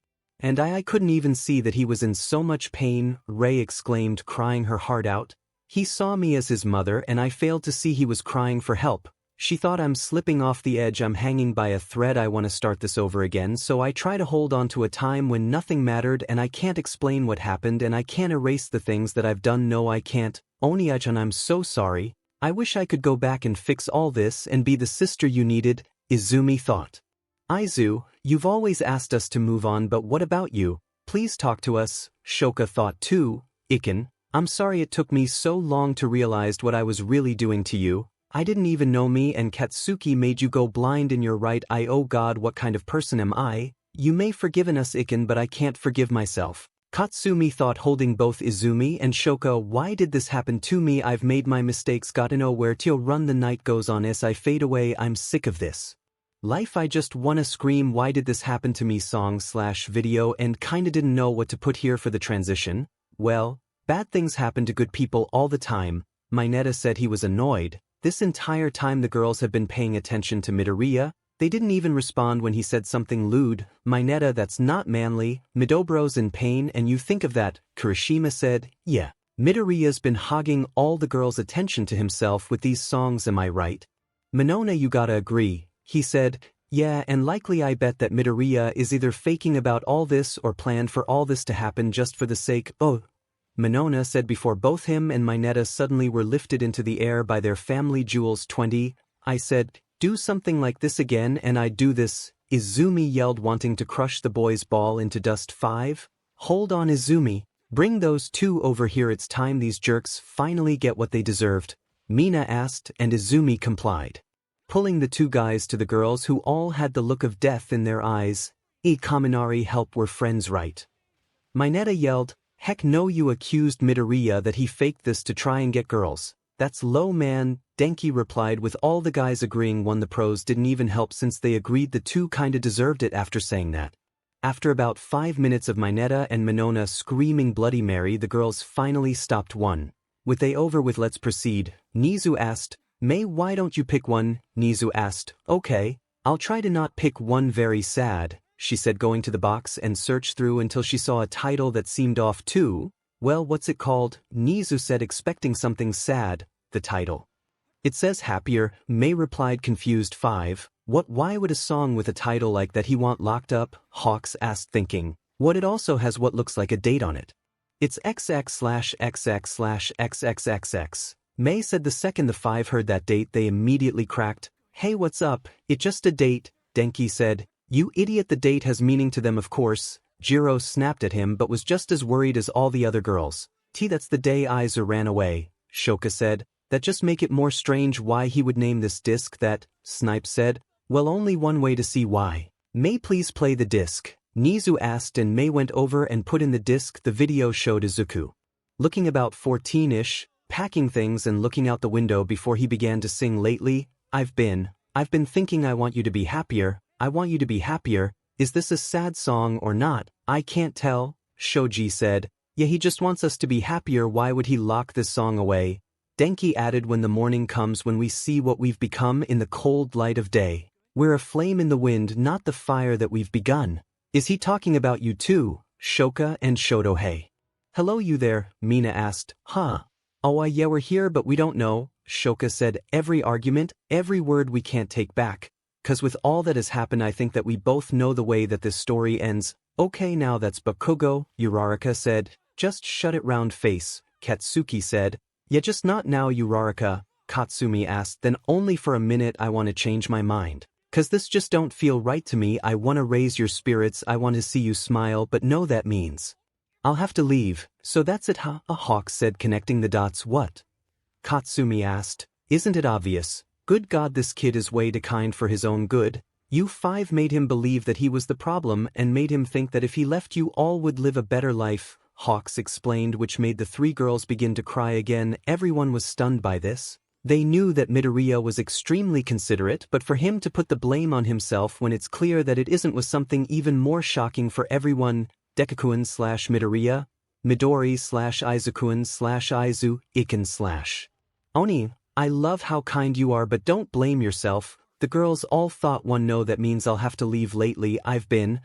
I couldn't even see that he was in so much pain, Ray exclaimed, crying her heart out. He saw me as his mother and I failed to see he was crying for help. She thought I'm slipping off the edge, I'm hanging by a thread. I want to start this over again, so I try to hold on to a time when nothing mattered and I can't explain what happened and I can't erase the things that I've done. No, I can't. Oni-chan, I'm so sorry. I wish I could go back and fix all this and be the sister you needed, Izumi thought. Aizu, you've always asked us to move on, but what about you? Please talk to us, Shoka thought too. Iken, I'm sorry it took me so long to realize what I was really doing to you. I didn't even know me and Katsuki made you go blind in your right eye. Oh God, what kind of person am I? You may forgiven us 𝐒𝐭𝐚𝐲 but I can't forgive myself. Katsumi thought, holding both Izumi and Shoko. Why did this happen to me? I've made my mistakes, gotta know where to run. The night goes on as I fade away. I'm sick of this life, I just wanna scream. Why did this happen to me? Song/video, and kinda didn't know what to put here for the transition. Well, bad things happen to good people all the time. Mineta said he was annoyed. This entire time the girls have been paying attention to Midoriya. They didn't even respond when he said something lewd. Mineta, that's not manly. Midobro's in pain and you think of that. Kirishima said, yeah. Midoriya's been hogging all the girls' attention to himself with these songs, am I right? Minona, you gotta agree. He said, yeah, and likely I bet that Midoriya is either faking about all this or planned for all this to happen just for the sake. Oh, Minona said before both him and Mineta suddenly were lifted into the air by their family jewels. 20. I said, do something like this again and I'd do this. Izumi yelled, wanting to crush the boy's ball into dust. 5. Hold on, Izumi. Bring those two over here. It's time these jerks finally get what they deserved. Mina asked, and Izumi complied, pulling the two guys to the girls who all had the look of death in their eyes. Kaminari, help, we're friends, right? Mineta yelled, heck no, you accused Midoriya that he faked this to try and get girls. That's low, man. Denki replied, with all the guys agreeing. The pros didn't even help since they agreed the two kinda deserved it after saying that. After about 5 minutes of Mineta and Minona screaming Bloody Mary, the girls finally stopped. With they over with, let's proceed. Nizu asked, May, why don't you pick one? Nizu asked, okay, I'll try to not pick one. Very sad, she said, going to the box and searched through until she saw a title that seemed off too. Well, what's it called? Nizu said, expecting something sad. The title. It says Happier, May replied, confused. 5. What? Why would a song with a title like that he want locked up? Hawks asked, thinking. What? It also has what looks like a date on it. It's XX/XX/XXXX. May said. The second the 5 heard that date, they immediately cracked. Hey, what's up? It's just a date, Denki said. You idiot, the date has meaning to them, of course. Jiro snapped at him but was just as worried as all the other girls. That's the day Izu ran away, Shoka said. That just make it more strange why he would name this disc that, Snipe said. Well, only one way to see why. May please play the disc, Nizu asked, and May went over and put in the disc. The video showed Izuku looking about 14-ish, packing things and looking out the window before he began to sing. Lately, I've been thinking I want you to be happier, I want you to be happier. Is this a sad song or not? I can't tell, Shoji said. Yeah, he just wants us to be happier. Why would he lock this song away? Denki added, when the morning comes, when we see what we've become in the cold light of day. We're a flame in the wind, not the fire that we've begun. Is he talking about you too, Shoka and Shotohei? Hello, you there, Mina asked. Huh? Oh, yeah, we're here but we don't know, Shoka said. Every argument, every word we can't take back. 'Cause with all that has happened I think that we both know the way that this story ends. Okay, now that's Bakugo, Uraraka said. Just shut it, round face, Katsuki said. Yeah, just not now, Uraraka, Katsumi asked. Then only for a minute. I want to change my mind. 'Cause this just don't feel right to me. I want to raise your spirits, I want to see you smile, but no, that means I'll have to leave. So that's it, huh? Hawk said, connecting the dots. What? Katsumi asked. Isn't it obvious? Good God, this kid is way too kind for his own good. You 5 made him believe that he was the problem and made him think that if he left you all would live a better life, Hawks explained, which made the 3 girls begin to cry again. Everyone was stunned by this. They knew that Midoriya was extremely considerate, but for him to put the blame on himself when it's clear that it isn't was something even more shocking for everyone. Dekuxharem/Midoriya, Midori/Izukuxharem/Izu, /Iken/. Oni, I love how kind you are, but don't blame yourself. The girls all thought. No, that means I'll have to leave. Lately I've been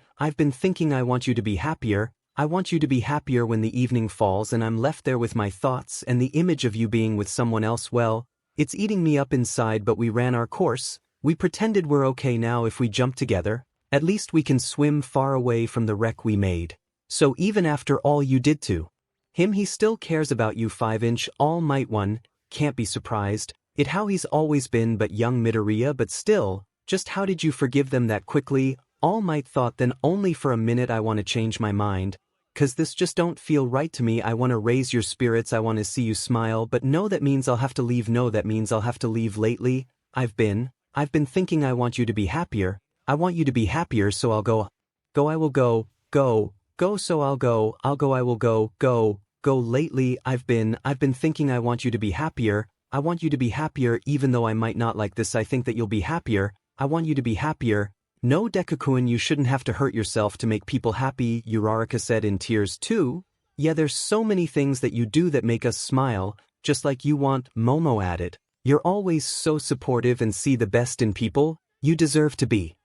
thinking I want you to be happier. I want you to be happier when the evening falls and I'm left there with my thoughts and the image of you being with someone else. Well, it's eating me up inside, but we ran our course. We pretended we're okay now. If we jump together, at least we can swim far away from the wreck we made. So even after all you did to him, he still cares about you. 5-inch All Might One can't be surprised. It how he's always been, but young Midoriya, but still, just how did you forgive them that quickly? All Might thought. Then only for a minute. I want to change my mind. 'Cause this just don't feel right to me. I want to raise your spirits, I want to see you smile, but no, that means I'll have to leave. No, that means I'll have to leave. Lately, I've been thinking I want you to be happier. I want you to be happier, so I'll go. go I will go, go so I'll go I will go, go lately I've been thinking I want you to be happier, I want you to be happier even though I might not like this I think that you'll be happier, I want you to be happier. No Deku-kun, you shouldn't have to hurt yourself to make people happy, Uraraka said in tears too. Yeah, there's so many things that you do that make us smile, just like you want, Momo added. You're always so supportive and see the best in people, you deserve to be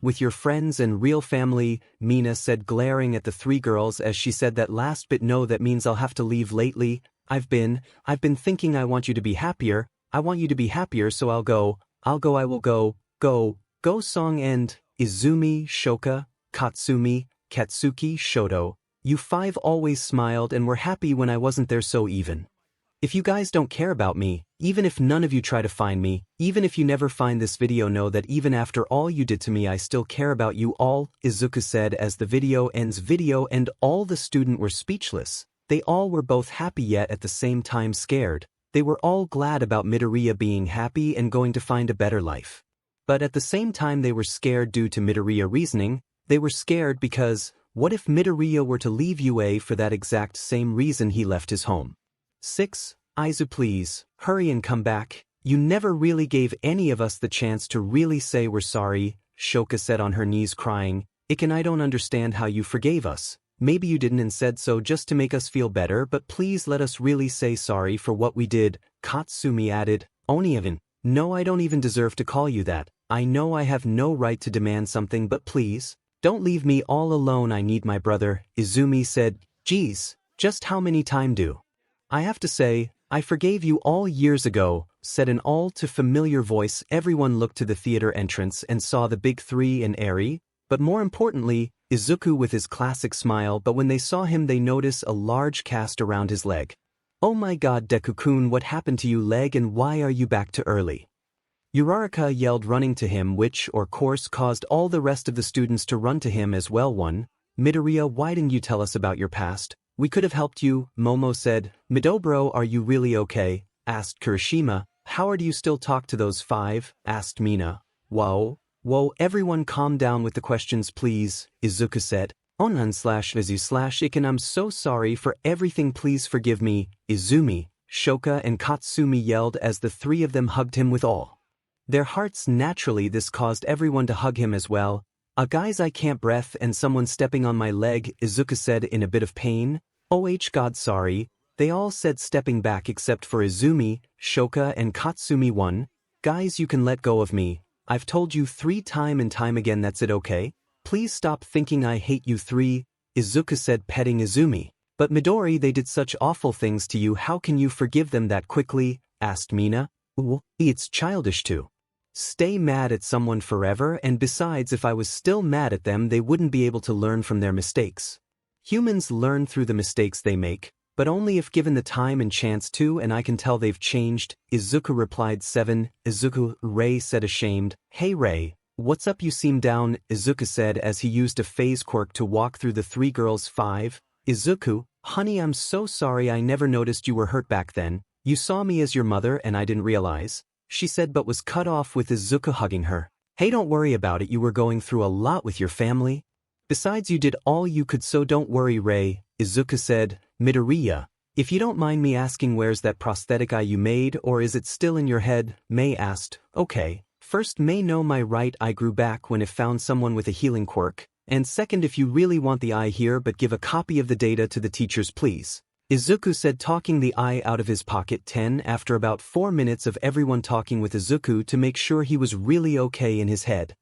with your friends and real family, Mina said, glaring at the three girls as she said that last bit. No, that means I'll have to leave lately. I've been thinking I want you to be happier, I want you to be happier so I'll go I will go song end, Izumi, Shoka, Katsumi, Katsuki, Shoto. You five always smiled and were happy when I wasn't there so even. If you guys don't care about me, even if none of you try to find me, even if you never find this video, know that even after all you did to me I still care about you all, Izuku said as the video ends. Video and all the student were speechless. They all were both happy yet at the same time scared. They were all glad about Midoriya being happy and going to find a better life. But at the same time they were scared due to Midoriya reasoning. They were scared because, what if Midoriya were to leave UA for that exact same reason he left his home? 6. Izu, please, hurry and come back. You never really gave any of us the chance to really say we're sorry, Shoka said on her knees crying. 𝐿, I don't understand how you forgave us. Maybe you didn't and said so just to make us feel better, but please let us really say sorry for what we did, Katsumi added. Onievin, no, I don't even deserve to call you that. I know I have no right to demand something, but please, don't leave me all alone, I need my brother, Izumi said. Geez, just how many times do I have to say, I forgave you all years ago, said an all too familiar voice. Everyone looked to the theater entrance and saw the big three and Eri, but more importantly, Izuku with his classic smile. But when they saw him they noticed a large cast around his leg. Oh my god, Deku-kun, what happened to you leg and why are you back too early? Uraraka yelled, running to him, which, of course, caused all the rest of the students to run to him as well. Midoriya, why didn't you tell us about your past? We could have helped you, Momo said. Midobro, are you really okay? Asked Kirishima. How do you still talk to those five? Asked Mina. Whoa, everyone calm down with the questions please, Izuku said. Onan/Vizu/Iken, I'm so sorry for everything, please forgive me, Izumi, Shoka and Katsumi yelled as the three of them hugged him with all their hearts. Naturally this caused everyone to hug him as well. Guys, I can't breathe and someone stepping on my leg, Izuku said in a bit of pain. Oh god, sorry, they all said, stepping back except for Izumi, Shoka and Katsumi. Guys, you can let go of me. I've told you time and time again that's it, okay? Please stop thinking I hate you. 3, Izuku said, petting Izumi. But Midori, they did such awful things to you, how can you forgive them that quickly? Asked Mina. It's childish to stay mad at someone forever, and besides, if I was still mad at them they wouldn't be able to learn from their mistakes. Humans learn through the mistakes they make, but only if given the time and chance to, and I can tell they've changed, Izuku replied. 7, Izuku, Rei said ashamed. Hey Rei, what's up, you seem down, Izuku said as he used a phase quirk to walk through the three girls. 5, Izuku, honey, I'm so sorry, I never noticed you were hurt back then. You saw me as your mother and I didn't realize, she said, but was cut off with Izuku hugging her. Hey, don't worry about it, you were going through a lot with your family. Besides, you did all you could, so don't worry, Rei, Izuku said. Midoriya, if you don't mind me asking, where's that prosthetic eye you made, or is it still in your head? Mei asked. Okay, first, Mei, no, my right eye grew back when it found someone with a healing quirk, and second, if you really want the eye here, but give a copy of the data to the teachers please, Izuku said, talking the eye out of his pocket. 10, after about 4 minutes of everyone talking with Izuku to make sure he was really okay in his head.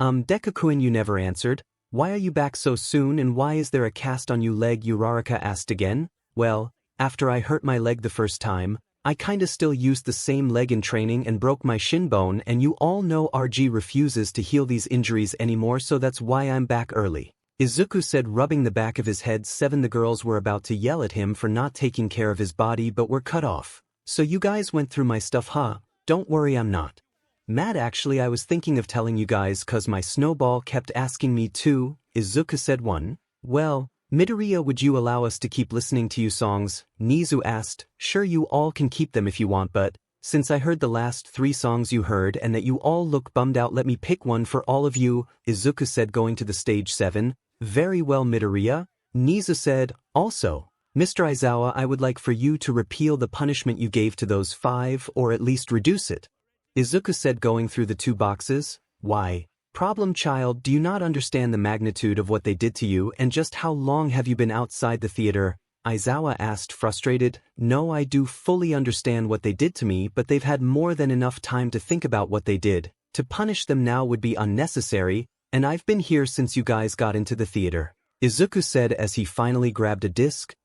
Deku-kun, you never answered. Why are you back so soon and why is there a cast on you leg? Uraraka asked again. Well, after I hurt my leg the first time, I kinda still used the same leg in training and broke my shin bone, and you all know RG refuses to heal these injuries anymore, so that's why I'm back early, Izuku said, rubbing the back of his head. 7, the girls were about to yell at him for not taking care of his body but were cut off. So you guys went through my stuff, huh? Don't worry, I'm not mad, actually. I was thinking of telling you guys cause my snowball kept asking me to, Izuku said. 1, well, Midoriya, would you allow us to keep listening to you songs? Nizu asked. Sure, you all can keep them if you want, but since I heard the last 3 songs you heard and that you all look bummed out, let me pick one for all of you, Izuku said, going to the stage. 7, Very well, Midoriya, 𝗍𝗳 said. Also, Mr. Aizawa, I would like for you to repeal the punishment you gave to those 5 or at least reduce it. Izuku said, going through the 2 boxes. Why? Problem child, do you not understand the magnitude of what they did to you and just how long have you been outside the theater? Aizawa asked, frustrated. No, I do fully understand what they did to me, but they've had more than enough time to think about what they did. To punish them now would be unnecessary, and I've been here since you guys got into the theater. Izuku said as he finally grabbed a disc.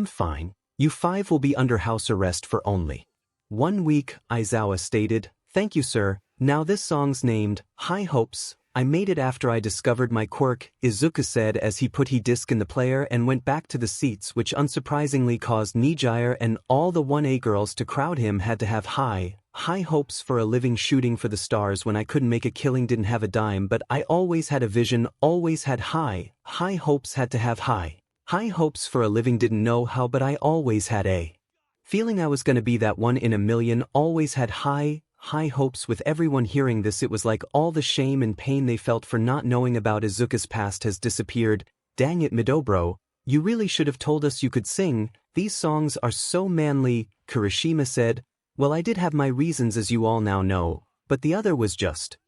Fine. You 5 will be under house arrest for only 1 week, Aizawa stated. Thank you, sir. Now this song's named High Hopes. I made it after I discovered my quirk, Izuku said as he put his disc in the player and went back to the seats, which unsurprisingly caused 𝗎𝗎𝗓 and all the 1A girls to crowd him. Had to have high hopes for a living, shooting for the stars when I couldn't make a killing, didn't have a dime, but I always had a vision, always had high hopes, had to have high hopes for a living, didn't know how, but I always had a feeling I was gonna be that 1 in a million, always had high hopes. With everyone hearing this, it was like all the shame and pain they felt for not knowing about Izuku's past has disappeared. Dang it, Midobro, you really should have told us you could sing. These songs are so manly, Kirishima said. Well, I did have my reasons, as you all now know, but the other was just,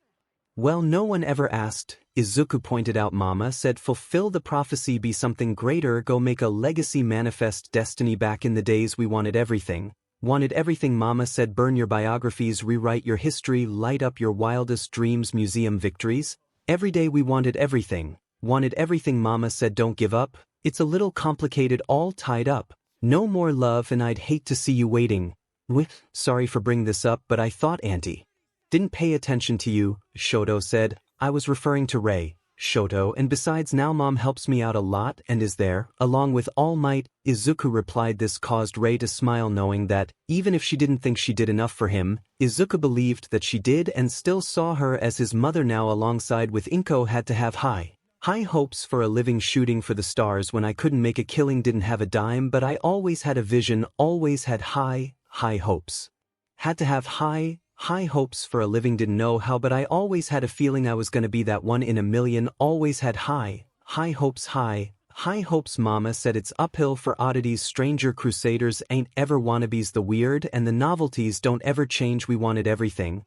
well, no one ever asked. Izuku pointed out. Mama said fulfill the prophecy, be something greater, go make a legacy, manifest destiny. Back in the days we wanted everything. Mama said, burn your biographies, rewrite your history, light up your wildest dreams, museum victories. Every day we wanted everything. Mama said, don't give up, it's a little complicated, all tied up. No more love and I'd hate to see you waiting. Sorry for bringing this up, but I thought Auntie didn't pay attention to you, Shoto said. I was referring to Rei, Shoto, and besides now Mom helps me out a lot and is there, along with All Might, Izuku replied. This caused Rei to smile, knowing that, even if she didn't think she did enough for him, Izuku believed that she did and still saw her as his mother now alongside with Inko. Had to have high hopes for a living, shooting for the stars when I couldn't make a killing, didn't have a dime, but I always had a vision, always had high hopes. Had to have high hopes for a living, didn't know how, but I always had a feeling I was gonna be that 1 in a million, always had high hopes. High hopes. Mama said it's uphill for oddities, stranger crusaders ain't ever wannabes, the weird and the novelties don't ever change. We wanted everything,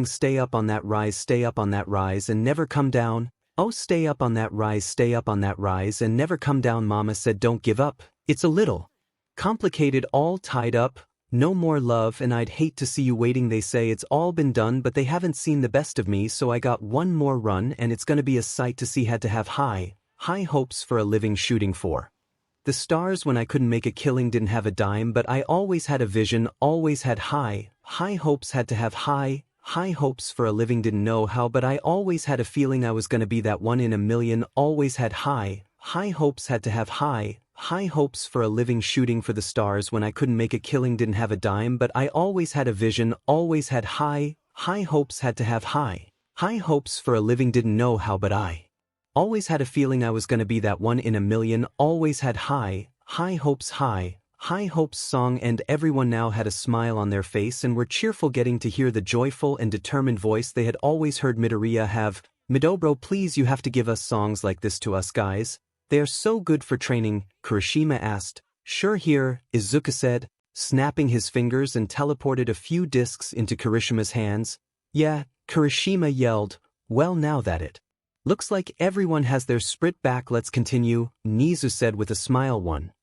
stay up on that rise, and never come down. Oh, stay up on that rise, and never come down. Mama said don't give up, it's a little complicated, all tied up. No more love and I'd hate to see you waiting. They say it's all been done, but they haven't seen the best of me, so I got 1 more run and it's gonna be a sight to see. Had to have high hopes for a living, shooting for the stars when I couldn't make a killing, didn't have a dime, but I always had a vision, always had high hopes. Had to have high hopes for a living, didn't know how, but I always had a feeling I was gonna be that 1 in a million, always had high hopes. Had to have high hopes for a living, shooting for the stars when I couldn't make a killing, didn't have a dime, but I always had a vision, always had high hopes. Had to have high hopes for a living, didn't know how, but I always had a feeling I was gonna be that 1 in a million, always had high hopes. High hopes song, and everyone now had a smile on their face and were cheerful, getting to hear the joyful and determined voice they had always heard Midoriya have. Midobro, please, you have to give us songs like this to us guys. They are so good for training, Kirishima asked. Sure, here, Izuku said, snapping his fingers and teleported a few discs into Kirishima's hands. Yeah, Kirishima yelled. Well, now that it looks like everyone has their sprit back, let's continue, 𝗍𝗳 said with a smile.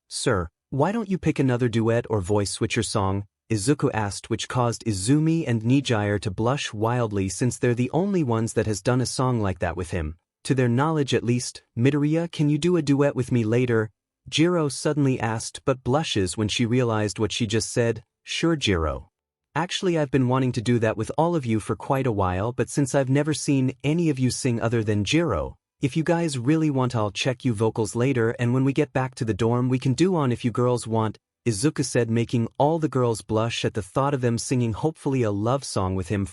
Sir, why don't you pick another duet or voice switcher song? Izuku asked, which caused Izumi and 𝗎𝗎𝗓 to blush wildly, since they're the only ones that has done a song like that with him. To their knowledge at least. Midoriya, can you do a duet with me later? Jiro suddenly asked, but blushes when she realized what she just said. Sure, Jiro. Actually, I've been wanting to do that with all of you for quite a while, but since I've never seen any of you sing other than Jiro, if you guys really want, I'll check you vocals later, and when we get back to the dorm we can do on if you girls want, Izuku said, making all the girls blush at the thought of them singing hopefully a love song with him.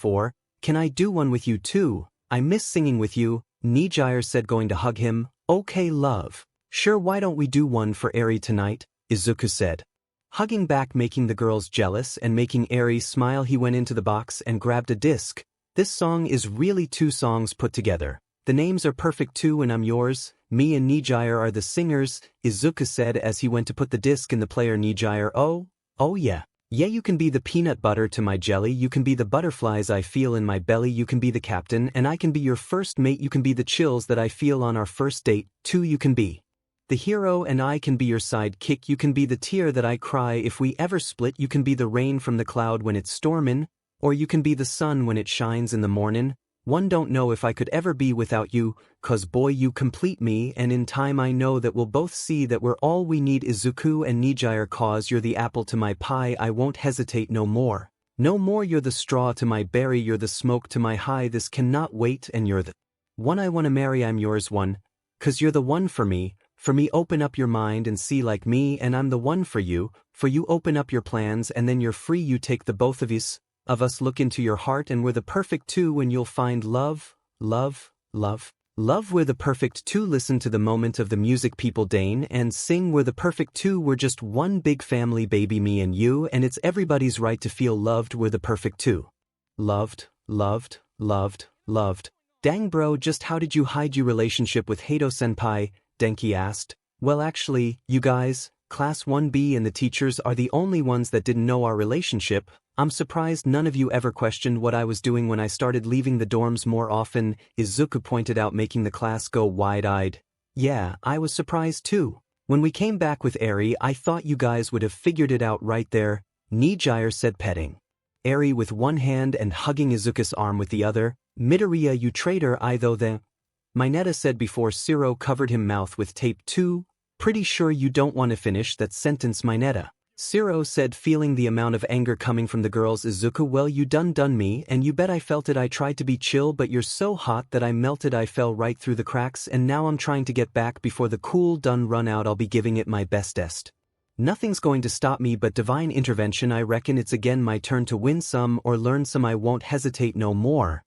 Can I do one with you too? I miss singing with you, 𝗎𝗎𝗓 said, going to hug him. Okay, love. Sure, why don't we do one for Eri tonight? Izuku said. Hugging back, making the girls jealous and making Eri smile, he went into the box and grabbed a disc. This song is really 2 songs put together. The names are perfect too and I'm yours. Me and 𝐒𝐻𝐼𝑒 are the singers, Izuku said as he went to put the disc in the player. 𝐒𝐻𝐼𝑒, oh yeah. Yeah, you can be the peanut butter to my jelly, you can be the butterflies I feel in my belly, you can be the captain, and I can be your first mate, you can be the chills that I feel on our first date, too you can be the hero and I can be your sidekick, you can be the tear that I cry if we ever split, you can be the rain from the cloud when it's stormin', or you can be the sun when it shines in the mornin'. One don't know if I could ever be without you, 'cause boy you complete me, and in time I know that we'll both see that we're all we need. Izuku and 𝗧𝗧𝗏 'cause you're the apple to my pie, I won't hesitate no more. No more, you're the straw to my berry, you're the smoke to my high, this cannot wait, and you're the one I wanna marry, I'm yours one, 'cause you're the one for me, open up your mind and see like me, and I'm the one for you open up your plans and then you're free, you take the both of us look into your heart and we're the perfect two and you'll find love, love, love, love, we're the perfect two. Listen to the moment of the music, people deign and sing, we're the perfect two, we're just one big family baby, me and you, and it's everybody's right to feel loved, we're the perfect two. Loved, loved, loved, loved. Dang bro, just how did you hide your relationship with 𝐒𝐻𝐼𝐵? Denki asked. Well actually, you guys, Class 1B and the teachers are the only ones that didn't know our relationship. I'm surprised none of you ever questioned what I was doing when I started leaving the dorms more often, Izuku pointed out, making the class go wide-eyed. Yeah, I was surprised too. When we came back with Eri, I thought you guys would have figured it out right there, 𝗧𝗏𝗏 said, petting Eri with one hand and hugging Izuku's arm with the other. Midoriya, you traitor, I though then, Mineta said before 𝗬𝗏 covered him mouth with tape too. Pretty sure you don't want to finish that sentence, Mineta. 𝗬𝗏 said, feeling the amount of anger coming from the girls. Izuku, well you done me, and you bet I felt it. I tried to be chill but you're so hot that I melted, I fell right through the cracks, and now I'm trying to get back before the cool done run out. I'll be giving it my bestest. Nothing's going to stop me but divine intervention. I reckon it's again my turn to win some or learn some. I won't hesitate no more,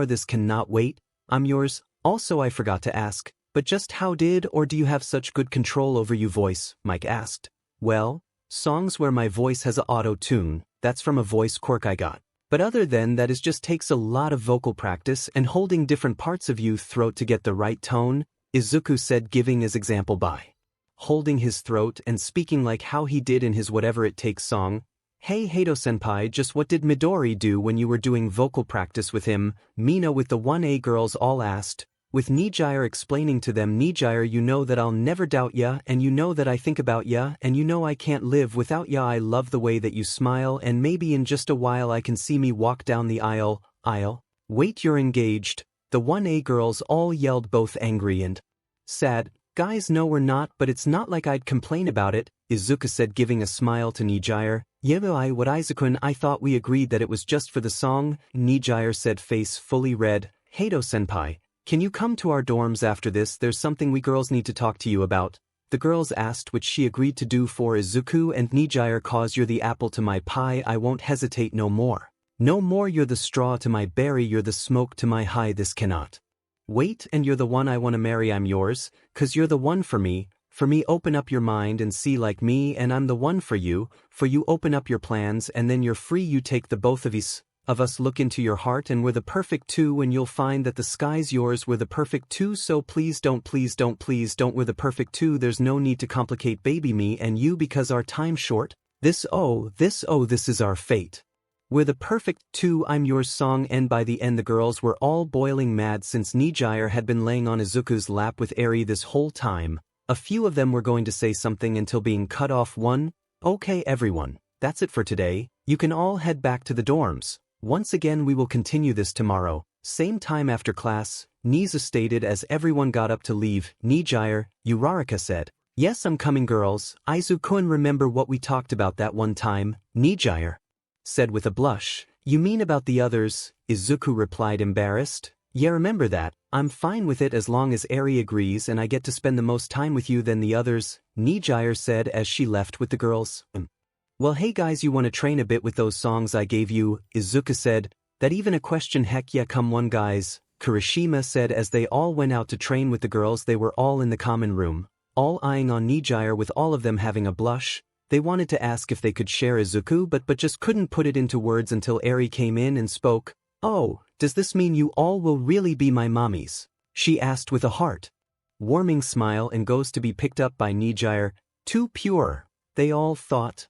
this cannot wait, I'm yours. Also I forgot to ask, but just how did or do you have such good control over your voice? Mike asked. Well, songs where my voice has a auto-tune, that's from a voice quirk I got. But other than that, it just takes a lot of vocal practice and holding different parts of your throat to get the right tone, Izuku said, giving his example by holding his throat and speaking like how he did in his Whatever It Takes song. Hey Hato-senpai, just what did Midori do when you were doing vocal practice with him? Mina with the 1A girls all asked, with 𝗧𝗏𝗏 explaining to them. 𝗧𝗏𝗏, you know that I'll never doubt ya, and you know that I think about ya, and you know I can't live without ya. I love the way that you smile, and maybe in just a while I can see me walk down the aisle. Wait, you're engaged? The 1A girls all yelled, both angry and sad. Guys, no we're not, but it's not like I'd complain about it, Izuku said, giving a smile to 𝗧𝗏𝗏. Yeah, what Izuku, I thought we agreed that it was just for the song, 𝗧𝗏𝗏 said, face fully red. Hato-senpai, can you come to our dorms after this? There's something we girls need to talk to you about. The girls asked, which she agreed to do for Izuku and 𝗧𝗏𝗏, 'cause you're the apple to my pie, I won't hesitate no more. No more, you're the straw to my berry, you're the smoke to my high, this cannot wait, and you're the one I wanna marry, I'm yours, 'cause you're the one for me, open up your mind and see like me, and I'm the one for you open up your plans and then you're free, you take the both of us look into your heart and we're the perfect two and you'll find that the sky's yours, we're the perfect two, so please don't, we're the perfect two, there's no need to complicate baby, me and you, because our time's short, this is our fate. We're the perfect two, I'm yours song. And by the end the girls were all boiling mad since 𝗧𝗏𝗏 had been laying on Izuku's lap with Eri this whole time. A few of them were going to say something until being cut off. Okay everyone, that's it for today, you can all head back to the dorms. Once again we will continue this tomorrow, same time after class, 𝗧𝗏𝗏 stated as everyone got up to leave. 𝗧𝗏𝗏, Uraraka said. Yes, I'm coming girls. Izuku, remember what we talked about that one time? 𝗧𝗏𝗏 said with a blush. You mean about the others? Izuku replied, embarrassed. Yeah, remember that. I'm fine with it as long as Eri agrees and I get to spend the most time with you than the others, 𝗧𝗏𝗏 said as she left with the girls. Well hey guys, you want to train a bit with those songs I gave you? Izuku said. That even a question? Heck yeah, come on guys, Kirishima said as they all went out to train with the girls. They were all in the common room, all eyeing on 𝗧𝗏𝗏 with all of them having a blush. They wanted to ask if they could share Izuku but just couldn't put it into words until Eri came in and spoke. Oh, does this mean you all will really be my mommies? she asked with a heart-warming smile and goes to be picked up by 𝗎𝗎𝗓. Too pure, they all thought.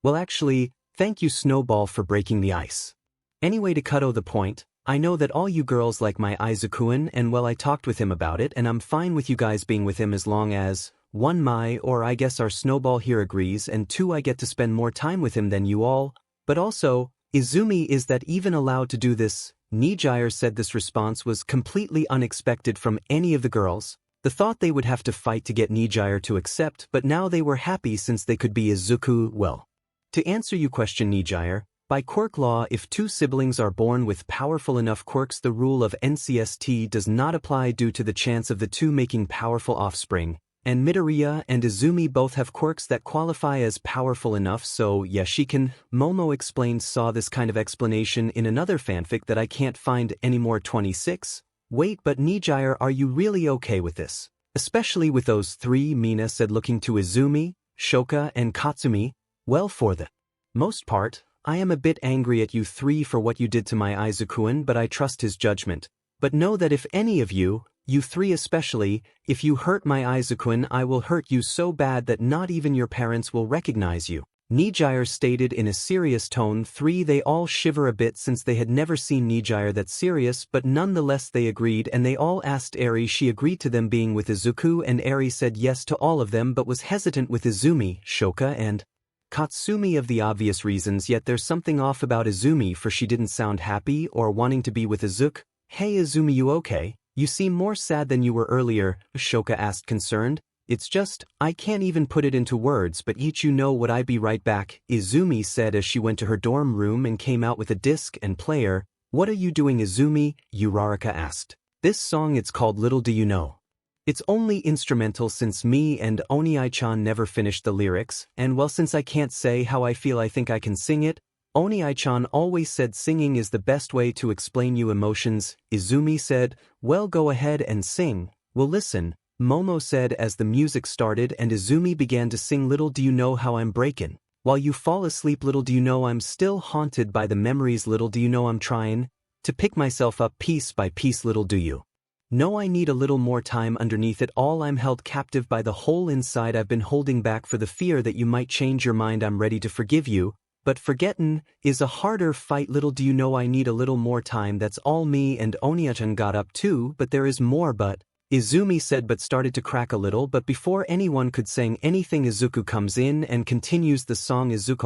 Well actually, thank you Snowball for breaking the ice. Anyway, to cut the point, I know that all you girls like my Izuku and well I talked with him about it and I'm fine with you guys being with him as long as, 1 my or I guess our Snowball here agrees and 2 I get to spend more time with him than you all, but also, Izumi is that even allowed to do this? 𝗎𝗎𝗓 said this response was completely unexpected from any of the girls. The thought they would have to fight to get 𝗎𝗎𝗓 to accept, but now they were happy since they could be Izuku. Well, to answer you question 𝗎𝗎𝗓, by quirk law if 2 siblings are born with powerful enough quirks the rule of NCST does not apply due to the chance of the 2 making powerful offspring, and Midoriya and Izumi both have quirks that qualify as powerful enough so yeah she can. Momo explained saw this kind of explanation in another fanfic that I can't find anymore. 26. Wait, but 𝗎𝗎𝗓, are you really okay with this? Especially with those 3? Mina said looking to Izumi, Shoka and Katsumi. Well, for the most part, I am a bit angry at you 3 for what you did to my Izuku, but I trust his judgment. But know that if any of you 3 especially, if you hurt my Izuku I will hurt you so bad that not even your parents will recognize you. 𝗎𝗎𝗓 stated in a serious tone. 3 They all shiver a bit since they had never seen 𝗎𝗎𝗓 that serious, but nonetheless they agreed and they all asked Eri. She agreed to them being with Izuku and Eri said yes to all of them but was hesitant with Izumi, Shoka and Katsumi of the obvious reasons, yet there's something off about Izumi for she didn't sound happy or wanting to be with Izuku. Hey Izumi, you okay? You seem more sad than you were earlier, Shoka asked concerned. It's just, I can't even put it into words but each you know what I be right back, Izumi said as she went to her dorm room and came out with a disc and player. What are you doing Izumi? Uraraka asked. This song it's called Little Do You Know. It's only instrumental since me and Oni-chan never finished the lyrics, and well since I can't say how I feel I think I can sing it. Oni-chan always said singing is the best way to explain you emotions. Izumi said, well go ahead and sing. We'll listen, Momo said as the music started and Izumi began to sing Little Do You Know How I'm Breakin'. While you fall asleep little do you know I'm still haunted by the memories, little do you know I'm trying to pick myself up piece by piece, little do you know I need a little more time underneath it all. I'm held captive by the hole inside I've been holding back for the fear that you might change your mind. I'm ready to forgive you, but forgettin' is a harder fight. Little do you know I need a little more time. That's all. Me and Oni-chan got up too, but there is more. But Izumi said but started to crack a little, but before anyone could say anything Izuku comes in and continues the song. Izuku,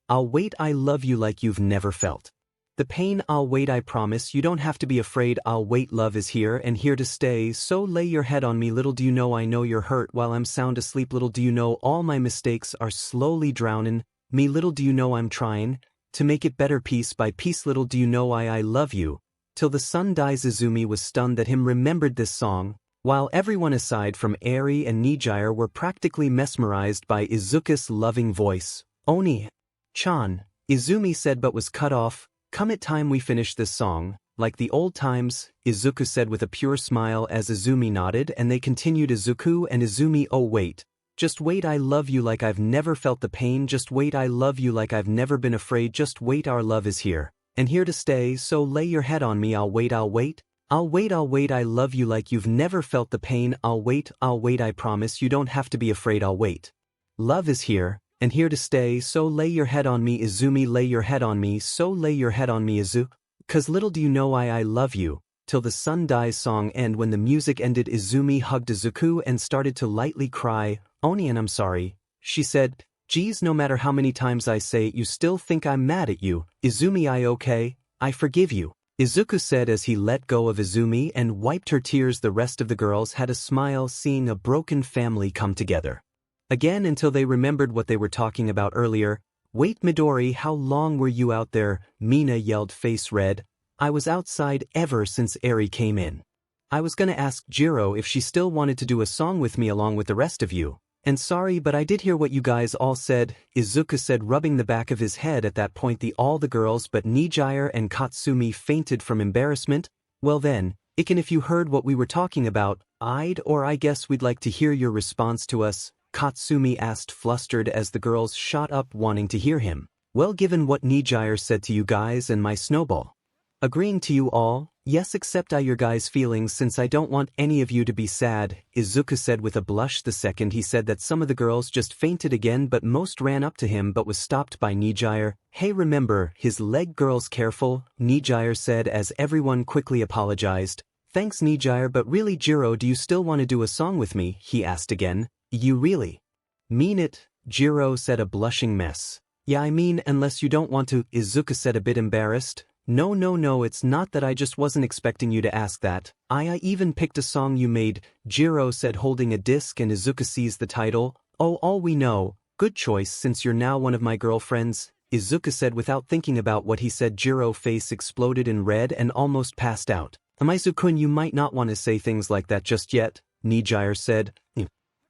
I'll wait, I love you like you've never felt the pain. I'll wait, I promise you don't have to be afraid. I'll wait, love is here and here to stay, so lay your head on me. Little do you know I know you're hurt while I'm sound asleep. Little do you know all my mistakes are slowly drowning me. Little do you know I'm trying to make it better piece by piece. Little do you know I love you till the sun dies. Izumi was stunned that him remembered this song, while everyone aside from Eri and 𝗎𝗎𝗓 were practically mesmerized by Izuku's loving voice. Oni-chan, Izumi said but was cut off. Come it time we finish this song, like the old times, Izuku said with a pure smile as Izumi nodded and they continued. Izuku and Izumi, oh wait. Just wait, I love you like I've never felt the pain. Just wait, I love you like I've never been afraid. Just wait, our love is here and here to stay, so lay your head on me. I'll wait, I love you like you've never felt the pain. I'll wait, I promise you don't have to be afraid. I'll wait. Love is here and here to stay, so lay your head on me. Izumi, lay your head on me, so lay your head on me. Izuku, 'cause little do you know I love you till the sun dies. Song end. When the music ended, Izumi hugged Izuku and started to lightly cry. Oni, and I'm sorry, she said. Geez, no matter how many times I say it, you still think I'm mad at you. Izumi, okay, I forgive you, Izuku said as he let go of Izumi and wiped her tears. The rest of the girls had a smile seeing a broken family come together again until they remembered what they were talking about earlier. Wait, Midori, how long were you out there? Mina yelled, face red. I was outside ever since Eri came in. I was gonna ask Jiro if she still wanted to do a song with me along with the rest of you. And sorry, but I did hear what you guys all said, Izuku said, rubbing the back of his head. At that point all the girls but 𝗎𝗎𝗓 and Katsumi fainted from embarrassment. Well then, Iken, if you heard what we were talking about, I guess we'd like to hear your response to us, Katsumi asked, flustered as the girls shot up wanting to hear him. Well, given what 𝗎𝗎𝗓 said to you guys and my Snowball agreeing to you all, Yes, accept your guys' feelings since I don't want any of you to be sad, Izuku said with a blush. The second he said that some of the girls just fainted again but most ran up to him but was stopped by 𝐒𝐻𝐽𝐈. Hey, remember his leg, girls, careful, 𝐒𝐻𝐽𝐈 said as everyone quickly apologized. Thanks 𝐒𝐻𝐽𝐈, but really Jiro, do you still want to do a song with me, he asked again. You really mean it? Jiro said, a blushing mess. Yeah, I mean, unless you don't want to, Izuku said, a bit embarrassed. No, it's not that, I just wasn't expecting you to ask that. I even picked a song you made, Jiro said, holding a disc, and Izuku sees the title. Oh, all we know. Good choice since you're now one of my girlfriends, Izuku said without thinking about what he said. Jiro's face exploded in red and almost passed out. Izuku-kun, you might not want to say things like that just yet, 𝐒𝐻𝐽𝐈 said.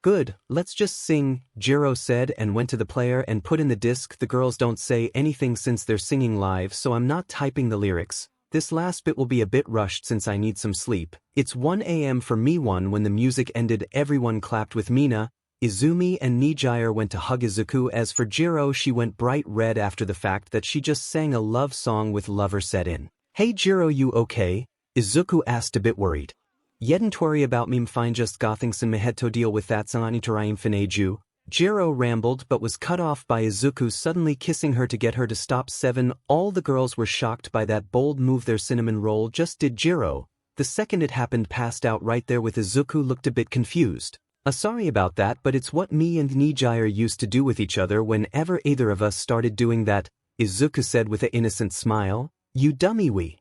Good, let's just sing, Jiro said and went to the player and put in the disc. The girls don't say anything since they're singing live, so I'm not typing the lyrics. This last bit will be a bit rushed since I need some sleep. It's 1 a.m. for me. When the music ended, everyone clapped with Mina. Izumi and 𝐒𝐻𝐽𝐈 went to hug Izuku. As for Jiro, she went bright red after the fact that she just sang a love song with lover set in. Hey Jiro, you okay? Izuku asked, a bit worried. Yeah, don't worry about me, I'm fine, just gothing some mehead to deal with that 𝗧𝗵𝗲 𝗵𝗃𝗀𝗀. Jiro rambled but was cut off by Izuku suddenly kissing her to get her to stop. 7. All the girls were shocked by that bold move. Their cinnamon roll just did. Jiro, the second it happened, passed out right there with Izuku, looked a bit confused. Sorry about that, but it's what me and 𝐒𝐻𝗽𝗓 used to do with each other whenever either of us started doing that, Izuku said with an innocent smile. You dummy, we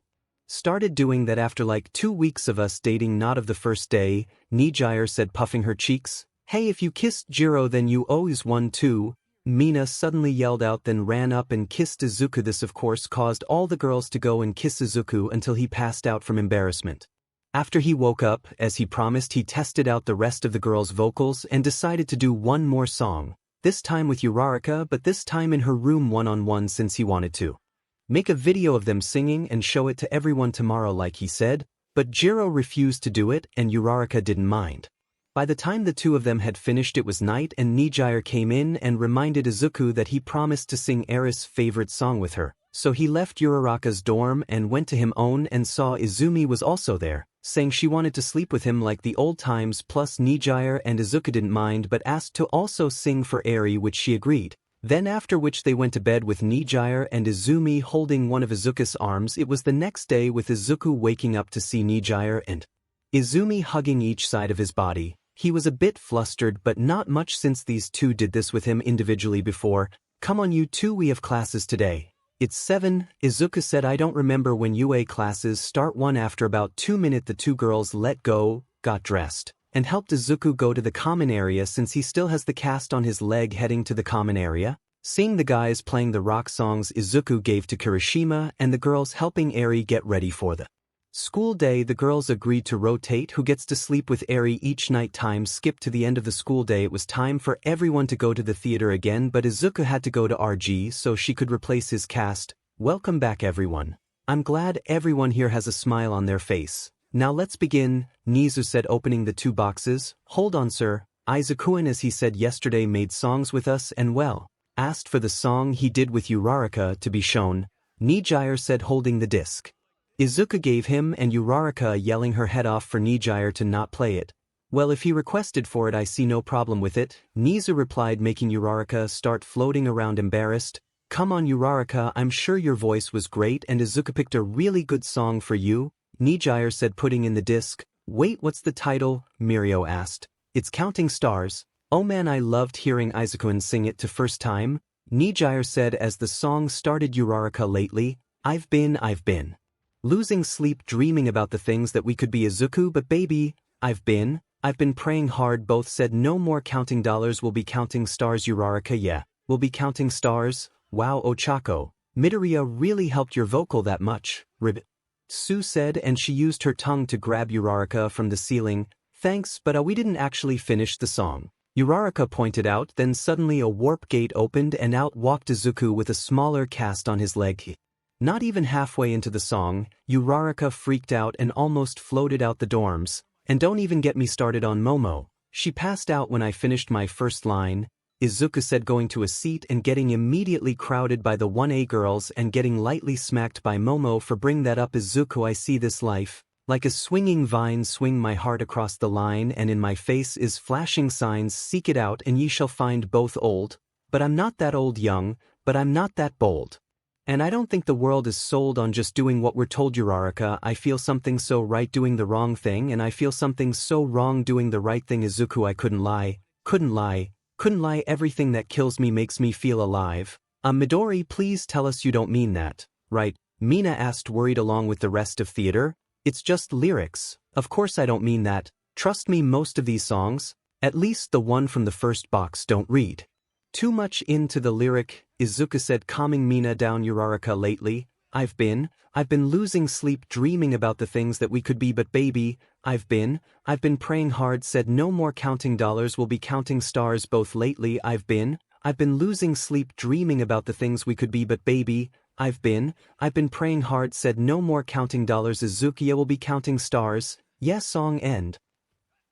started doing that after like 2 weeks of us dating, not of the first day, 𝐒𝐻𝗽𝗓 said, puffing her cheeks. Hey, if you kissed Jiro then you always won too, Mina suddenly yelled out, then ran up and kissed Izuku. This of course caused all the girls to go and kiss Izuku until he passed out from embarrassment. After he woke up, as he promised, he tested out the rest of the girls' vocals and decided to do one more song, this time with Uraraka, but this time in her room one-on-one since he wanted to make a video of them singing and show it to everyone tomorrow like he said, but Jiro refused to do it and Uraraka didn't mind. By the time the two of them had finished, it was night and 𝐒𝐻𝗽𝗓 came in and reminded Izuku that he promised to sing Eris' favorite song with her, so he left Uraraka's dorm and went to him own and saw Izumi was also there, saying she wanted to sleep with him like the old times. Plus 𝐒𝐻𝗽𝗓 and Izuku didn't mind but asked to also sing for Eri, which she agreed. Then after which they went to bed with 𝐒𝐻𝗽𝗓 and Izumi holding one of Izuku's arms. It was the next day with Izuku waking up to see 𝐒𝗽𝗓 and Izumi hugging each side of his body. He was a bit flustered but not much since these two did this with him individually before. Come on you two, we have classes today. It's 7, Izuku said. I don't remember when UA classes start. After about 2 minutes the two girls let go, got dressed, and helped Izuku go to the common area since he still has the cast on his leg. Heading to the common area, seeing the guys playing the rock songs Izuku gave to Kirishima and the girls helping Eri get ready for the school day, the girls agreed to rotate who gets to sleep with Eri each night. Time skipped to the end of the school day. It was time for everyone to go to the theater again, but Izuku had to go to RG so she could replace his cast. Welcome back everyone. I'm glad everyone here has a smile on their face. Now let's begin, Nizu said, opening the 2 boxes. Hold on sir, Izuku, as he said yesterday, made songs with us and well, asked for the song he did with Uraraka to be shown, 𝐒𝐻𝗽𝗓 said, holding the disc. Izuku gave him and Uraraka yelling her head off for 𝐒𝗽𝗓 to not play it. Well, if he requested for it I see no problem with it, Nizu replied, making Uraraka start floating around embarrassed. Come on Uraraka, I'm sure your voice was great and Izuku picked a really good song for you, 𝐒𝗽𝗓 said, putting in the disc. Wait, what's the title? Mirio asked. It's Counting Stars. Oh man, I loved hearing Izuku sing it to first time, 𝐒𝗽𝗓 said as the song started. Uraraka, lately, I've been losing sleep dreaming about the things that we could be, Izuku, but baby, I've been praying hard. Both said no more counting dollars, we'll be counting stars. Uraraka, yeah, we'll be counting stars. Wow, Ochako, Midoriya really helped your vocal that much, Sue said, and she used her tongue to grab Uraraka from the ceiling. Thanks, but we didn't actually finish the song, Uraraka pointed out. Then suddenly a warp gate opened and out walked Izuku with a smaller cast on his leg. Not even halfway into the song, Uraraka freaked out and almost floated out the dorms. And don't even get me started on Momo. She passed out when I finished my first line. Izuku said, going to a seat and getting immediately crowded by the 1A girls and getting lightly smacked by Momo for bring that up. Izuku, I see this life like a swinging vine, swing my heart across the line, and in my face is flashing signs, seek it out and ye shall find both old, but I'm not that old, young, but I'm not that bold. And I don't think the world is sold on just doing what we're told. 𝗓𝗏, I feel something so right doing the wrong thing, and I feel something so wrong doing the right thing. Izuku, I couldn't lie, everything that kills me makes me feel alive. Midori, please tell us you don't mean that, right? Mina asked, worried along with the rest of theater. It's just lyrics. Of course I don't mean that. Trust me, most of these songs, at least the one from the first box, don't read too much into the lyric. Izuku said, calming Mina down. 𝗓𝗏, lately, I've been losing sleep dreaming about the things that we could be, but baby, I've been praying hard. Said, no more counting dollars, we'll be counting stars. Both lately, I've been losing sleep dreaming about the things we could be, but baby, I've been praying hard. Said, no more counting dollars. Izuku, will be counting stars. Yes, song end.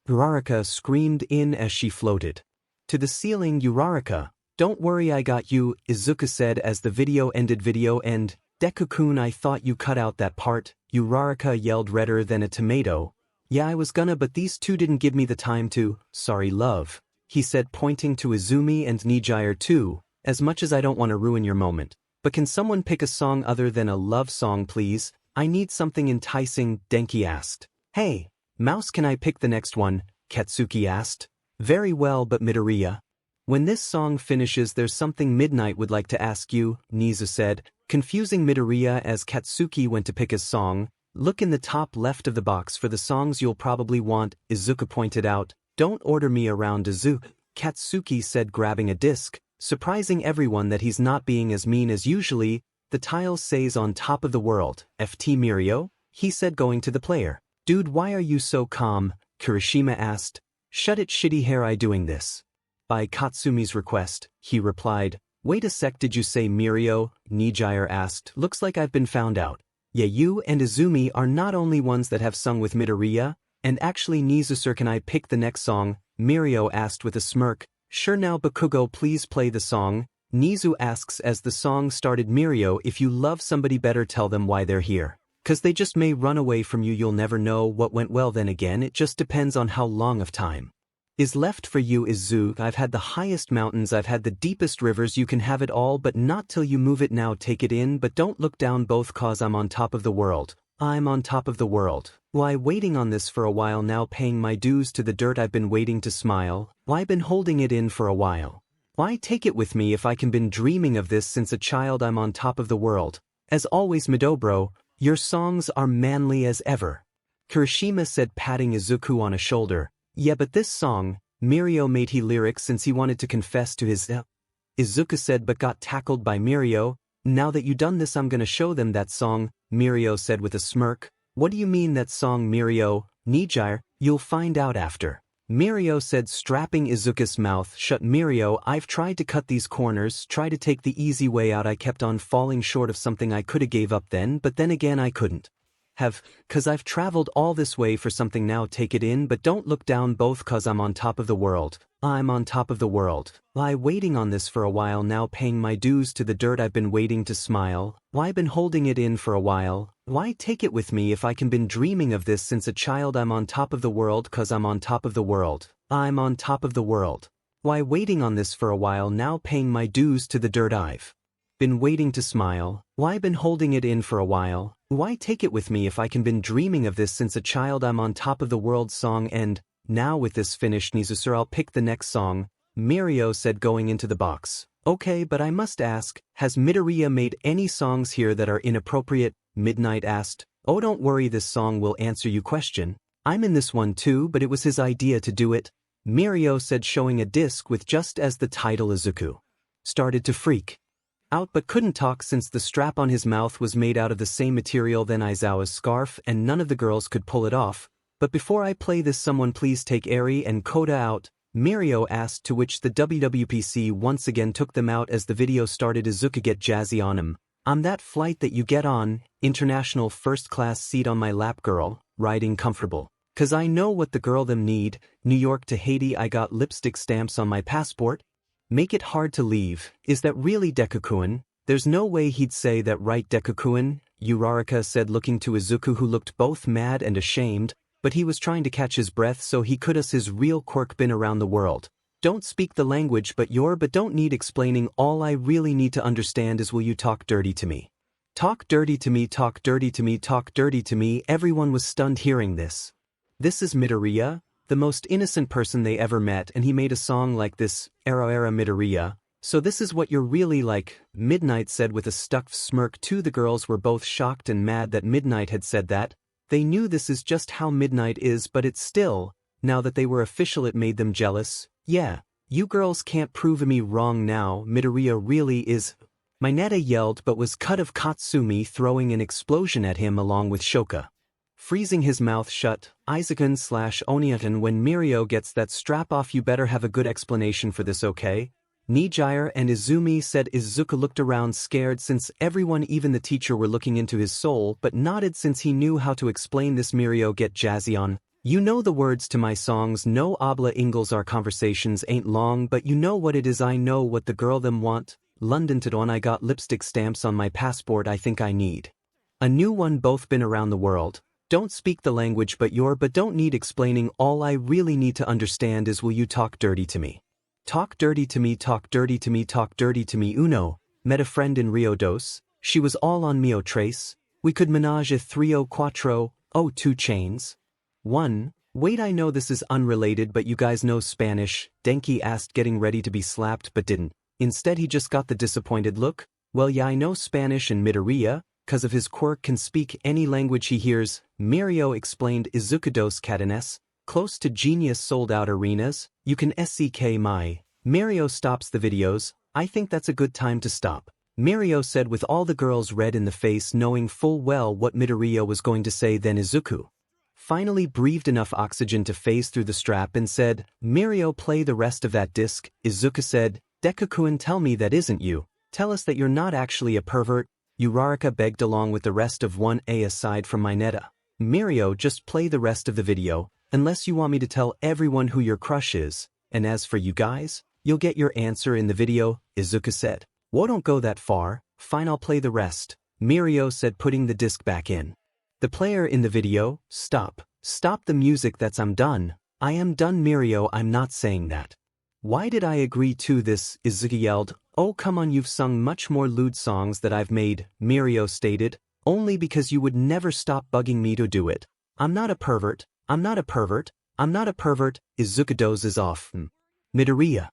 𝗓𝗏 screamed in as she floated to the ceiling. 𝗓𝗏, don't worry, I got you, Izuku said as the video ended. Video end. Deku-kun, I thought you cut out that part. 𝗓𝗏 yelled, redder than a tomato. Yeah, I was gonna, but these two didn't give me the time to. Sorry, love, he said, pointing to Izumi and 𝗎𝗎𝗓 too. As much as I don't want to ruin your moment, but can someone pick a song other than a love song, please? I need something enticing, Denki asked. Hey, Mouse, can I pick the next one? Katsuki asked. Very well, but Midoriya, when this song finishes, there's something Midnight would like to ask you, 𝗎𝗎 said, confusing Midoriya as Katsuki went to pick his song. Look in the top left of the box for the songs you'll probably want, Izuku pointed out. Don't order me around, Izuku, Katsuki said, grabbing a disc, surprising everyone that he's not being as mean as usually. The tile says on top of the world. FT Mirio, he said, going to the player. Dude, why are you so calm? Kirishima asked. Shut it, shitty hair, I doing this by Katsumi's request, he replied. Wait a sec, did you say Mirio? 𝗎𝗎𝗓 asked. Looks like I've been found out. Yeah, you and Izumi are not only ones that have sung with Midoriya, and actually 𝗎𝗎𝗓, can I pick the next song? Mirio asked with a smirk. Sure, now Bakugo, please play the song. 𝗎𝗎 asks as the song started. Mirio, if you love somebody, better tell them why they're here. 'Cause they just may run away from you, you'll never know what went well. Then again, it just depends on how long of time is left for you. Izuku, I've had the highest mountains, I've had the deepest rivers, you can have it all, but not till you move it. Now take it in, but don't look down both, 'cause I'm on top of the world. I'm on top of the world. Why, waiting on this for a while now, paying my dues to the dirt, I've been waiting to smile. Why, been holding it in for a while. Why, take it with me if I can been dreaming of this since a child. I'm on top of the world. As always, Midobro, your songs are manly as ever, Kirishima said, patting Izuku on a shoulder. Yeah, but this song, Mirio made he lyrics since he wanted to confess to his Izuku said, but got tackled by Mirio. Now that you done this, I'm gonna show them that song, Mirio said with a smirk. What do you mean that song, Mirio? 𝗎𝗎𝗓, you'll find out after, Mirio said, strapping Izuku's mouth shut. Mirio, I've tried to cut these corners, try to take the easy way out. I kept on falling short of something I coulda gave up then, but then again I couldn't have, 'cause I've traveled all this way for something. Now take it in, but don't look down both, 'cause I'm on top of the world. I'm on top of the world. Why, waiting on this for a while now, paying my dues to the dirt, I've been waiting to smile. Why, been holding it in for a while. Why, take it with me if I can been dreaming of this since a child. I'm on top of the world, 'cause I'm on top of the world. I'm on top of the world. Why, waiting on this for a while now, paying my dues to the dirt, I've been waiting to smile. Why, been holding it in for a while. Why, take it with me if I can been dreaming of this since a child. I'm on top of the world. Song end. Now with this finished, 𝗎𝗎𝗓, I'll pick the next song, Mirio said, going into the box. Okay, but I must ask, has Midoriya made any songs here that are inappropriate? Midnight asked. Oh, don't worry, this song will answer you question. I'm in this one too, but it was his idea to do it, Mirio said, showing a disc with just as the title. Izuku started to freak out but couldn't talk since the strap on his mouth was made out of the same material than Aizawa's scarf and none of the girls could pull it off. But before I play this, someone please take Eri and Kota out, Mirio asked, to which the WWPC once again took them out as the video started. Izuku, get jazzy on him. I'm that flight that you get on, international first class seat on my lap, girl, riding comfortable. 'Cause I know what the girl them need, New York to Haiti, I got lipstick stamps on my passport. Make it hard to leave. Is that really Dekuku-kun? There's no way he'd say that, right, Dekuku-kun? Uraraka said, looking to Izuku, who looked both mad and ashamed, but he was trying to catch his breath so he could us his real quirk been around the world. Don't speak the language but don't need explaining. All I really need to understand is, will you talk dirty to me? Talk dirty to me, talk dirty to me, talk dirty to me. Everyone was stunned hearing this. This is Midoriya, the most innocent person they ever met, and he made a song like this, era Midoriya. So this is what you're really like, Midnight said with a stuck smirk too. The girls were both shocked and mad that Midnight had said that. They knew this is just how Midnight is, but it's still, now that they were official, it made them jealous. Yeah, you girls can't prove me wrong now, Midoriya really is. Mineta yelled but was cut of Katsumi, throwing an explosion at him along with Shoka. Freezing his mouth shut, Izuku/Oniatan, when Mirio gets that strap off, you better have a good explanation for this, okay? Nijire and Izumi said. Izuku looked around scared since everyone, even the teacher, were looking into his soul, but nodded since he knew how to explain this. Mirio, get jazzy on. You know the words to my songs, no habla Inglés, our conversations ain't long, but you know what it is. I know what the girl them want. London to Dawn, I got lipstick stamps on my passport, I think I need a new one. Both been around the world. Don't speak the language but don't need explaining. All I really need to understand is, will you talk dirty to me? Talk dirty to me, talk dirty to me, talk dirty to me. Uno, met a friend in Rio dos. She was all on mio trace. We could menage a trio cuatro, oh, 2 chains. 1. Wait, I know this is unrelated, but you guys know Spanish? Denki asked, getting ready to be slapped but didn't. Instead he just got the disappointed look. Well, yeah, I know Spanish, and Midoriya, cause of his quirk, can speak any language he hears. Mirio explained. Izuku dos cadenas, close to genius, sold out arenas. You can 𝐒𝐭𝐚𝐲. Mirio stops the videos. I think that's a good time to stop, Mirio said, with all the girls red in the face, knowing full well what Midoriya was going to say. Then Izuku finally breathed enough oxygen to phase through the strap and said, Mirio, play the rest of that disc. Izuku said, Dekuku-kun, tell me that isn't you. Tell us that you're not actually a pervert. Uraraka begged, along with the rest of 1A aside from Mineta. Mirio, just play the rest of the video, unless you want me to tell everyone who your crush is, and as for you guys, you'll get your answer in the video, Izuku said. Whoa, don't go that far. Fine, I'll play the rest, Mirio said, putting the disc back in. The player in the video, stop. Stop the music, I'm done. I am done, Mirio, I'm not saying that. Why did I agree to this? Izuku yelled. Oh, come on, you've sung much more lewd songs that I've made, Mirio stated. Only because you would never stop bugging me to do it. I'm not a pervert. I'm not a pervert. I'm not a pervert. Izuku dozes off. Midoriya.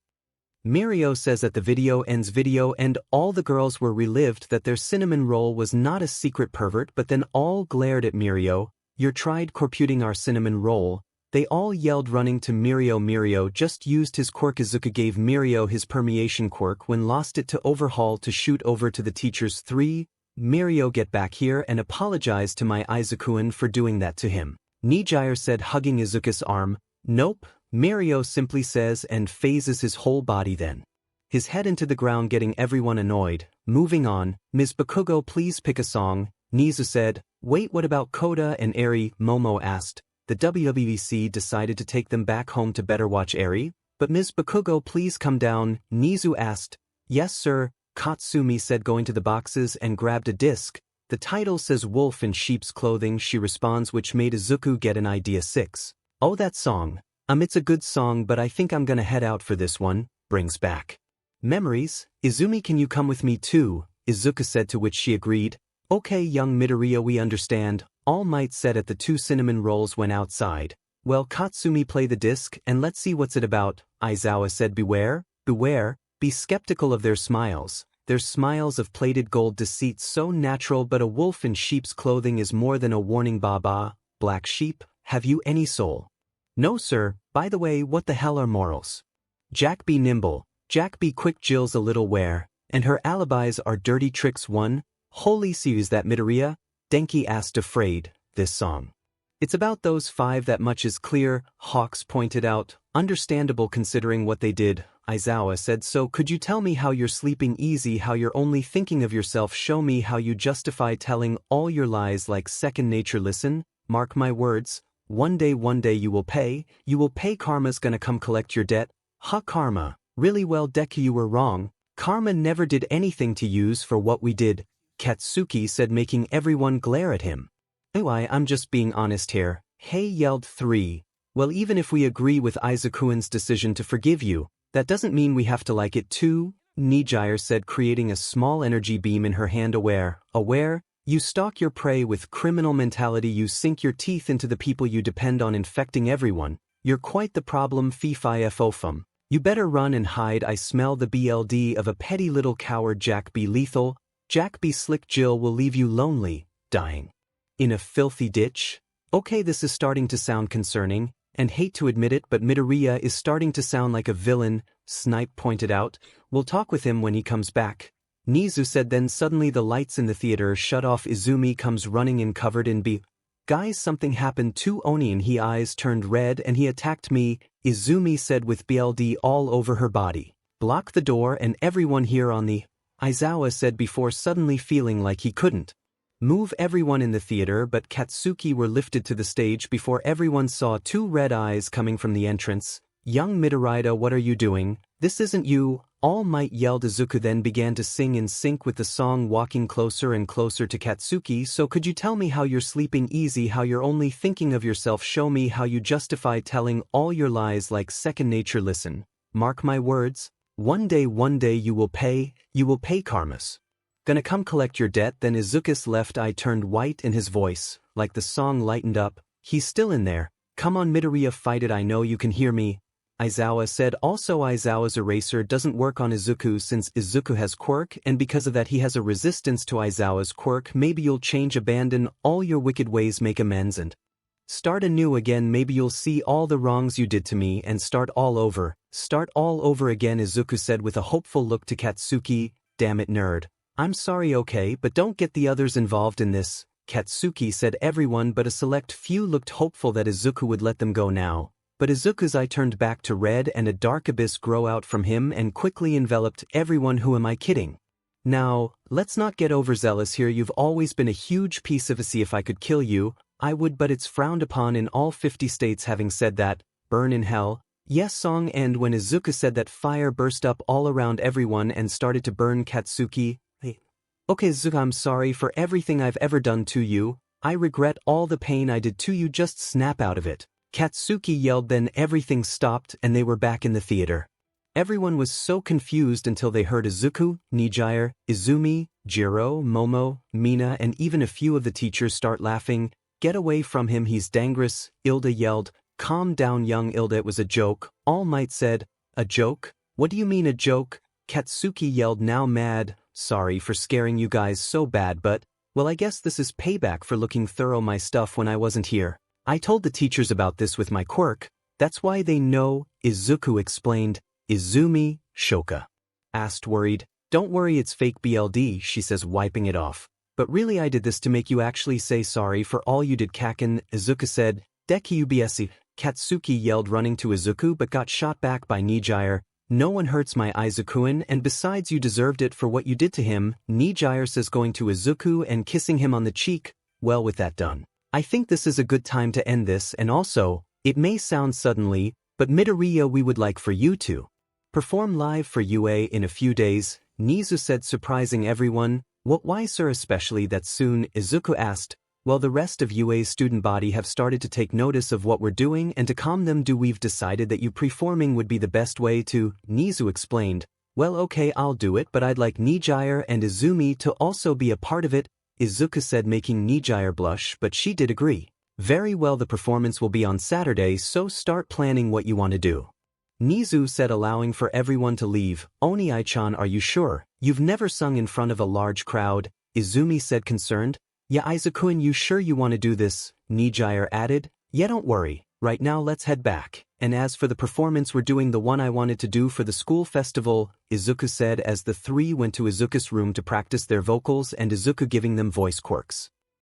Mirio says that the video ends and all the girls were relieved that their cinnamon roll was not a secret pervert, but then all glared at Mirio. You tried corputing our cinnamon roll. They all yelled, running to Mirio. Mirio just used his quirk. Izuku gave Mirio his permeation quirk when lost it to overhaul to shoot over to the teachers. 3. Mirio, get back here and apologize to my Izuku-kun for doing that to him, Nijire said, hugging Izuku's arm. Nope, Mirio simply says and phases his whole body, then his head into the ground, getting everyone annoyed. Moving on, Ms. Bakugo, please pick a song, Nizu said. Wait, what about Koda and Eri? Momo asked. The WWDC decided to take them back home to better watch Eri, but Ms. Bakugo, please come down, Nizu asked. Yes, sir, Katsumi said, going to the boxes and grabbed a disc. The title says Wolf in Sheep's Clothing, she responds, which made Izuku get an idea. 6. Oh, that song. It's a good song, but I think I'm gonna head out for this one. Brings back memories. Izumi, can you come with me too? Izuku said, to which she agreed. Okay, young Midoriya, we understand, All Might said. At the 2 cinnamon rolls went outside. Well, Katsumi, play the disc and let's see what's it about, Aizawa said. Beware, beware, be skeptical of their smiles of plated gold deceit, so natural, but a wolf in sheep's clothing is more than a warning. Baba, black sheep, have you any soul? No, sir. By the way, what the hell are morals? Jack, be nimble, Jack, be quick. Jill's a little ware, and her alibis are dirty tricks. 1. Holy see, is that Midoriya? Denki asked, afraid. This song. It's about those 5, that much is clear, Hawks pointed out. Understandable considering what they did, Aizawa said. So could you tell me how you're sleeping easy, how you're only thinking of yourself? Show me how you justify telling all your lies like second nature. Listen, mark my words, one day you will pay, karma's gonna come collect your debt. Ha, karma. Really well Deku, you were wrong. Karma never did anything to use for what we did, Katsuki said, making everyone glare at him. I'm just being honest here. Hey, yelled 3. Well, even if we agree with Izuku's decision to forgive you, that doesn't mean we have to like it too, 𝗎𝗎𝗓 said, creating a small energy beam in her hand. Aware, you stalk your prey with criminal mentality, you sink your teeth into the people you depend on, infecting everyone. You're quite the problem, 𝗵𝗃𝗄𝗏. You better run and hide. I smell the BLD of a petty little coward. 𝗧𝗵𝗃𝗄𝐿. 𝗧𝗵𝗃𝗁𝐿 will leave you lonely, dying in a filthy ditch. Okay, this is starting to sound concerning, and hate to admit it, but Midoriya is starting to sound like a villain, Snipe pointed out. We'll talk with him when he comes back, Nizu said. Then suddenly the lights in the theater shut off. Izumi comes running in covered in B. Guys, something happened to Oni and his eyes turned red and he attacked me, Izumi said with BLD all over her body. Block the door and everyone here on the Aizawa said before suddenly feeling like he couldn't move. Everyone in the theater but Katsuki were lifted to the stage before everyone saw 2 red eyes coming from the entrance. Young Midoriya, what are you doing? This isn't you, All Might yelled. Izuku then began to sing in sync with the song, walking closer and closer to Katsuki. So could you tell me how you're sleeping easy, how you're only thinking of yourself? Show me how you justify telling all your lies like second nature. Listen, mark my words, one day you will pay karmas. Gonna come collect your debt. Then Izuku's left eye turned white and his voice, like the song, lightened up. He's still in there. Come on Midoriya, fight it. I know you can hear me, Aizawa said. Also, Aizawa's eraser doesn't work on Izuku since Izuku has quirk, and because of that he has a resistance to Aizawa's quirk. Maybe you'll change, abandon all your wicked ways, make amends and start anew again. Maybe you'll see all the wrongs you did to me and start all over again, Izuku said with a hopeful look to Katsuki. Damn it, nerd. I'm sorry, okay, but don't get the others involved in this, Katsuki said. Everyone but a select few looked hopeful that Izuku would let them go now. But Izuku's eye turned back to red and a dark abyss grew out from him and quickly enveloped everyone. Who am I kidding? Now, let's not get overzealous here. You've always been a huge piece of a sea. If I could kill you, I would, but it's frowned upon in all 50 states. Having said that, burn in hell. Yes song. And when Izuku said that, fire burst up all around everyone and started to burn Katsuki. Okay Izuku, I'm sorry for everything I've ever done to you. I regret all the pain I did to you. Just snap out of it, Katsuki yelled. Then everything stopped and they were back in the theater. Everyone was so confused until they heard Izuku, 𝗎𝗎𝗓, Izumi, Jiro, Momo, Mina and even a few of the teachers start laughing. Get away from him, he's dangerous, Hilda yelled. Calm down young Hilda, it was a joke, All Might said. A joke? What do you mean a joke? Katsuki yelled, now mad. Sorry for scaring you guys so bad, but, well, I guess this is payback for looking thorough my stuff when I wasn't here. I told the teachers about this with my quirk. That's why they know, Izuku explained. Izumi, Shoka asked worried. Don't worry, it's fake BLD, she says, wiping it off. But really I did this to make you actually say sorry for all you did, Kaken, Izuku said. 𝗧𝗵𝗃𝗄𝐿, Katsuki yelled, running to Izuku but got shot back by 𝗎𝗎𝗓. No one hurts my Izukuin, and besides you deserved it for what you did to him, 𝗎𝗎𝗓 says, going to Izuku and kissing him on the cheek. Well, with that done, I think this is a good time to end this. And also, it may sound suddenly, but Midoriya, we would like for you to perform live for UA in a few days, Nizu said, surprising everyone. What, why sir, especially that soon? Izuku asked. Well, the rest of UA's student body have started to take notice of what we're doing, and to calm them we've decided that you performing would be the best way to, Nizu explained. Well, okay, I'll do it, but I'd like 𝗎𝗎𝗓 and Izumi to also be a part of it, Izuku said, making 𝗎𝗎𝗓 blush, but she did agree. Very well, the performance will be on Saturday, so start planning what you want to do, Nizu said, allowing for everyone to leave. Oni-chan, are you sure? You've never sung in front of a large crowd, Izumi said, concerned. Yeah, Izukuin, you sure you want to do this? 𝗎𝗎𝗓 added. Yeah, don't worry. Right now let's head back. And as for the performance, we're doing the one I wanted to do for the school festival, Izuku said as the 3 went to Izuku's room to practice their vocals and Izuku giving them voice quirks.